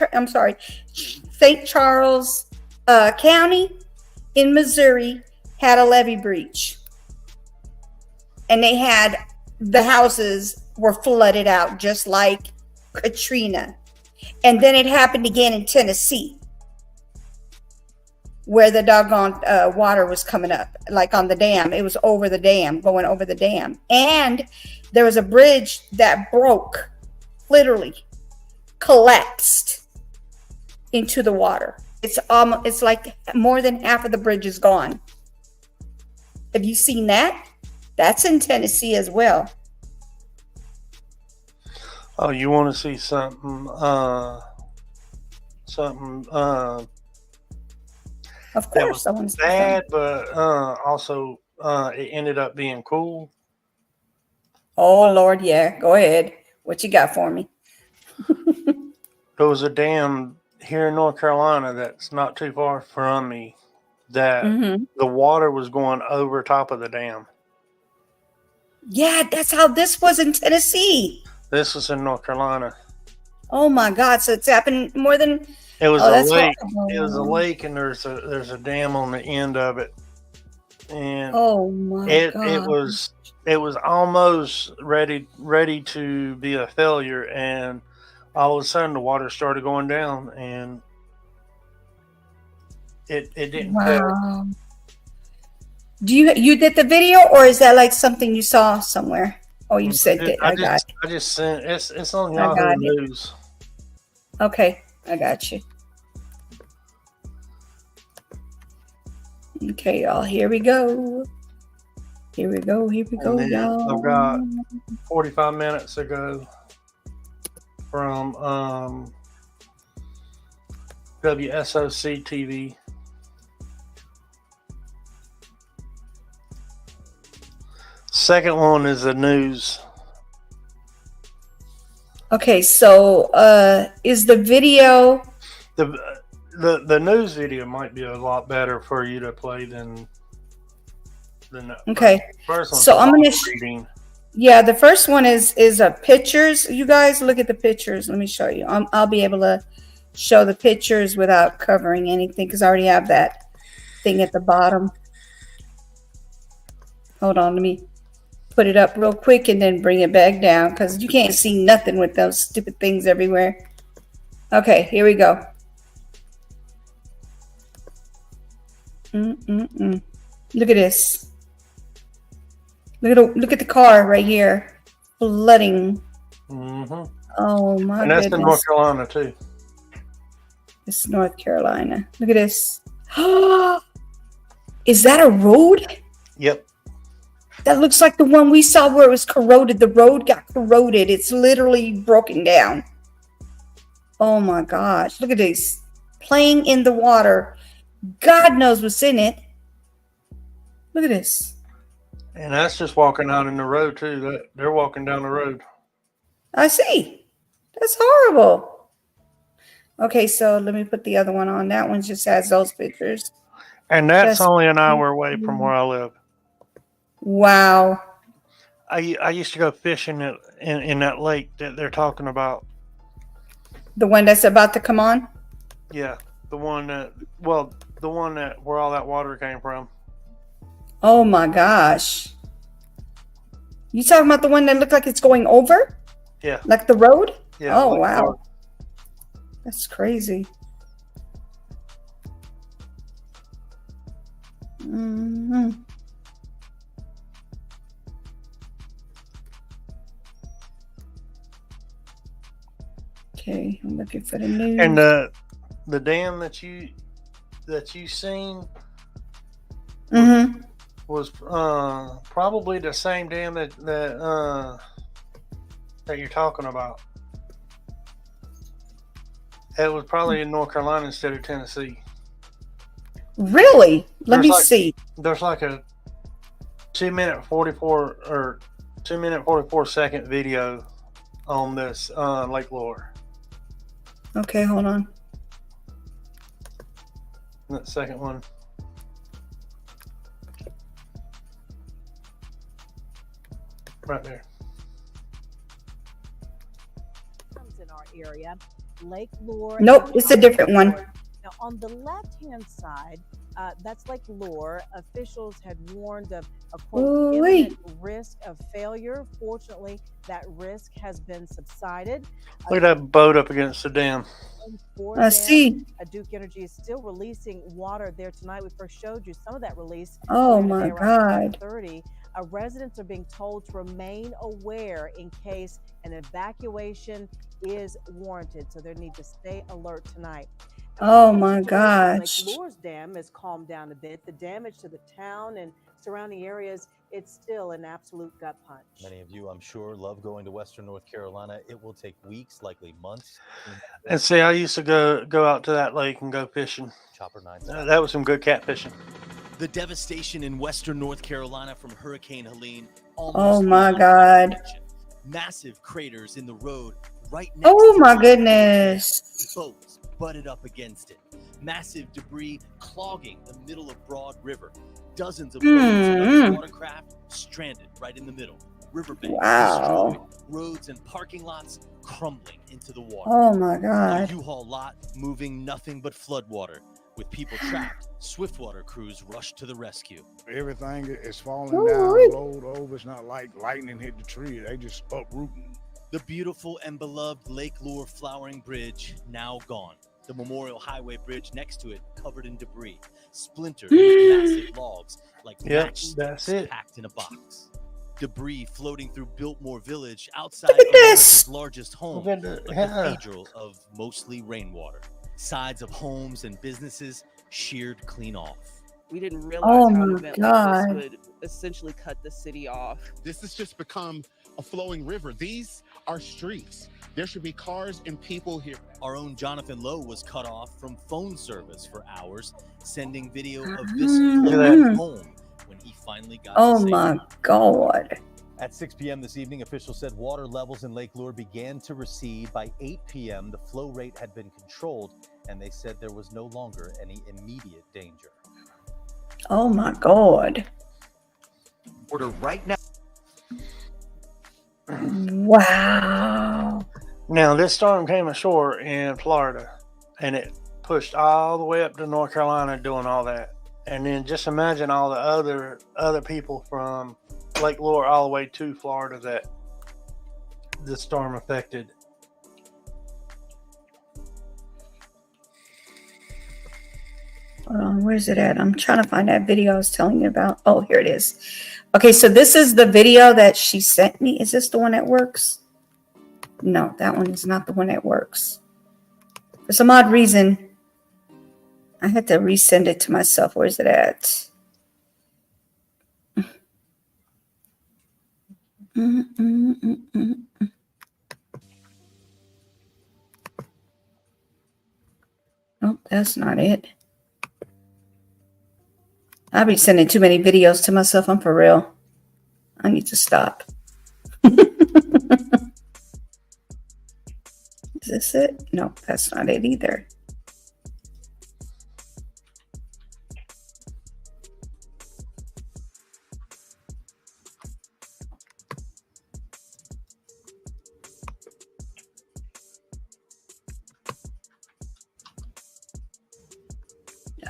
Charles County in Missouri had a levee breach. And they had, the houses were flooded out just like Katrina. And then it happened again in Tennessee, where the doggone water was coming up, like on the dam. It was over the dam, going over the dam. And there was a bridge that broke, literally collapsed into the water. It's like more than half of the bridge is gone. Have you seen that? That's in Tennessee as well. Oh, you want to see something? Of course, I want to see bad, something. but also it ended up being cool. Oh Lord, yeah. Go ahead. What you got for me? There was a dam here in North Carolina that's not too far from me that the water was going over top of the dam. Yeah, that's how this was in Tennessee. This was in North Carolina. Oh my God! So it's happened more than. It was a lake. Horrible. It was a lake, and there's a dam on the end of it. And oh my God! It was almost ready to be a failure, and all of a sudden the water started going down, and it didn't fail. Wow. Do you did the video, or is that like something you saw somewhere? Oh, you sent it. I just sent it's on Yahoo News. Okay, I got you. Okay, y'all. Here we go. Here we go, y'all. I've got 45 minutes ago from WSOC TV. Second one is the news. Okay, so is the video the news video might be a lot better for you to play than okay. First one's So I'm gonna reading. yeah, the first one is pictures. You guys look at the pictures. Let me show you. I'll be able to show the pictures without covering anything because I already have that thing at the bottom. Hold on, let me put it up real quick and then bring it back down because you can't see nothing with those stupid things everywhere. Okay, here we go. Look at this. Look at the car right here, flooding. Mm-hmm. Oh my And that's goodness. in North Carolina too. It's North Carolina. Look at this. Is that a road? Yep. That looks like the one we saw where it was corroded. The road got corroded. It's literally broken down. Oh my gosh. Look at this. Playing in the water. God knows what's in it. Look at this. And that's just walking out in the road too. They're walking down the road. I see. That's horrible. Okay, so let me put the other one on. That one just has those pictures. And that's only an hour away from where I live. Wow. I used to go fishing in that lake that they're talking about. The one that's about to come on? Yeah, the one that where all that water came from. Oh my gosh. You talking about the one that looked like it's going over? Yeah. Like the road? Yeah. Oh wow. That's crazy. Mm-hmm. Okay, I'm looking for the news. And the dam that you seen was probably the same dam that you're talking about. It was probably in North Carolina instead of Tennessee. Really? Let me see. There's like a 2-minute 44-second video on this Lake Lure. Okay, hold on. That second one. Right there. area. Lake Lure. Nope, it's a different one. Now, on the left-hand side, that's Lake Lure. Officials had warned of a quote imminent risk of failure. Fortunately, that risk has been subsided. Look at that boat up against the dam. I see. Duke Energy is still releasing water there tonight. We first showed you some of that release. Oh my God. 5:30. Residents are being told to remain aware in case an evacuation is warranted. So they need to stay alert tonight. Oh my gosh. Lake Lure's dam has calmed down a bit. The damage to the town and surrounding areas, it's still an absolute gut punch. Many of you, I'm sure, love going to Western North Carolina. It will take weeks, likely months. And see, I used to go out to that lake and go fishing. Chopper 9. That was some good catfishing. The devastation in Western North Carolina from Hurricane Helene. Oh my God. Massive craters in the road right next Oh to my goodness. boats butted up against it. Massive debris clogging the middle of Broad River. Dozens of boats and other watercraft stranded right in the middle. Riverbanks destroyed. Roads and parking lots crumbling into the water. Oh my God. The U-Haul lot moving nothing but floodwater. With people trapped, Swiftwater crews rushed to the rescue. Everything is falling down, rolled over. It's not like lightning hit the tree. They just uprooting. The beautiful and beloved Lake Lure Flowering Bridge now gone. The Memorial Highway Bridge next to it covered in debris. Splintered massive logs like matchsticks packed in a box. Debris floating through Biltmore Village outside of America's largest home, a cathedral of mostly rainwater. Sides of homes and businesses sheared clean off. We didn't realize how an event like this would essentially cut the city off. This has just become a flowing river. These are streets. There should be cars and people here. Our own Jonathan Lowe was cut off from phone service for hours, sending video of this flooded home when he finally got Oh my God. At 6 p.m. this evening, officials said water levels in Lake Lure began to recede. By 8 p.m., the flow rate had been controlled, and they said there was no longer any immediate danger. Oh my God. Order right now. Wow. Now, this storm came ashore in Florida, and it pushed all the way up to North Carolina doing all that. And then just imagine all the other people from Lake Lure all the way to Florida that the storm affected. Hold on, where's it at? I'm trying to find that video I was telling you about. Oh, here it is. Okay, so this is the video that she sent me. Is this the one that works? No, that one is not the one that works. For some odd reason, I had to resend it to myself. Where's it at? Nope, that's not it. I'll be sending too many videos to myself. I'm for real. I need to stop. Is this it? No, that's not it either.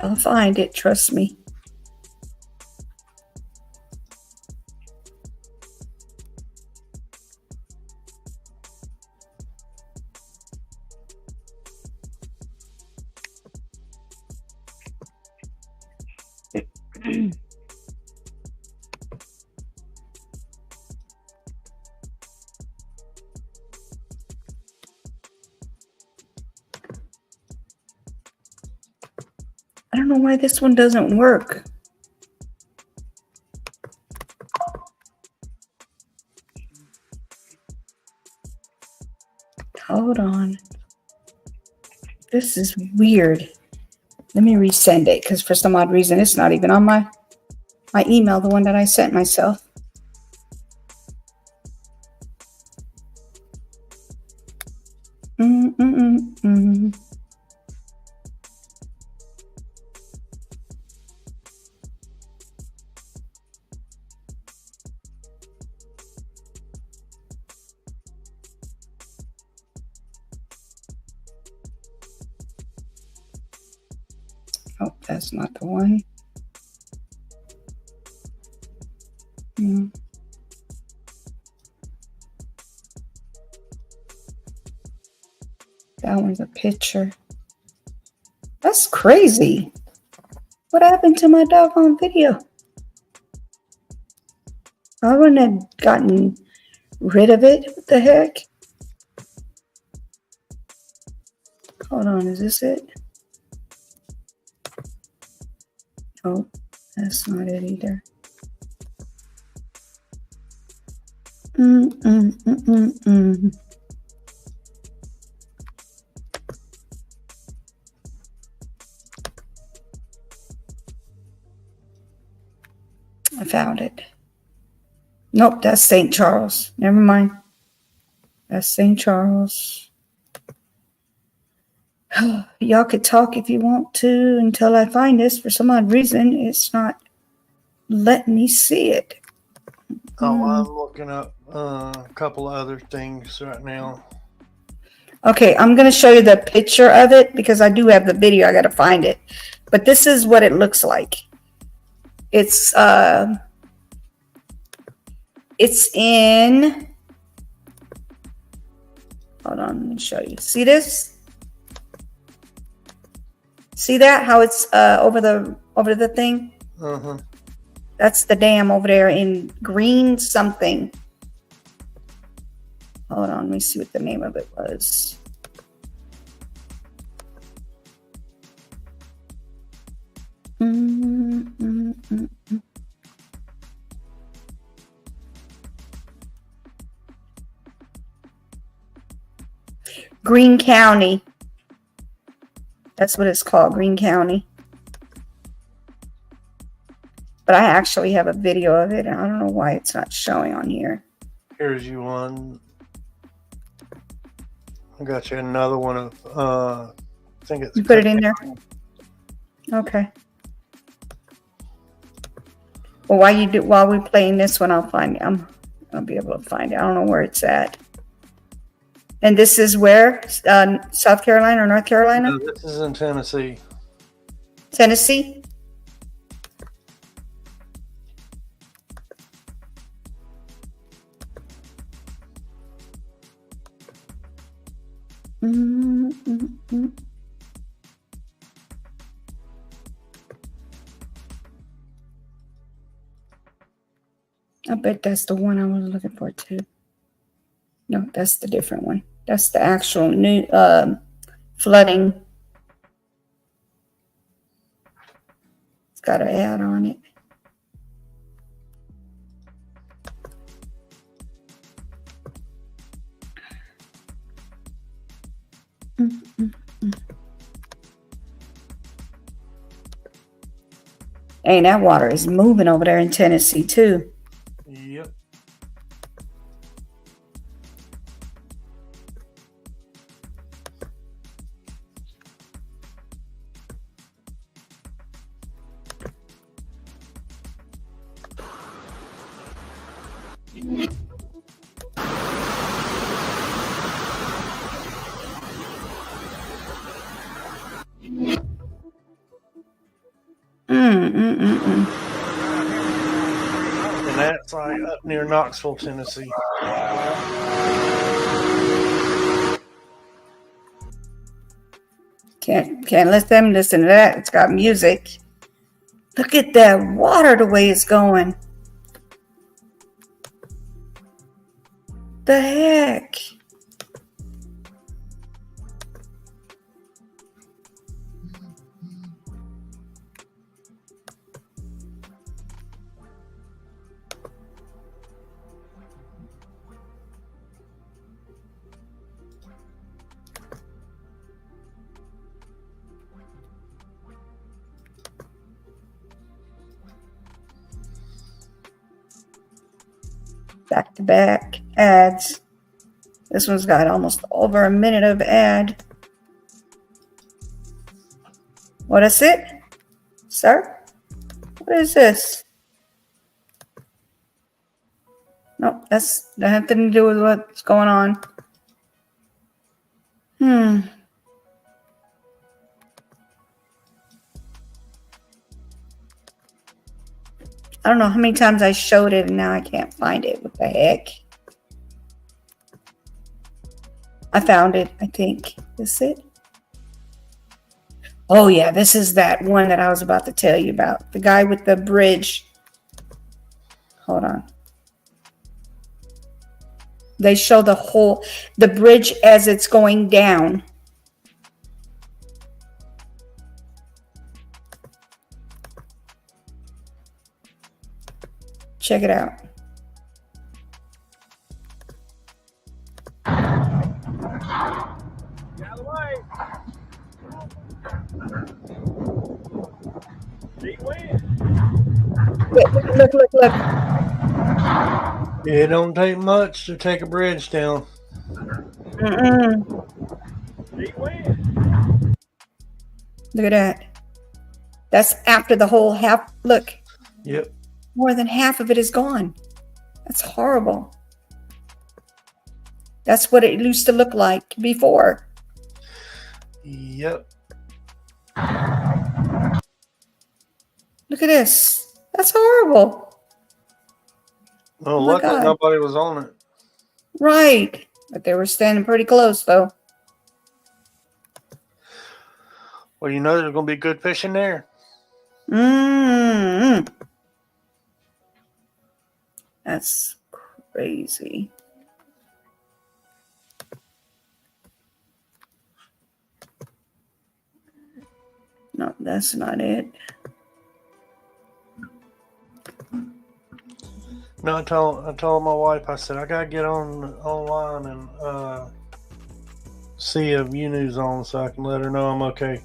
I'll find it, trust me. I don't know why this one doesn't work. Hold on. This is weird. Let me resend it because for some odd reason it's not even on my email, the one that I sent myself. Oh, that's not the one. That one's a picture. That's crazy. What happened to my doggone video? I wouldn't have gotten rid of it. What the heck? Hold on, is this it? Oh, that's not it either. I found it. Nope, that's St. Charles. Never mind. That's St. Charles. Y'all could talk if you want to until I find this. For some odd reason, it's not letting me see it. Oh, I'm looking up a couple of other things right now. Okay, I'm going to show you the picture of it because I do have the video. I got to find it. But this is what it looks like. It's in, hold on, let me show you. See this? See that? How it's over the thing? Uh-huh. That's the dam over there in green something. Hold on, let me see what the name of it was. Greene County. That's what it's called, Greene County. But I actually have a video of it, and I don't know why it's not showing on here. Here's you one. I got you another one of I think it's. You put it in there. Okay. Well, while we're playing this one, I'll find it. I'll be able to find it. I don't know where it's at. And this is where? South Carolina or North Carolina? No, this is in Tennessee. Tennessee? I bet that's the one I was looking for too. No, that's the different one. That's the actual new flooding. It's got an ad on it. Hey, that water is moving over there in Tennessee too. Yep. And that's like up near Knoxville, Tennessee. Can't let them listen to that. It's got music. Look at that water, the way it's going. The heck? Back-to-back ads. This one's got almost over a minute of ad. What is it, sir? What is this? Nope, that's nothing to do with what's going on. I don't know how many times I showed it and now I can't find it. What the heck? I found it, I think. Is it? Oh yeah, this is that one that I was about to tell you about. The guy with the bridge. Hold on. They show the bridge as it's going down. Check it out. Look. It don't take much to take a bridge down. Look at that. That's after the whole half. Look. Yep. More than half of it is gone. That's horrible. That's what it used to look like before. Yep. Look at this. That's horrible. Well, luckily nobody was on it. Right. But they were standing pretty close, though. Well, you know there's going to be good fish in there. That's crazy. No, that's not it. No, I told my wife, I said, I got to get online and see if Unu's on so I can let her know I'm okay.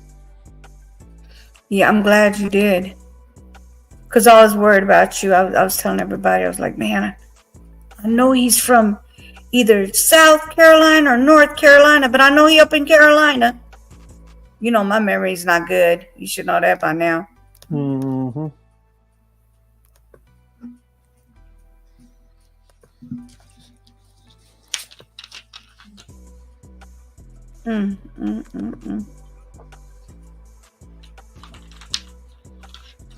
Yeah, I'm glad you did. Because I was worried about you. I was telling everybody, I was like, man, I know he's from either South Carolina or North Carolina, but I know he up in Carolina. You know, my memory's not good. You should know that by now. Mm-hmm.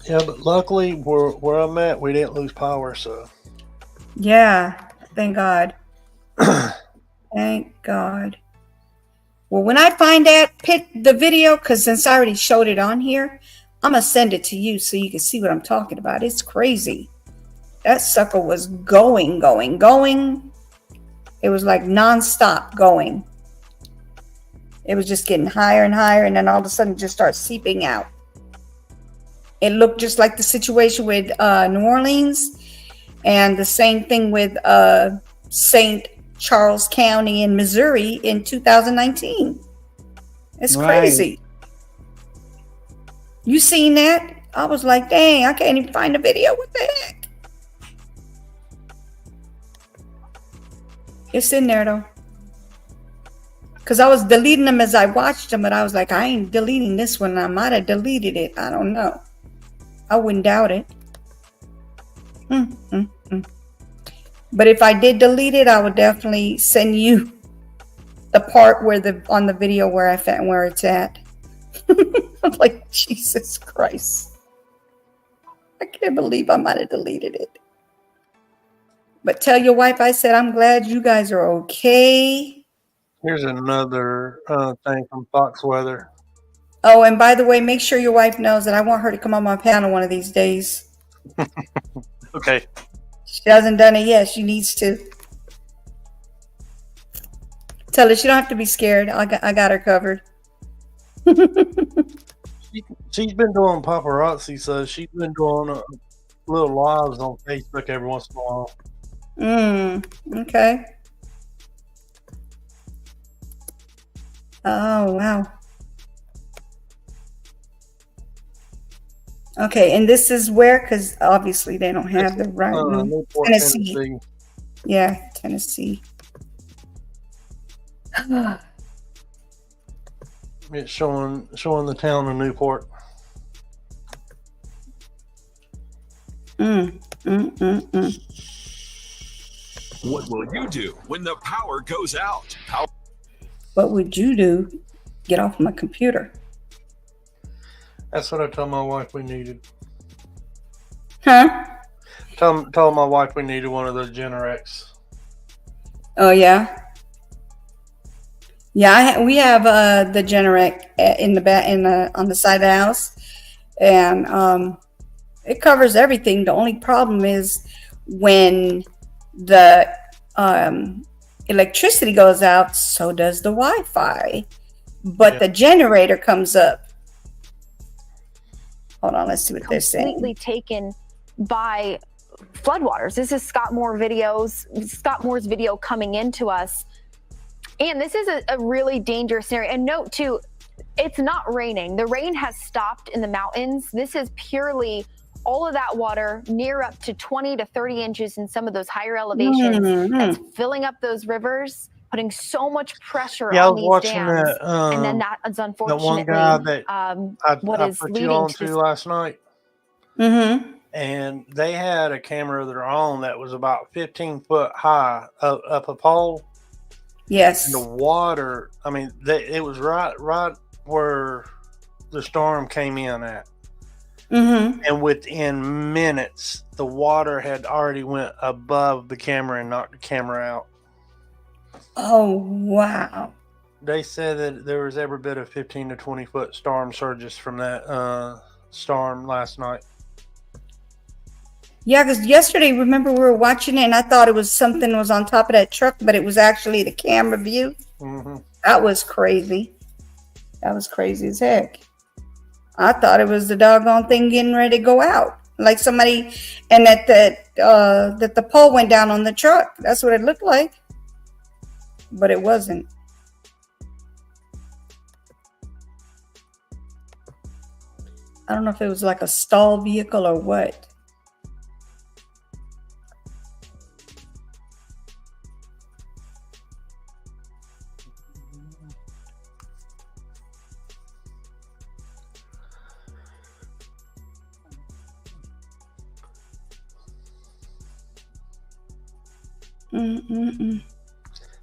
Yeah, but luckily where I'm at, we didn't lose power, so. Yeah, thank God. Thank God. Well, when I find that the video, because since I already showed it on here, I'm going to send it to you so you can see what I'm talking about. It's crazy. That sucker was going. It was like nonstop going. It was just getting higher and higher, and then all of a sudden it just starts seeping out. It looked just like the situation with New Orleans and the same thing with St. Charles County in Missouri in 2019. It's crazy. You seen that? I was like, dang, I can't even find the video. What the heck? It's in there though. Because I was deleting them as I watched them, but I was like, I ain't deleting this one. I might have deleted it. I don't know. I wouldn't doubt it. But if I did delete it, I would definitely send you the part where on the video where I found where it's at. I'm like, Jesus Christ. I can't believe I might have deleted it. But tell your wife I said I'm glad you guys are okay. Here's another thing from Fox Weather. Oh, and by the way, make sure your wife knows that I want her to come on my panel one of these days. Okay. She hasn't done it yet. She needs to. Tell her she don't have to be scared. I got her covered. She's been doing paparazzi, so she's been doing little lives on Facebook every once in a while. Okay. Oh, wow. Okay, and this is where, because obviously they don't have the right one. Tennessee. Yeah, Tennessee. It's showing the town of Newport. What will you do when the power goes out? What would you do? Get off my computer. That's what I told my wife we needed. Huh? Told my wife we needed one of those Generex. Oh yeah. Yeah, we have the Generac in the on the side of the house, and it covers everything. The only problem is when the electricity goes out, so does the Wi-Fi, but the generator comes up. Hold on, let's see what they're saying. Completely taken by floodwaters. This is Scott Moore's video coming into us. And this is a really dangerous scenario. And note too, it's not raining. The rain has stopped in the mountains. This is purely all of that water near up to 20 to 30 inches in some of those higher elevations. That's filling up those rivers, putting so much pressure on these dams. And then that is unfortunately the one guy that I is put leading you on to to last night. Mm-hmm. And they had a camera of their own that was about 15 foot high up a pole. Yes. And the water, I mean, it was right where the storm came in at. Mm-hmm. And within minutes, the water had already went above the camera and knocked the camera out. Oh, wow. They said that there was every bit of 15 to 20 foot storm surges from that storm last night. Yeah, because yesterday, remember, we were watching it, and I thought it was something was on top of that truck, but it was actually the camera view. Mm-hmm. That was crazy. That was crazy as heck. I thought it was the doggone thing getting ready to go out, like somebody, and that the pole went down on the truck. That's what it looked like, but it wasn't. I don't know if it was like a stall vehicle or what.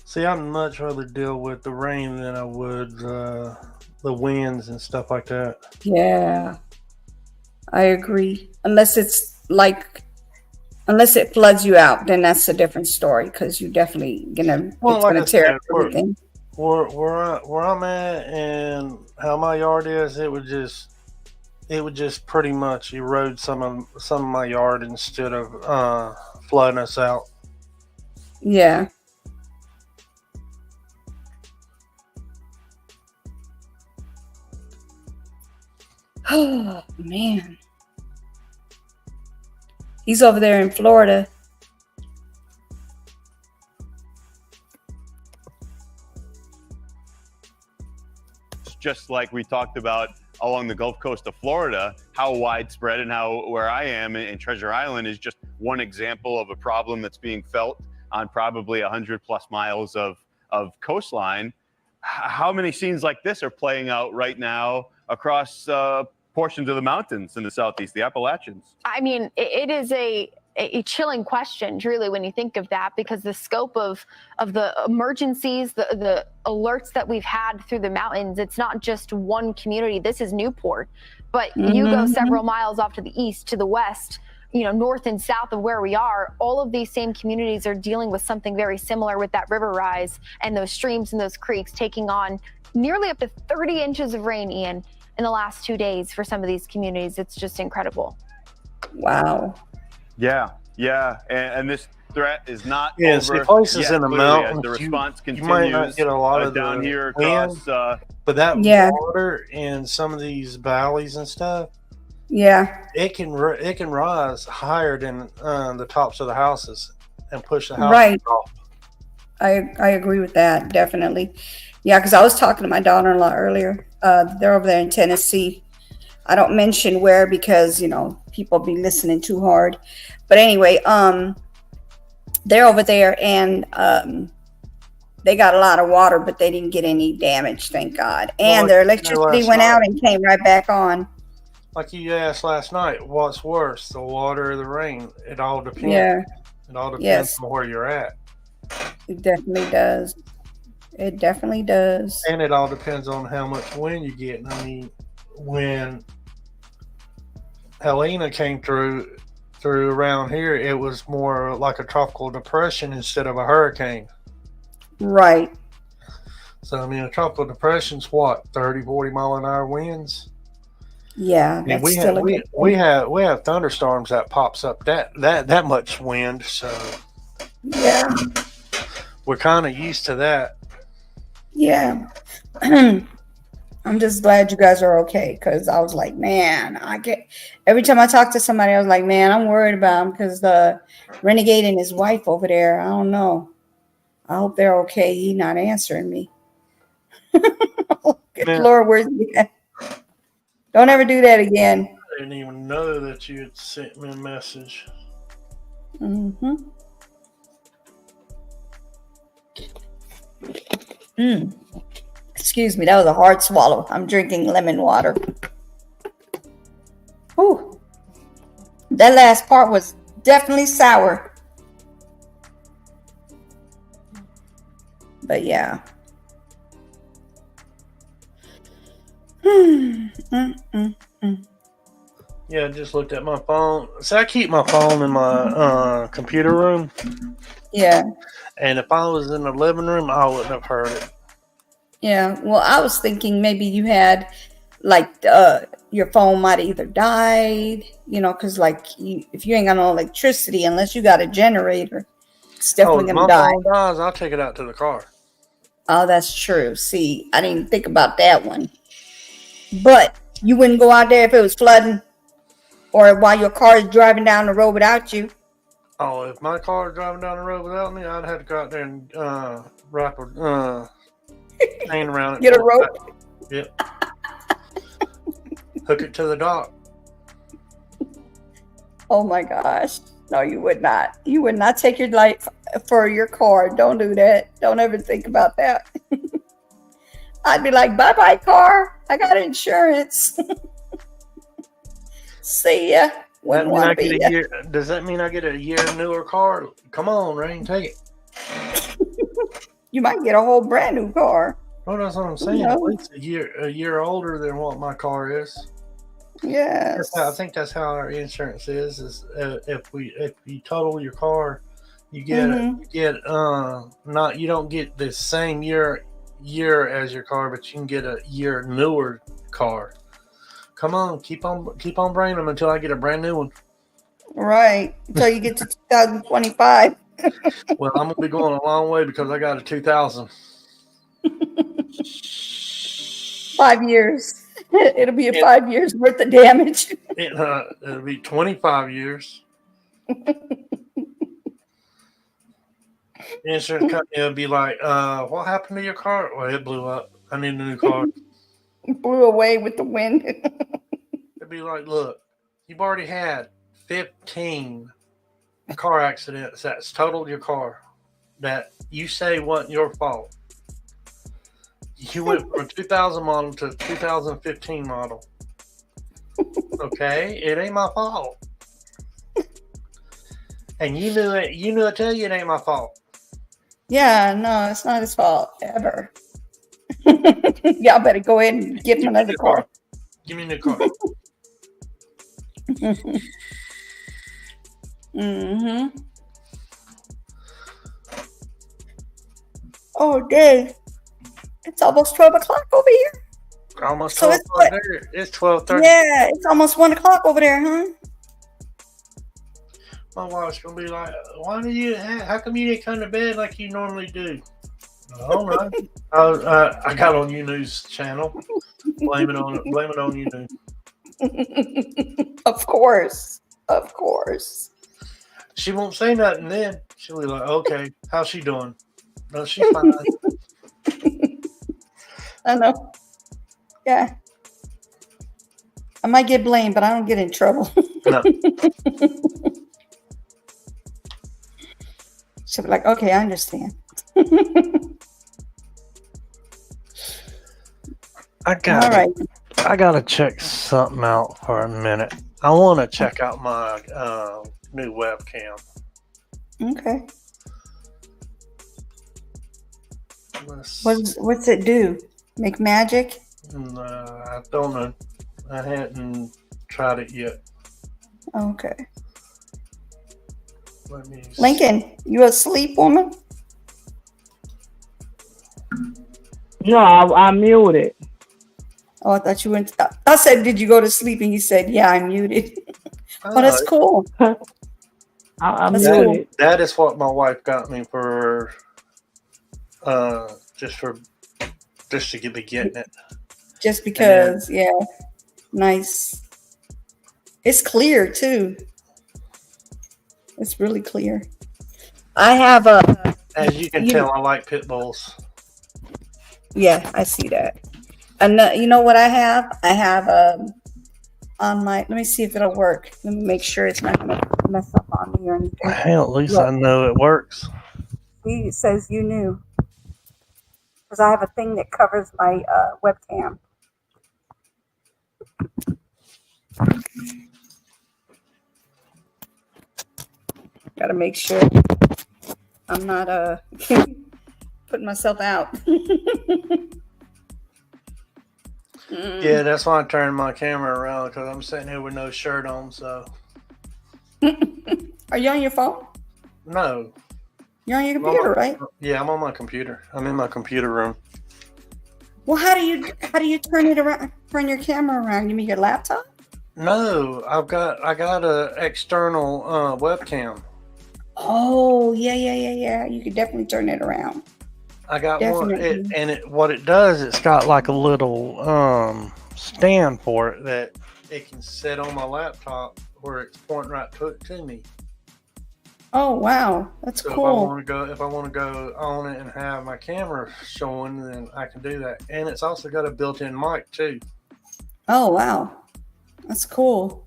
See, I'd much rather deal with the rain than I would the winds and stuff like that. Yeah, I agree. Unless it floods you out, then that's a different story, because you're definitely it's gonna tear up everything. Where I'm at and how my yard is, it would just pretty much erode some of my yard instead of flooding us out. Yeah. Oh, man. He's over there in Florida. Just like we talked about along the Gulf Coast of Florida, how widespread and where I am in Treasure Island is just one example of a problem that's being felt on probably 100 plus miles of coastline. How many scenes like this are playing out right now across portions of the mountains in the Southeast, the Appalachians? I mean, it is a chilling question, truly, when you think of that, because the scope of the emergencies, the alerts that we've had through the mountains, it's not just one community. This is Newport, but you go several miles off to the east, to the west, north and south of where we are, all of these same communities are dealing with something very similar with that river rise and those streams and those creeks taking on nearly up to 30 inches of rain, Ian, in the last 2 days for some of these communities. It's just incredible. Wow. Yeah. And this threat is not over. See, places in the mountains, the response continues. You might not get a lot of down the here across. but that water in some of these valleys and stuff, it can rise higher than the tops of the houses and push the houses off. I agree with that, definitely. Yeah, because I was talking to my daughter-in-law earlier. They're over there in Tennessee. I don't mention where because, people be listening too hard. But anyway, they're over there and they got a lot of water, but they didn't get any damage, thank God. And their electricity went out and came right back on. Like you asked last night, what's worse, the water or the rain? It all depends. Yeah. It all depends on where you're at. It definitely does. It definitely does. And it all depends on how much wind you get. I mean, when Helene came through, through around here, it was more like a tropical depression instead of a hurricane. Right. So, I mean, a tropical depression's what, 30, 40 mile an hour winds? Yeah, And we have thunderstorms that pops up that much wind, so yeah, we're kind of used to that. Yeah. I'm just glad you guys are okay, because I was like, man, every time I talk to somebody, I was like, man, I'm worried about him because the renegade and his wife over there. I don't know. I hope they're okay. He's not answering me. Good Lord, where's he at? Don't ever do that again. I didn't even know that you had sent me a message. Mm-hmm. Excuse me, that was a hard swallow. I'm drinking lemon water. Whew. That last part was definitely sour. But yeah. Yeah, I just looked at my phone. So I keep my phone in my computer room. Yeah. And if I was in the living room, I wouldn't have heard it. Yeah. Well, I was thinking maybe you had like your phone might have either died, because like if you ain't got no electricity, unless you got a generator, it's definitely gonna die. If my phone dies, I'll take it out to the car. Oh, that's true. See, I didn't think about that one. But you wouldn't go out there if it was flooding or while your car is driving down the road without you. Oh, if my car is driving down the road without me, I'd have to go out there and wrap a chain around it. Get a rope? Yep. Hook it to the dock. Oh my gosh. No, you would not. You would not take your life for your car. Don't do that. Don't ever think about that. I'd be like, bye-bye, car. I got insurance. See ya. Wouldn't want to be ya. Does that mean I get a year newer car? Come on, Rain, take it. You might get a whole brand new car. Well, that's what I'm saying. At least a year older than what my car is. Yes. I think that's how our insurance is if you total your car, you don't get the same year as your car, but you can get a year newer car. Come on, keep on bringing them until I get a brand new one. Right, until you get to 2025. Well, I'm gonna be going a long way because I got a 2000. 5 years. It'll be 5 years worth of damage. It'll be 25 years. The insurance company will be like, what happened to your car? Well, it blew up. I need a new car. It blew away with the wind. It'd be like, look, you've already had 15 car accidents that's totaled your car that you say wasn't your fault. You went from a 2000 model to a 2015 model. Okay, it ain't my fault. And you knew it. You knew I tell you it ain't my fault. Yeah, no, it's not his fault ever. Y'all better go ahead and give him another car. Give me a new car. Mm-hmm. Oh, dang. It's almost 12 o'clock over here. Almost 12 o'clock there. It's 12:30. Yeah, it's almost 1 o'clock over there, huh? My wife's going to be like, how come you didn't come to bed like you normally do? I don't know. I got on U News channel. Blame it on U News. Of course. She won't say nothing then. She'll be like, okay, how's she doing? No, she's fine. I know. Yeah. I might get blamed, but I don't get in trouble. No. She'll be like, okay, I understand. I gotta check something out for a minute. I want to check out my new webcam. Okay. What's it do? Make magic? I don't know. I hadn't tried it yet. Okay. Let me see. Lincoln, you asleep, woman? No, I muted. Oh, I thought you went. I said, did you go to sleep? And you said, yeah, I'm muted. Oh, that's cool. I'm That's muted. cool. That is what my wife got me for, just to be getting it. Just because, yeah. Nice. It's clear too. It's really clear. I have a. As you can tell, I like pit bulls. Yeah, I see that. And you know what I have? I have on my. Let me see if it'll work. Let me make sure it's not gonna mess up on me or anything. Hell, at least Look. I know it works. See, it says you knew. Because I have a thing that covers my webcam. Got to make sure I'm not putting myself out. Yeah, that's why I turned my camera around, because I'm sitting here with no shirt on. So. Are you on your phone? No. You're on your computer, right? Yeah, I'm on my computer. I'm in my computer room. Well, how do you turn it around? Turn your camera around? You mean your laptop? No, I got a external webcam. Oh, yeah. You could definitely turn it around. I got Definitely. one. What it does, it's got like a little stand for it that it can sit on my laptop where it's pointing right to me. Oh, wow, that's So cool. if I want to go on it and have my camera showing, then I can do that. And it's also got a built-in mic too. Oh, wow, that's cool.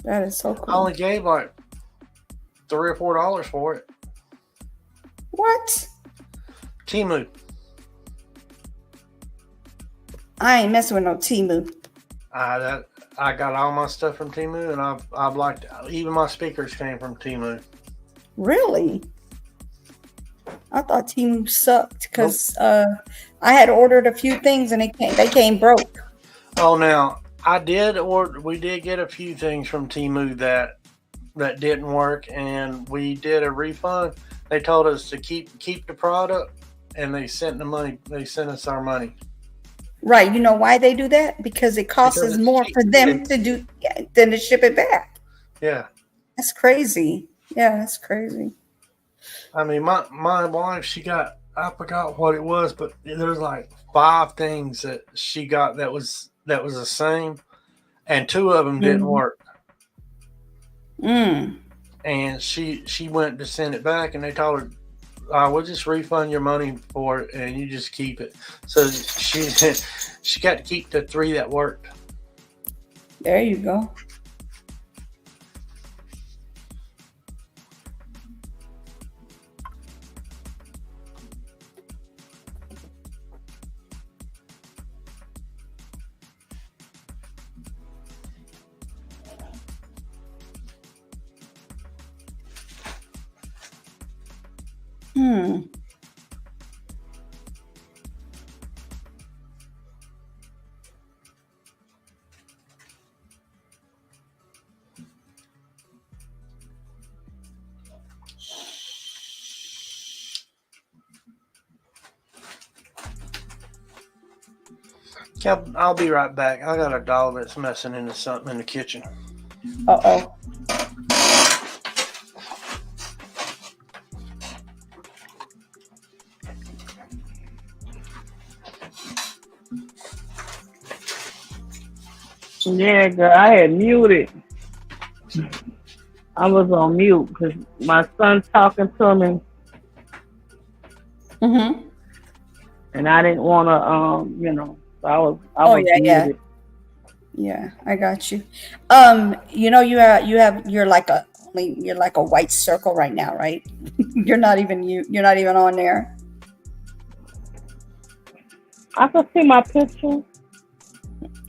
That is so cool. I only gave like $3 or $4 for it. What? Temu. I ain't messing with no Temu. I got all my stuff from Temu, and I've liked, even my speakers came from Temu. Really? I thought Temu sucked because I had ordered a few things and they came broke. Oh, now we did get a few things from Temu that didn't work, and we did a refund. They told us to keep the product, and they sent us our money. Right. You know why they do that? Because it costs us more for them to do than to ship it back. Yeah. That's crazy. Yeah, that's crazy. I mean, my wife, I forgot what it was, but there's like 5 things that she got that was the same, and 2 of them didn't work. And she went to send it back, and they told her, we'll just refund your money for it, and you just keep it. So she got to keep the 3 that worked. There you go. I'll be right back. I got a dog that's messing into something in the kitchen. Uh-oh. Yeah, girl, I had muted. I was on mute because my son's talking to me. Mm-hmm. And I didn't want to, so I was muted. Yeah, I got you. You're like a white circle right now, right? You're not even on there. I can see my picture.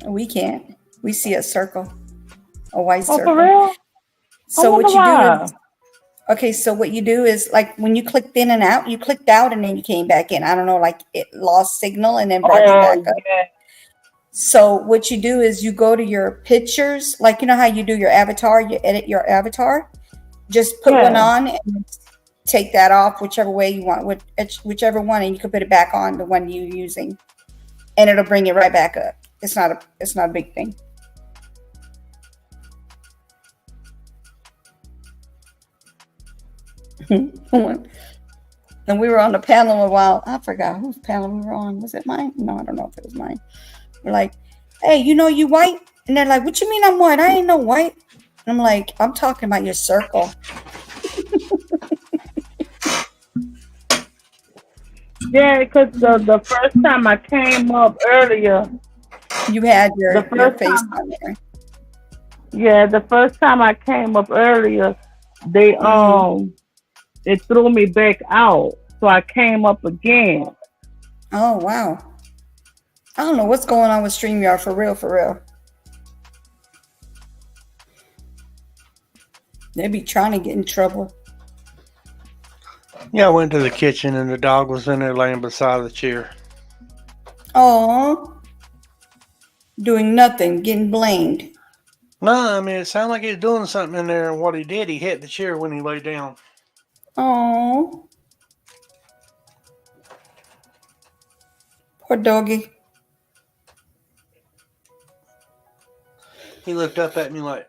We can't. We see a circle, a white circle. For real? So what you do is, okay, so what you do is like when you clicked in and out, you clicked out and then you came back in. I don't know, like it lost signal and then brought you back up. So what you do is you go to your pictures, like you know how you do your avatar, you edit your avatar. Just put one on and take that off, whichever way you want, whichever one, and you can put it back on the one you're using, and it'll bring it right back up. It's not a big thing. And we were on the panel a while. I forgot whose panel we were on. Was it mine? No, I don't know if it was mine. We're like, hey, you know you white? And they're like, what you mean I'm white? I ain't no white. And I'm like, I'm talking about your circle. Yeah, because the first time I came up earlier, you had your face on there. Yeah, the first time I came up earlier, they it threw me back out, so I came up again. Oh wow! I don't know what's going on with StreamYard for real, for real. They be trying to get in trouble. Yeah, I went to the kitchen and the dog was in there laying beside the chair. Oh, doing nothing, getting blamed. No, I mean, it sounded like he was doing something in there, and what he did, he hit the chair when he lay down. Oh, poor doggy. He looked up at me like,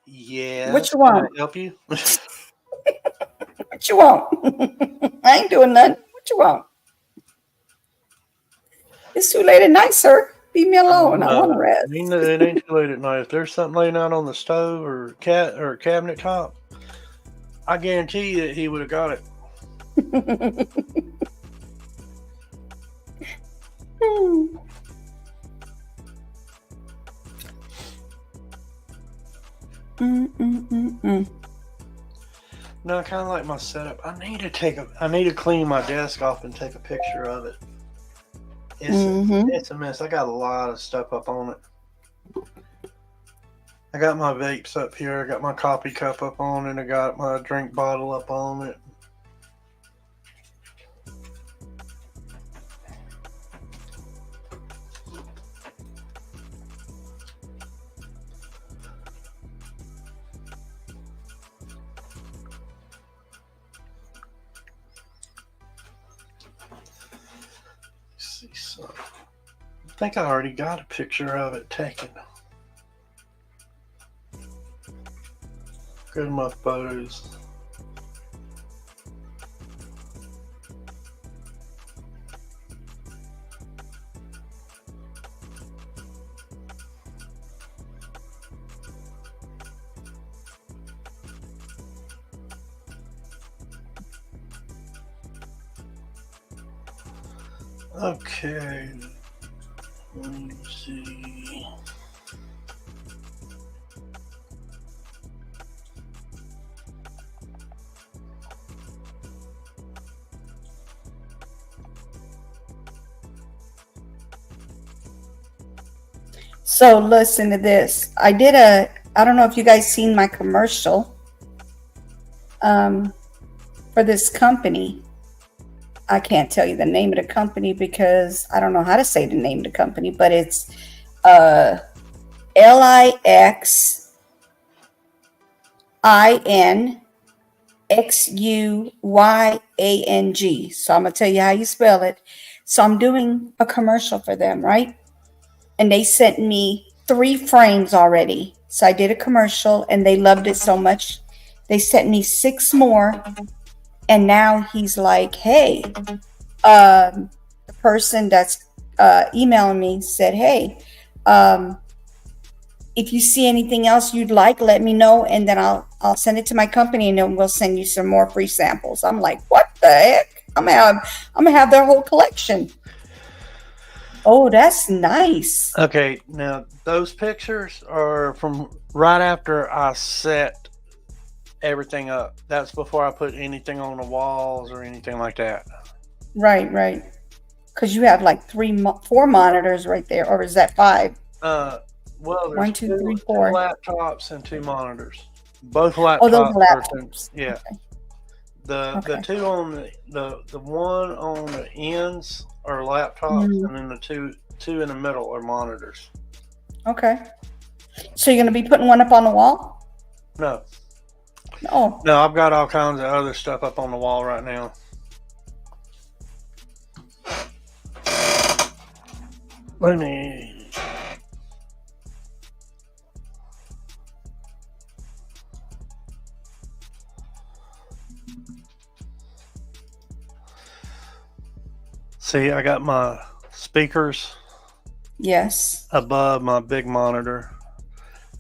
yeah. What you want? Can I help you? What you want? I ain't doing nothing. What you want? It's too late at night, sir. Leave me alone. I want to rest. It ain't too late at night. If there's something laying out on the stove or cabinet top, I guarantee you that he would have got it. No, I kind of like my setup. I need to clean my desk off and take a picture of it. It's a mess. I got a lot of stuff up on it. I got my vapes up here. I got my coffee cup up on it. I got my drink bottle up on it. I think I already got a picture of it taken. Go to my photos. Okay. Let me see. So listen to this. I don't know if you guys seen my commercial for this company. I can't tell you the name of the company because I don't know how to say the name of the company, but it's LIXINXUYANG. So I'm going to tell you how you spell it. So I'm doing a commercial for them, right? And they sent me 3 frames already. So I did a commercial and they loved it so much. They sent me 6 more. And now he's like, hey, the person that's emailing me said, hey, if you see anything else you'd like, let me know. And then I'll send it to my company and then we'll send you some more free samples. I'm like, what the heck? I'm gonna have their whole collection. Oh, that's nice. Okay, now those pictures are from right after I set everything up. That's before I put anything on the walls or anything like that. Right. Because you have like 4 monitors right there, or is that 5? Well, there's 1, 2, 3, 4 2 laptops and 2 monitors. Both laptops. Oh, those are laptops. Yeah. Okay. The 2 on the one on the ends are laptops, and then the 2 two in the middle are monitors. Okay. So you're going to be putting one up on the wall? No. Oh. No, I've got all kinds of other stuff up on the wall right now. Let me... See, I got my speakers. Yes. Above my big monitor.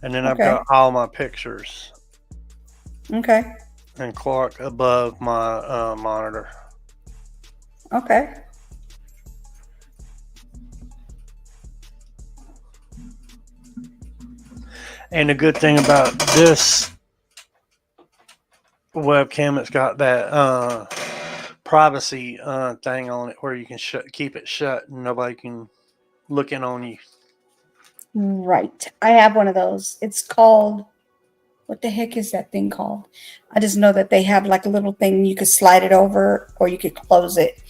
And then I've Okay. got all my pictures. Okay. And Clark above my monitor. Okay. And the good thing about this webcam, it's got that privacy thing on it where you can keep it shut and nobody can look in on you. Right. I have one of those. It's called, what the heck is that thing called? I just know that they have like a little thing you could slide it over or you could close it.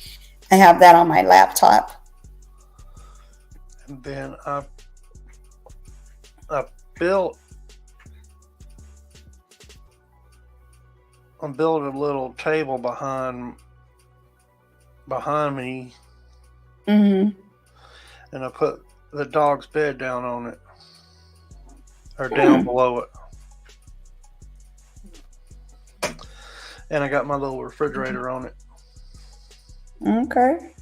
I have that on my laptop. And then I built a little table behind me. Mm-hmm. And I put the dog's bed down on it. Or down below it. And I got my little refrigerator on it. Okay.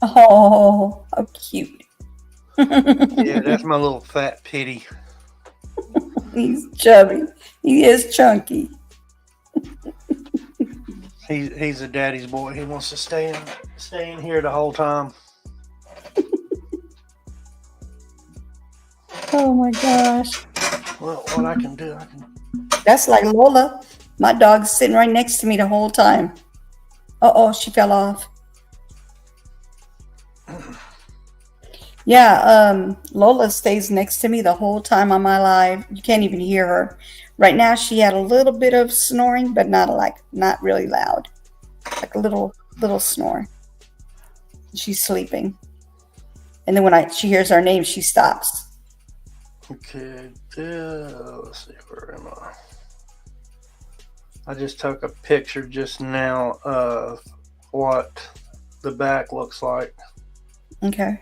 Oh, how cute. Yeah, that's my little fat pitty. He's chubby. He is chunky. He's a daddy's boy. He wants to stay in here the whole time. Oh my gosh. Well, what I can do, That's like Lola. My dog's sitting right next to me the whole time. Uh-oh, she fell off. Yeah, Lola stays next to me the whole time on my live. You can't even hear her. Right now, she had a little bit of snoring, but not really loud. Like a little snore. She's sleeping. And then when she hears our name, she stops. Okay, let's see, where am I? I just took a picture just now of what the back looks like. Okay.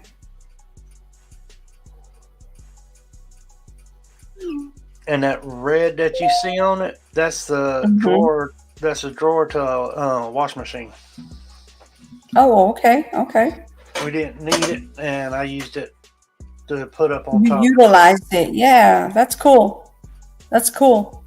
And that red that you see on it, that's the drawer. That's a drawer to a wash machine. Oh, okay, okay. We didn't need it, and I used it to put up on You top. utilized it. Yeah, that's cool. That's cool.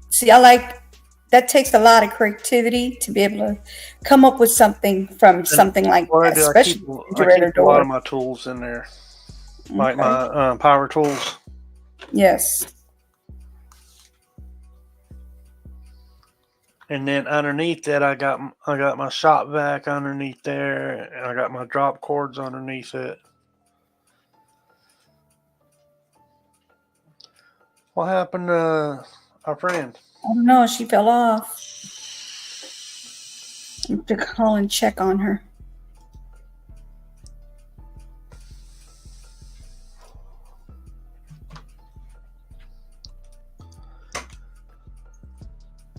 See, that takes a lot of creativity to be able to come up with something from something like that, especially I keep a lot of my tools in there, like my power tools. Yes. And then underneath that, I got my shop vac underneath there, and I got my drop cords underneath it. What happened to our friend? I don't know. She fell off. I have to call and check on her.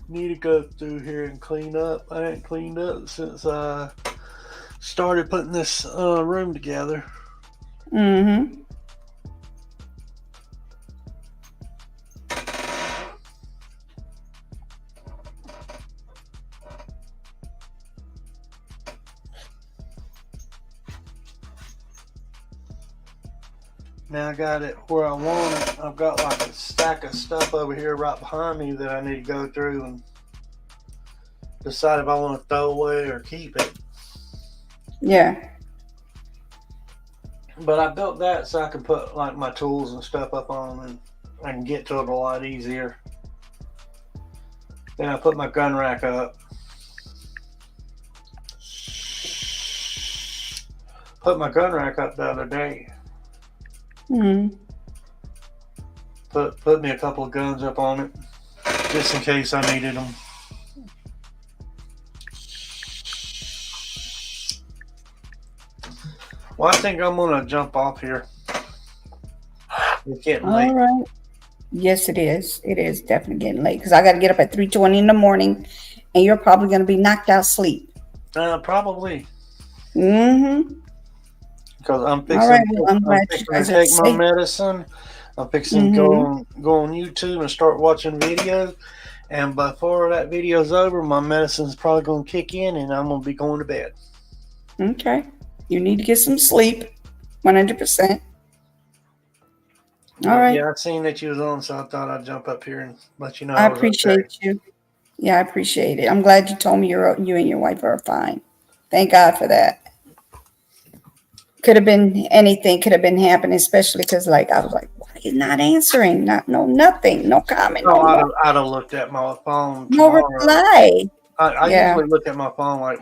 Need to go through here and clean up. I ain't cleaned up since I started putting this room together. Mm-hmm. Now I got it where I want it. I've got like a stack of stuff over here right behind me that I need to go through and decide if I want to throw away or keep it. Yeah. But I built that so I can put like my tools and stuff up on, and I can get to it a lot easier. Then I put my gun rack up. Put my gun rack up the other day. Mm-hmm. Put me a couple of guns up on it, just in case I needed them. Well, I think I'm gonna jump off here. It's getting All late. right. Yes, it is. It is definitely getting late because I got to get up at 3:20 in the morning, and you're probably going to be knocked out asleep. Probably. Mm-hmm. Because I'm fixing, All right. Well, I'm glad you fixing to guys are take my safe. medicine. I'm fixing to go on YouTube and start watching videos. And before that video's over, my medicine's probably going to kick in, and I'm going to be going to bed. Okay. You need to get some sleep, 100%. All right. Yeah, I seen that you was on, so I thought I'd jump up here and let you know I I was appreciate okay. you. Yeah, I appreciate it. I'm glad you told me you and your wife are fine. Thank God for that. Could have been anything. Could have been happening, especially because, like, I was like, "Why are you not answering? Nothing. No comment. No, No I'd have looked at my phone no tomorrow. reply." I Yeah. usually look at my phone like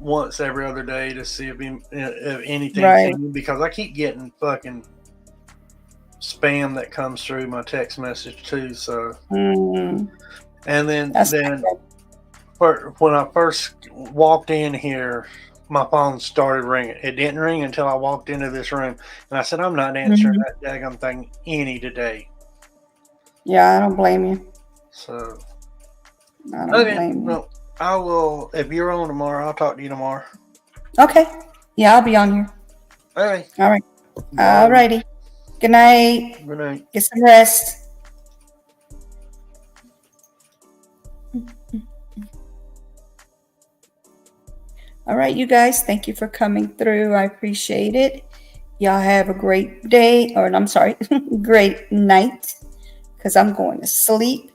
once every other day to see if anything Right. came in, because I keep getting fucking spam that comes through my text message too. So, and then when I first walked in here, my phone started ringing. It didn't ring until I walked into this room, and I said, "I'm not answering that daggum thing any today." Yeah, I don't blame you. So, I don't blame you. well, I will. If you're on tomorrow, I'll talk to you tomorrow. Okay. Yeah, I'll be on here. Hey. All right. All righty. Good night. Good night. Get some rest. All right, you guys. Thank you for coming through. I appreciate it. Y'all have a great day, or I'm sorry, great night, because I'm going to sleep.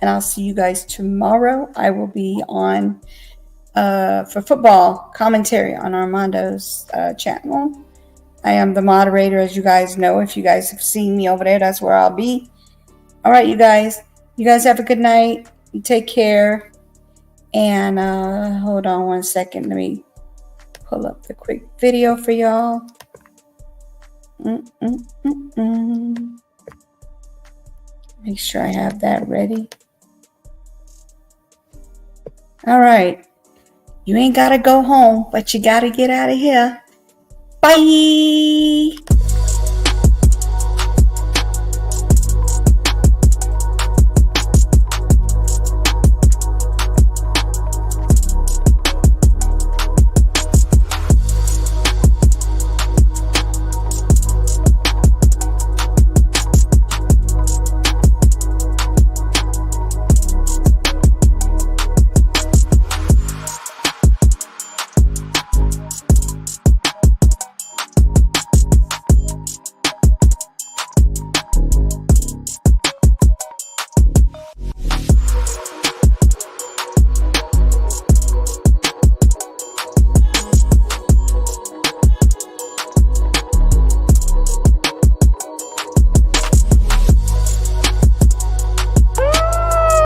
And I'll see you guys tomorrow. I will be on for football commentary on Armando's channel. I am the moderator, as you guys know. If you guys have seen me over there, that's where I'll be. All right, you guys. You guys have a good night. You take care. And hold on one second. Let me pull up the quick video for y'all. Make sure I have that ready. All right. You ain't got to go home, but you got to get out of here. Bye.